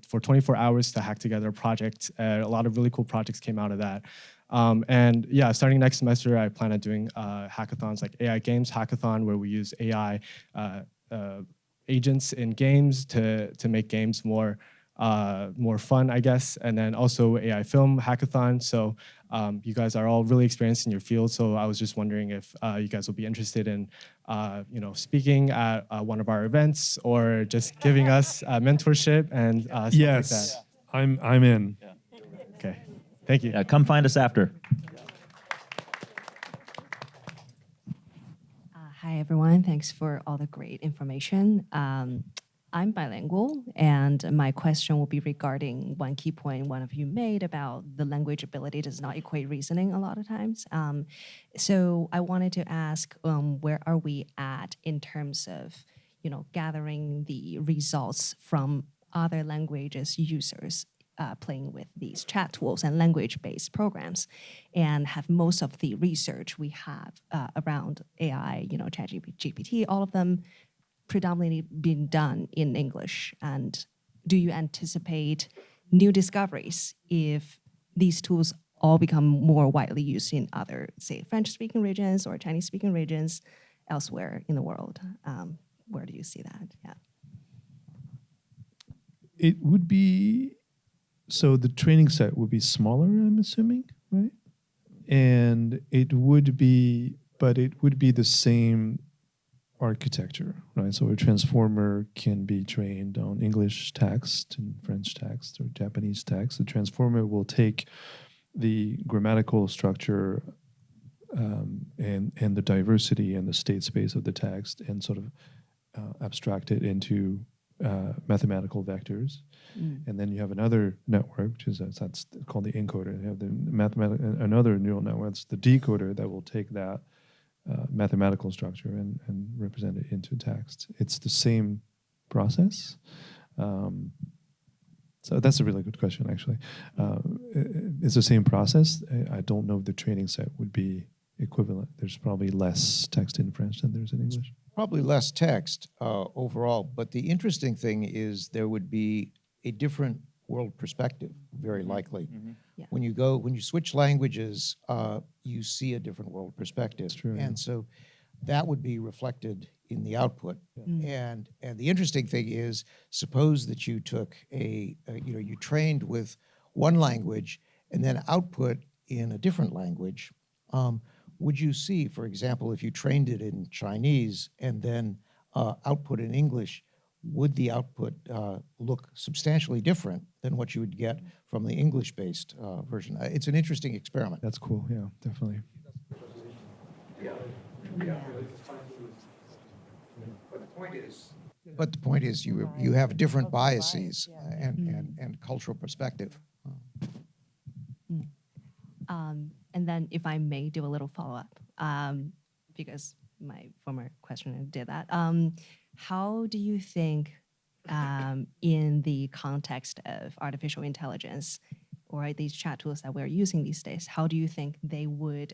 for 24 hours to hack together a project. A lot of really cool projects came out of that. And yeah, starting next semester, I plan on doing hackathons like AI Games Hackathon, where we use AI agents in games to make games more fun, I guess, and then also AI Film Hackathon. So you guys are all really experienced in your field, so I was just wondering if you guys will be interested in, speaking at one of our events or just giving us mentorship and stuff Yes, like that. I'm in. Yeah. Okay, thank you. Yeah, come find us after. Hi, everyone. Thanks for all the great information. I'm bilingual, and my question will be regarding one key point one of you made about the language ability does not equate reasoning a lot of times. So I wanted to ask, where are we at in terms of, gathering the results from other languages users playing with these chat tools and language-based programs, and have most of the research we have around AI, ChatGPT, all of them predominantly been done in English? And do you anticipate new discoveries if these tools all become more widely used in other, say, French-speaking regions or Chinese-speaking regions elsewhere in the world? Where do you see that? Yeah. It would be, so the training set would be smaller, I'm assuming, right? And it would be the same architecture, right? So a transformer can be trained on English text and French text or Japanese text. The transformer will take the grammatical structure and the diversity and the state space of the text and sort of abstract it into mathematical vectors. And then you have another network, which is that's called the encoder. You have the another neural network, that's the decoder, that will take that mathematical structure and represent it into text. It's the same process. So that's a really good question, actually. It's the same process. I don't know if the training set would be equivalent. There's probably less text in French than there's in English. Probably less text overall, but the interesting thing is there would be a different world perspective, very likely. Yeah. When you switch languages, you see a different world perspective. That's true, And so that would be reflected in the output. And the interesting thing is, suppose that you took you trained with one language and then output in a different language. Would you see, for example, if you trained it in Chinese and then output in English, would the output look substantially different than what you would get from the English-based version? It's an interesting experiment. That's cool. Yeah, definitely. But the point is, you have different biases and cultural perspective. And then, if I may do a little follow-up, because my former questioner did that. How do you think, in the context of artificial intelligence or these chat tools that we're using these days, how do you think they would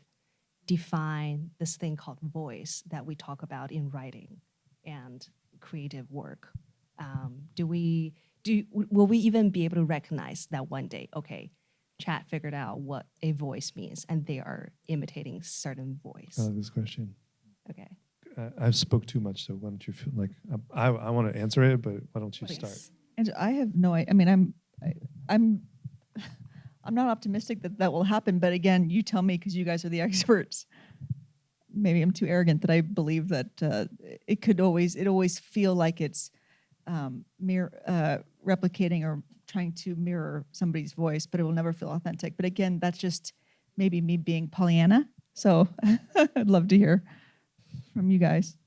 define this thing called voice that we talk about in writing and creative work? Will we even be able to recognize that one day, okay, chat figured out what a voice means and they are imitating certain voice? I love this question. Okay. I've spoke too much, so why don't you feel like I want to answer it, but why don't you start? And I have no idea. I mean, I'm not optimistic that that will happen. But again, you tell me because you guys are the experts. Maybe I'm too arrogant that I believe that it always feel like it's replicating or trying to mirror somebody's voice, but it will never feel authentic. But again, that's just maybe me being Pollyanna. So I'd love to hear from you guys.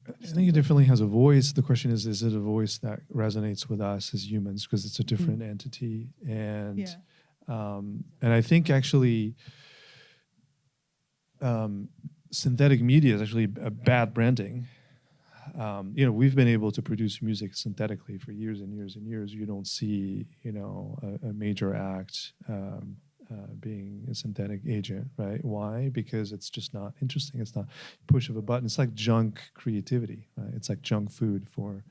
I think it definitely has a voice. The question is it a voice that resonates with us as humans? Because it's a different entity. And I think actually synthetic media is actually a bad branding. We've been able to produce music synthetically for years and years and years. You don't see, a major act being a synthetic agent, right? Why? Because it's just not interesting. It's not push of a button. It's like junk creativity, right? It's like junk food for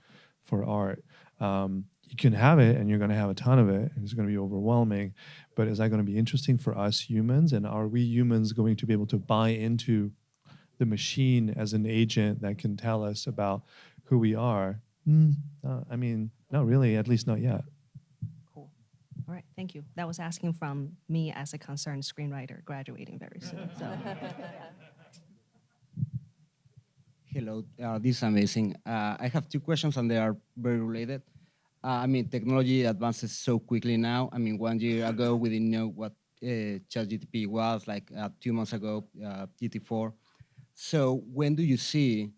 art. You can have it, and you're going to have a ton of it, and it's going to be overwhelming. But is that going to be interesting for us humans? And are we humans going to be able to buy into the machine as an agent that can tell us about who we are? Not really, at least not yet. Cool. All right, thank you. That was asking from me as a concerned screenwriter graduating very soon. So. Hello, this is amazing. I have two questions and they are very related. Technology advances so quickly now. 1 year ago, we didn't know what ChatGPT was, 2 months ago, GT4. So when do you see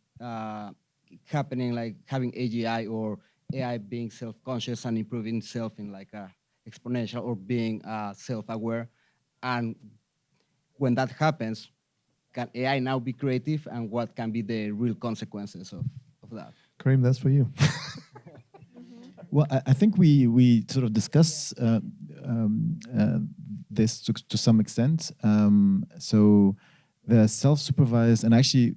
happening, like having AGI or AI being self-conscious and improving itself in exponential or being self-aware? And when that happens, can AI now be creative, and what can be the real consequences of that? Kareem, that's for you. Well, I think we sort of discuss this to some extent. So the self-supervised, and actually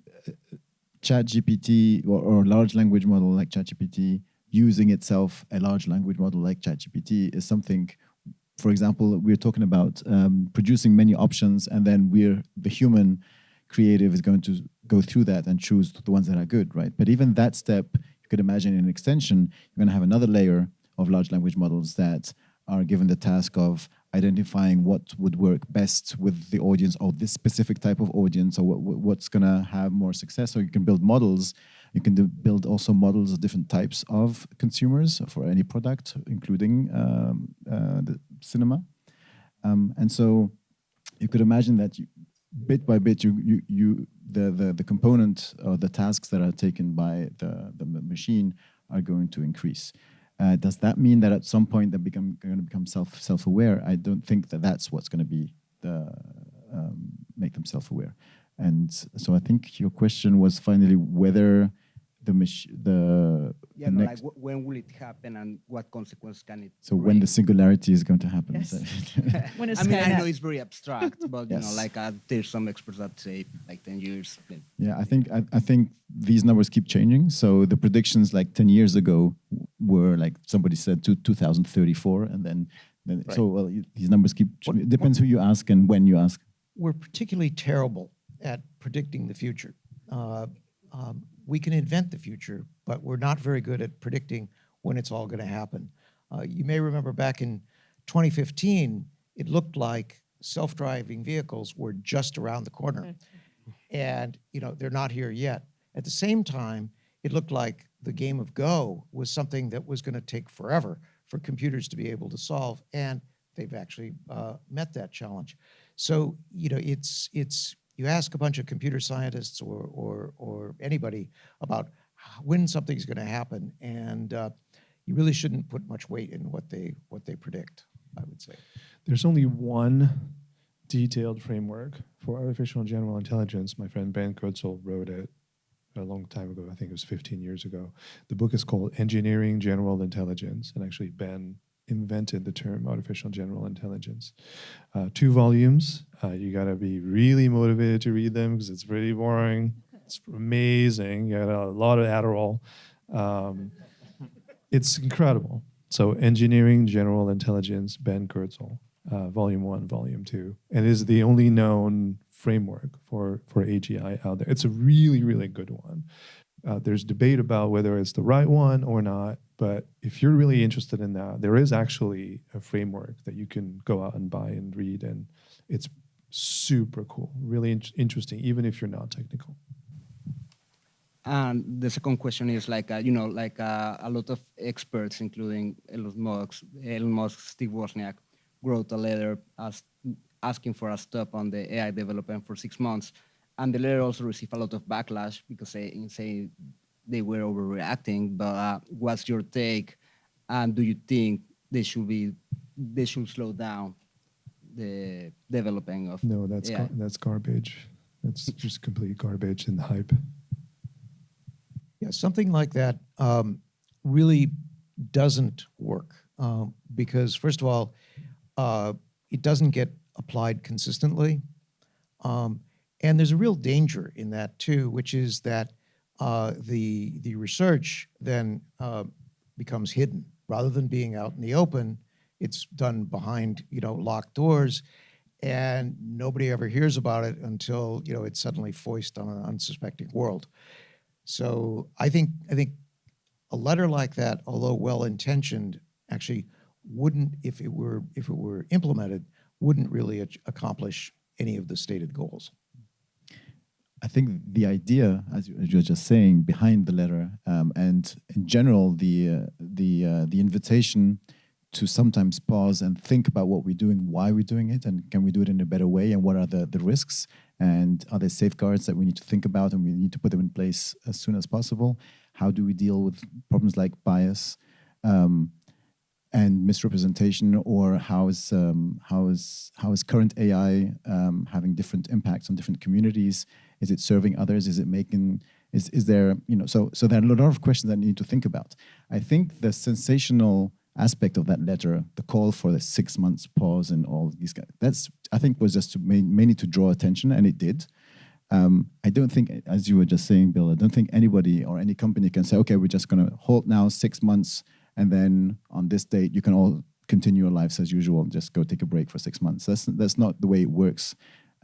ChatGPT or large language model like ChatGPT using itself a large language model like ChatGPT is something. For example, we're talking about producing many options, and then the human creative is going to go through that and choose the ones that are good, right? But even that step, you could imagine in an extension, you're going to have another layer of large language models that are given the task of identifying what would work best with the audience, or this specific type of audience, or what's going to have more success. So you can build models. You can build also models of different types of consumers for any product, including the cinema. And so you could imagine that bit by bit, the component or the tasks that are taken by the machine are going to increase. Does that mean that at some point they're going to become self-aware? I don't think that's what's going to be make them self-aware. And so I think your question was finally whether when will it happen, and what consequence can it? So when the singularity is going to happen? Yes. When it's I know it's very abstract, but Yes. there's some experts that say 10 years. Yeah, I think these numbers keep changing. So the predictions 10 years ago were somebody said 2034, and then Right. so these numbers keep. It depends who you ask and when you ask. We're particularly terrible at predicting the future. We can invent the future, but we're not very good at predicting when it's all going to happen. You may remember back in 2015, it looked like self-driving vehicles were just around the corner. And they're not here yet. At the same time, it looked like the game of Go was something that was going to take forever for computers to be able to solve, and they've actually met that challenge. So it's you ask a bunch of computer scientists or anybody about when something's going to happen, and you really shouldn't put much weight in what they predict, I would say. There's only one detailed framework for artificial general intelligence. My friend Ben Kurtzel wrote it a long time ago. I think it was 15 years ago. The book is called Engineering General Intelligence, and actually Ben invented the term artificial general intelligence. 2 volumes. You got to be really motivated to read them because it's pretty boring. It's amazing. You got a lot of Adderall. It's incredible. So Engineering General Intelligence, Ben Kurtzel, Volume 1, Volume 2. And it is the only known framework for AGI out there. It's a really, really good one. There's debate about whether it's the right one or not, but if you're really interested in that, there is actually a framework that you can go out and buy and read, and it's super cool, really interesting, even if you're not technical. And the second question is like, a lot of experts, including Elon Musk, Steve Wozniak, wrote a letter asking for a stop on the AI development for 6 months. And the letter also received a lot of backlash because they say they were overreacting. But what's your take? And do you think they should slow down the developing of No, that's AI? that's garbage. That's just complete garbage and hype. Yeah, something like that really doesn't work because, first of all, it doesn't get applied consistently. And there's a real danger in that too, which is that the research then becomes hidden. Rather than being out in the open, it's done behind locked doors, and nobody ever hears about it until it's suddenly foisted on an unsuspecting world. So I think a letter like that, although well-intentioned, actually wouldn't, if it were implemented, wouldn't really accomplish any of the stated goals. I think the idea, as you were just saying, behind the letter, and in general, the invitation to sometimes pause and think about what we're doing, why we're doing it, and can we do it in a better way, and what are the risks, and are there safeguards that we need to think about, and we need to put them in place as soon as possible. How do we deal with problems like bias and misrepresentation, or how is current AI having different impacts on different communities? Is it serving others? Is it making? Is there So there are a lot of questions that we need to think about. I think the sensational aspect of that letter, the call for the 6 months pause and all these guys, that's, I think, was just mainly to draw attention, and it did. I don't think, as you were just saying, Bill, I don't think anybody or any company can say, okay, we're just going to halt now 6 months, and then on this date you can all continue your lives as usual. Just go take a break for 6 months. That's not the way it works.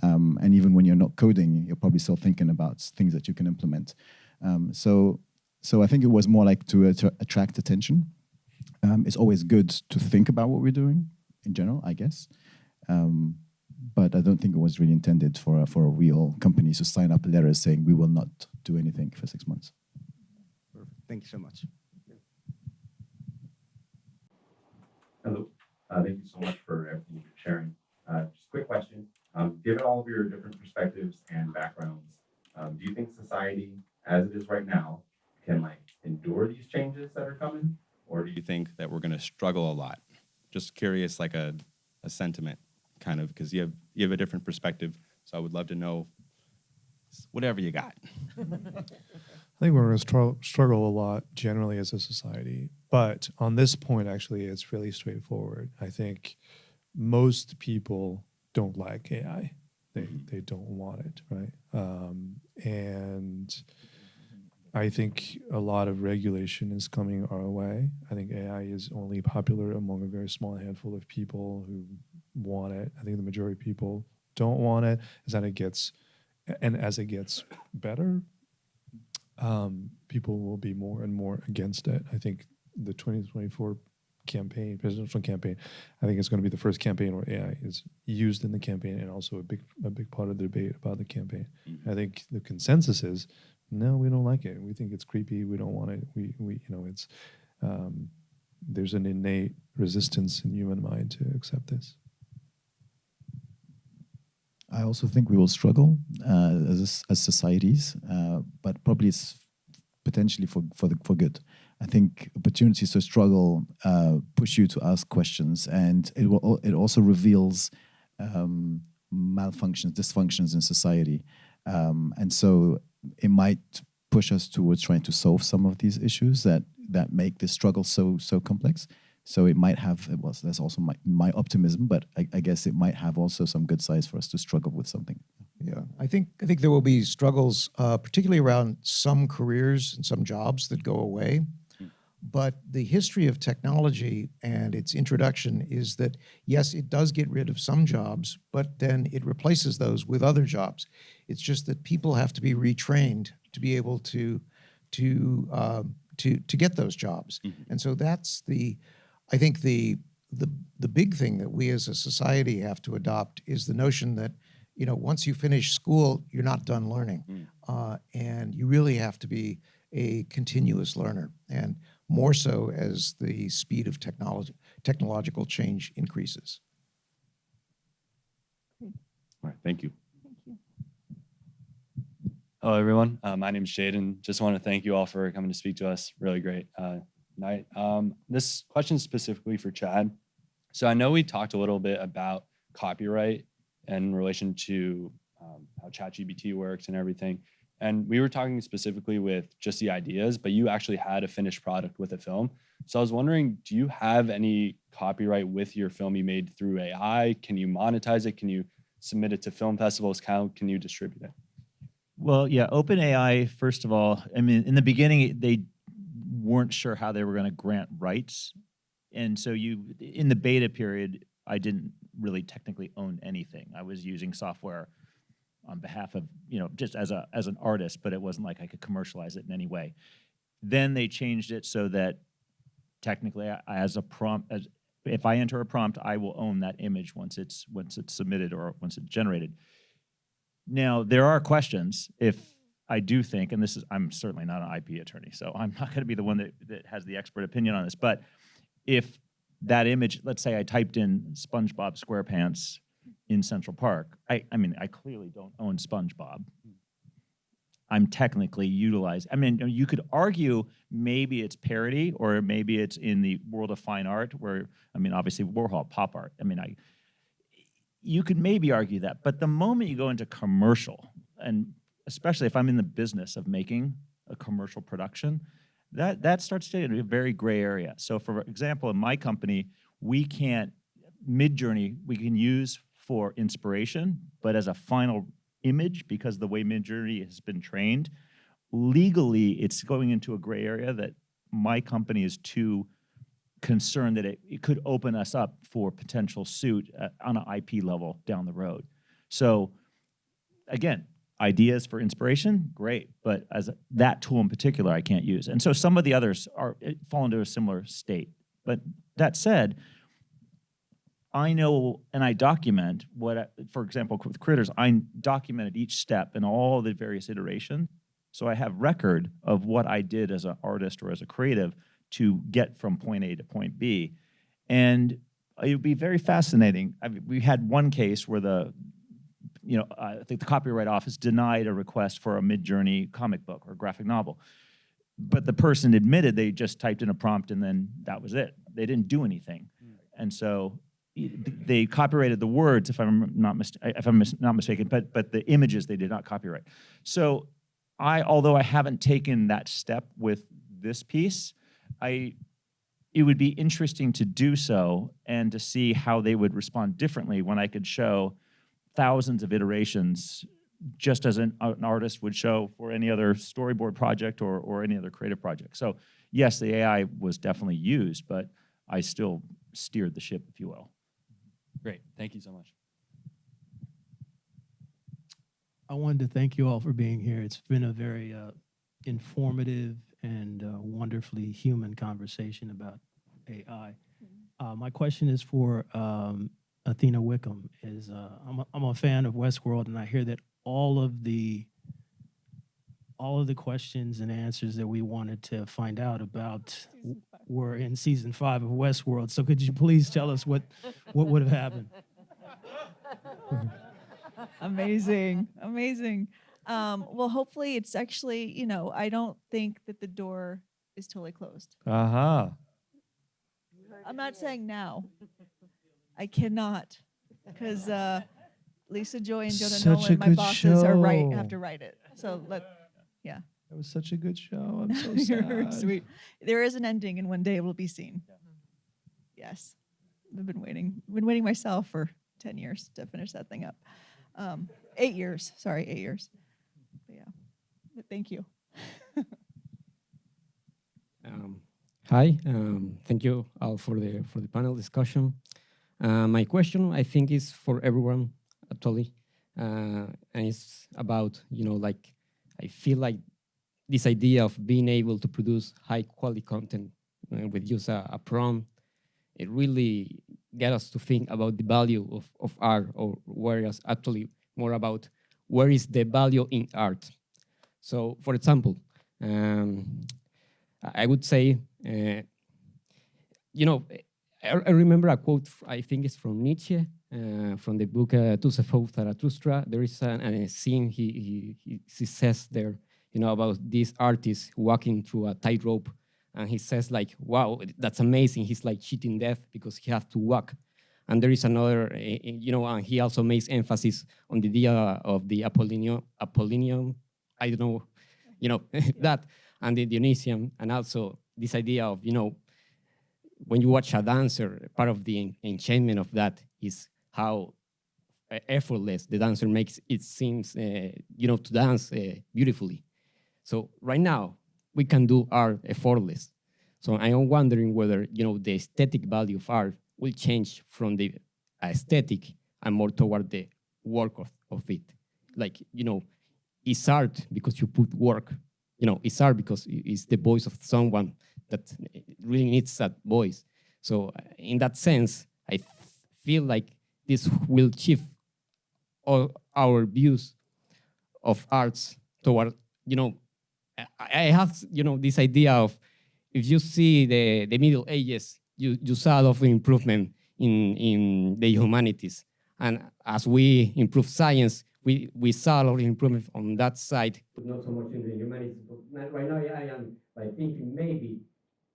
And even when you're not coding, you're probably still thinking about things that you can implement. So I think it was more like to attract attention. It's always good to think about what we're doing in general, I guess. But I don't think it was really intended for a real company to sign up letters saying we will not do anything for 6 months. Perfect. Thank you so much. Hello. Thank you so much for everything you're sharing. Just a quick question. Given all of your different perspectives and backgrounds, do you think society, as it is right now, can endure these changes that are coming? Or do you think that we're going to struggle a lot? Just curious, like a sentiment, kind of, because you have a different perspective. So I would love to know whatever you got. I think we're going to struggle a lot generally as a society. But on this point, actually, it's really straightforward. I think most people don't like AI. They don't want it, right? And I think a lot of regulation is coming our way. I think AI is only popular among a very small handful of people who want it. I think the majority of people don't want it. As it gets better, people will be more and more against it. I think the 2024 presidential campaign, I think it's going to be the first campaign where AI is used in the campaign, and also a big part of the debate about the campaign. I think the consensus is No, we don't like it. We think it's creepy. We don't want it. It's there's an innate resistance in human mind to accept this. I also think we will struggle as societies, but probably it's potentially for good. I think opportunities to struggle push you to ask questions, and it also reveals malfunctions, dysfunctions in society, and so it might push us towards trying to solve some of these issues that make this struggle so complex. So it might have, that's also my optimism, but I guess it might have also some good sides for us to struggle with something. Yeah, I think there will be struggles, particularly around some careers and some jobs that go away. But the history of technology and its introduction is that, yes, it does get rid of some jobs, but then it replaces those with other jobs. It's just that people have to be retrained to be able to get those jobs. And so that's I think the big thing that we as a society have to adopt is the notion that, once you finish school, you're not done learning. And you really have to be a continuous learner, and more so as the speed of technological change increases. All right, thank you. Hello, everyone. My name is Jaden. Just want to thank you all for coming to speak to us. Really great night. This question is specifically for Chad. So I know we talked a little bit about copyright in relation to how ChatGPT works and everything. And we were talking specifically with just the ideas, but you actually had a finished product with a film. So I was wondering, do you have any copyright with your film you made through AI? Can you monetize it? Can you submit it to film festivals? How can you distribute it? Well, yeah, OpenAI, first of all, I mean, in the beginning, they weren't sure how they were going to grant rights. And so in the beta period, I didn't really technically own anything. I was using software on behalf of, just as an artist, but it wasn't like I could commercialize it in any way. Then they changed it so that technically if I enter a prompt, I will own that image once it's submitted or once it's generated. Now, there are questions if I do think, and I'm certainly not an IP attorney, so I'm not going to be the one that has the expert opinion on this, but if that image, let's say I typed in SpongeBob SquarePants in Central Park, I mean, I clearly don't own SpongeBob. I'm technically utilized. I mean, you could argue maybe it's parody or maybe it's in the world of fine art where, I mean, obviously Warhol, pop art. I mean, you could maybe argue that, but the moment you go into commercial, and especially if I'm in the business of making a commercial production, that starts to be a very gray area. So for example, in my company, Midjourney we can use for inspiration, but as a final image, because the way Midjourney has been trained, legally it's going into a gray area that my company is too concerned that it could open us up for potential suit on an IP level down the road. So again, ideas for inspiration, great, but that tool in particular I can't use. And so some of the others fall into a similar state. But that said, I know and I document for example, with Critters, I documented each step and all the various iterations. So I have record of what I did as an artist or as a creative to get from point A to point B. And it would be very fascinating. We had one case where I think the Copyright Office denied a request for a Midjourney comic book or graphic novel. But the person admitted they just typed in a prompt and then that was it. They didn't do anything. And so they copyrighted the words, if I'm not mistaken, but the images they did not copyright. So although I haven't taken that step with this piece, it would be interesting to do so and to see how they would respond differently when I could show thousands of iterations just as an artist would show for any other storyboard project or any other creative project. So yes, the AI was definitely used, but I still steered the ship, if you will. Great, thank you so much. I wanted to thank you all for being here. It's been a very informative and wonderfully human conversation about AI. My question is for Athena Wickham. I'm a fan of Westworld, and I hear that all of the all of the questions and answers that we wanted to find out about were in season 5 of Westworld. So could you please tell us what would have happened? Amazing, amazing. Well, hopefully it's actually, I don't think that the door is totally closed. Aha. I'm not saying now. I cannot, because Lisa Joy and Jonah Such a Nolan, my good bosses, show. have to write it. So yeah. That was such a good show. I'm so You're sad. sweet. There is an ending, and one day it will be seen. Yes, I've been waiting myself for 10 years to finish that thing up. 8 years, sorry, 8 years. But yeah, but thank you. Hi, thank you all for the panel discussion. My question, I think, is for everyone actually, and it's about like I feel like this idea of being able to produce high quality content with use a prompt, it really get us to think about the value of art, or whereas actually more about where is the value in art. So, for example, I would say, I remember a quote, I think it's from Nietzsche, from the book To Suppose Zarathustra. There is a scene he says there, about this artist walking through a tightrope, and he says like, wow, that's amazing. He's like cheating death because he has to walk. And there is another, and he also makes emphasis on the idea of the Apollonian, I don't know, that, and the Dionysian, and also this idea of, when you watch a dancer, part of the enchantment of that is how effortless the dancer makes it seems, to dance beautifully. So right now, we can do art effortless. So I am wondering whether, the aesthetic value of art will change from the aesthetic and more toward the work of it. Like, it's art because you put work. It's art because it's the voice of someone that really needs that voice. So in that sense, I feel like this will shift all our views of arts toward, I have, this idea of, if you see the Middle Ages, you saw a lot of improvement in the humanities. And as we improve science, we saw a lot of improvement on that side. But not so much in the humanities. But right now, I am like thinking maybe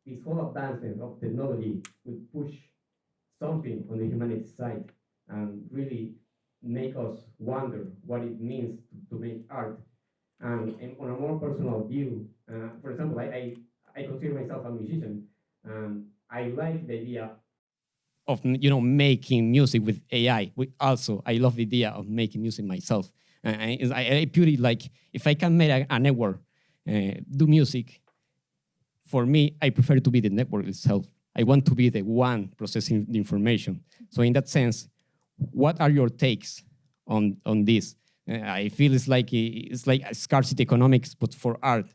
this whole advancement of technology will push something on the humanities side and really make us wonder what it means to make art. And on a more personal view, for example, I consider myself a musician, and I like the idea of making music with AI. I love the idea of making music myself. I put it like, if I can make a network do music, for me, I prefer to be the network itself. I want to be the one processing the information. So in that sense, what are your takes on this? I feel it's like scarcity economics, but for art.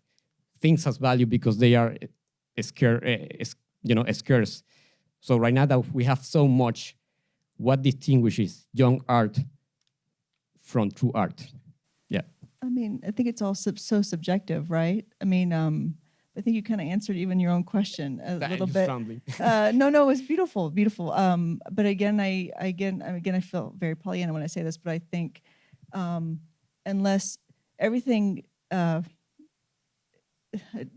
Things has value because they are scarce. So right now that we have so much, what distinguishes young art from true art? Yeah. I mean, I think it's all so subjective, right? I mean, I think you kind of answered even your own question a little bit. No, it's beautiful, beautiful. But again, I feel very Pollyanna when I say this, but I think unless everything,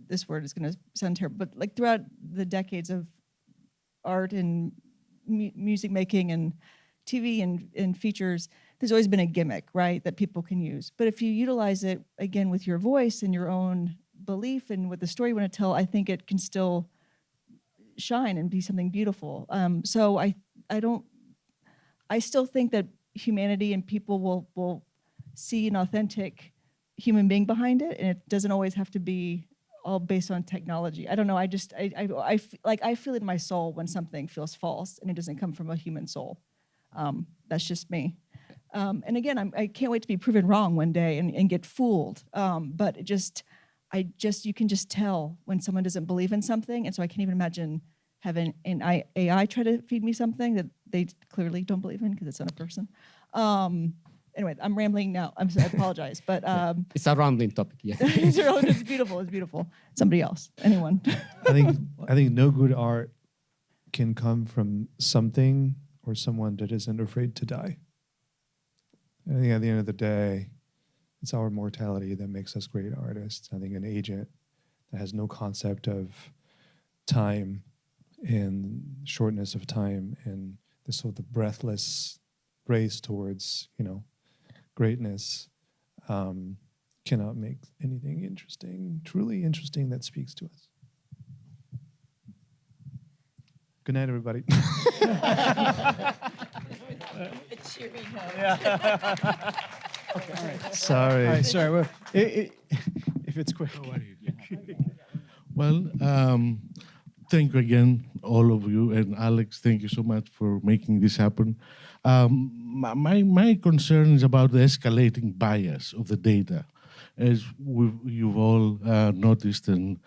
this word is going to sound terrible, but like throughout the decades of art and music making and TV and features, there's always been a gimmick, right, that people can use. But if you utilize it, again, with your voice and your own belief and with the story you want to tell, I think it can still shine and be something beautiful. So I still think that humanity and people will see an authentic human being behind it, and it doesn't always have to be all based on technology. I don't know. I feel it in my soul when something feels false and it doesn't come from a human soul. That's just me. And again, I can't wait to be proven wrong one day and get fooled. But you can just tell when someone doesn't believe in something. And so I can't even imagine having an AI try to feed me something that they clearly don't believe in because it's not a person. Anyway, I'm rambling now. I apologize, but It's a rambling topic. Yeah. it's beautiful. It's beautiful. Somebody else, anyone? I think no good art can come from something or someone that isn't afraid to die. I think at the end of the day, it's our mortality that makes us great artists. I think an agent that has no concept of time and shortness of time and this sort of breathless race towards, greatness cannot make anything interesting, truly interesting that speaks to us. Good night, everybody. Sorry. All right, sorry. Well, if it's quick. Well, thank you again, all of you, and Alex, thank you so much for making this happen. My concern is about the escalating bias of the data, as you've all noticed and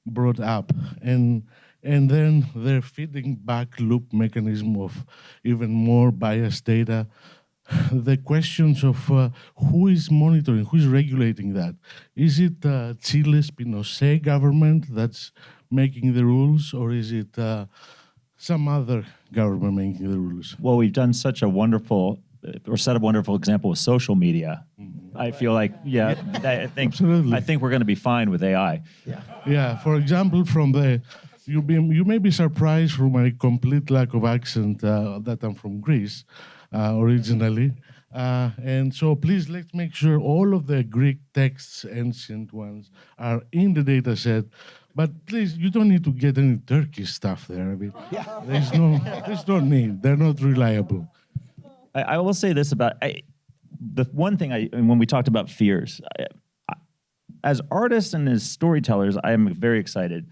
brought up, and then the feeding back loop mechanism of even more biased data. The questions of who is monitoring, who is regulating that? Is it Chile's Pinochet government that's making the rules, or is it some other government making the rules? Well, we've done such a wonderful, or set of wonderful example with social media. I feel like, I think we're going to be fine with AI. Yeah. For example, you may be surprised from my complete lack of accent that I'm from Greece originally. And so please let's make sure all of the Greek texts, ancient ones, are in the data set. But please, you don't need to get any Turkish stuff there. I mean, there's no need. They're not reliable. I will say this about the one thing when we talked about fears, as artists and as storytellers, I am very excited.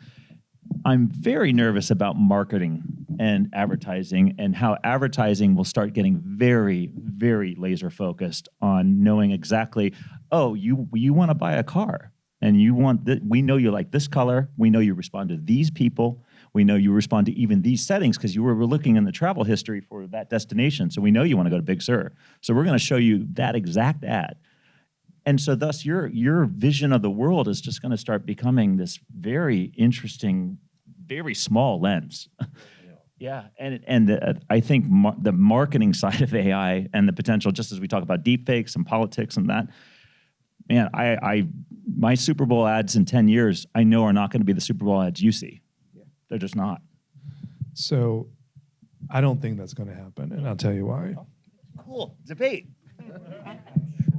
I'm very nervous about marketing and advertising and how advertising will start getting very, very laser focused on knowing exactly, oh, you want to buy a car and we know you like this color. We know you respond to these people. We know you respond to even these settings because you were looking in the travel history for that destination. So we know you want to go to Big Sur. So we're going to show you that exact ad. And so thus your vision of the world is just going to start becoming this very interesting, very small lens. Yeah, and I think the marketing side of AI and the potential, just as we talk about deepfakes and politics and that, man, my Super Bowl ads in 10 years, I know are not going to be the Super Bowl ads you see. They're just not. So I don't think that's going to happen, and I'll tell you why. Cool. Debate.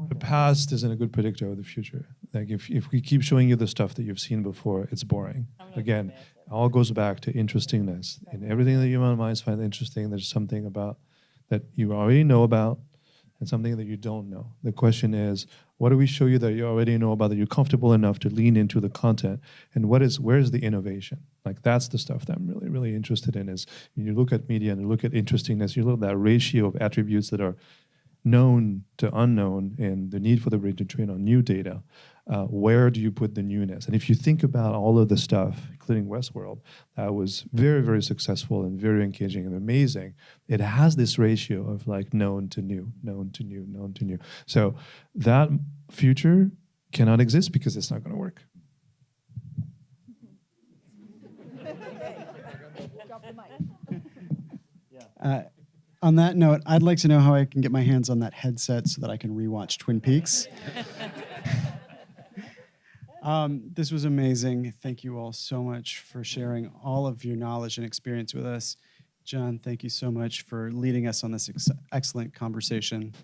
The past isn't a good predictor of the future. Like if we keep showing you the stuff that you've seen before, it's boring. Again, it all goes back to interestingness. In everything that human minds find interesting, there's something about that you already know about and something that you don't know. The question is, what do we show you that you already know about, that you're comfortable enough to lean into the content? And where's the innovation? Like that's the stuff that I'm really, really interested in, is when you look at media and you look at interestingness, you look at that ratio of attributes that are known to unknown and the need for the brain to train on new data. Where do you put the newness? And if you think about all of the stuff, including Westworld, that was very, very successful and very engaging and amazing, it has this ratio of like known to new, known to new, known to new. So that future cannot exist because it's not going to work. On that note, I'd like to know how I can get my hands on that headset so that I can rewatch Twin Peaks. This was amazing. Thank you all so much for sharing all of your knowledge and experience with us. John, thank you so much for leading us on this excellent conversation.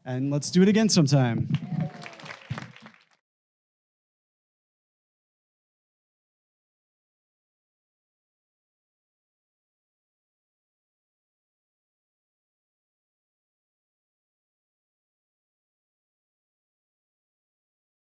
And let's do it again sometime.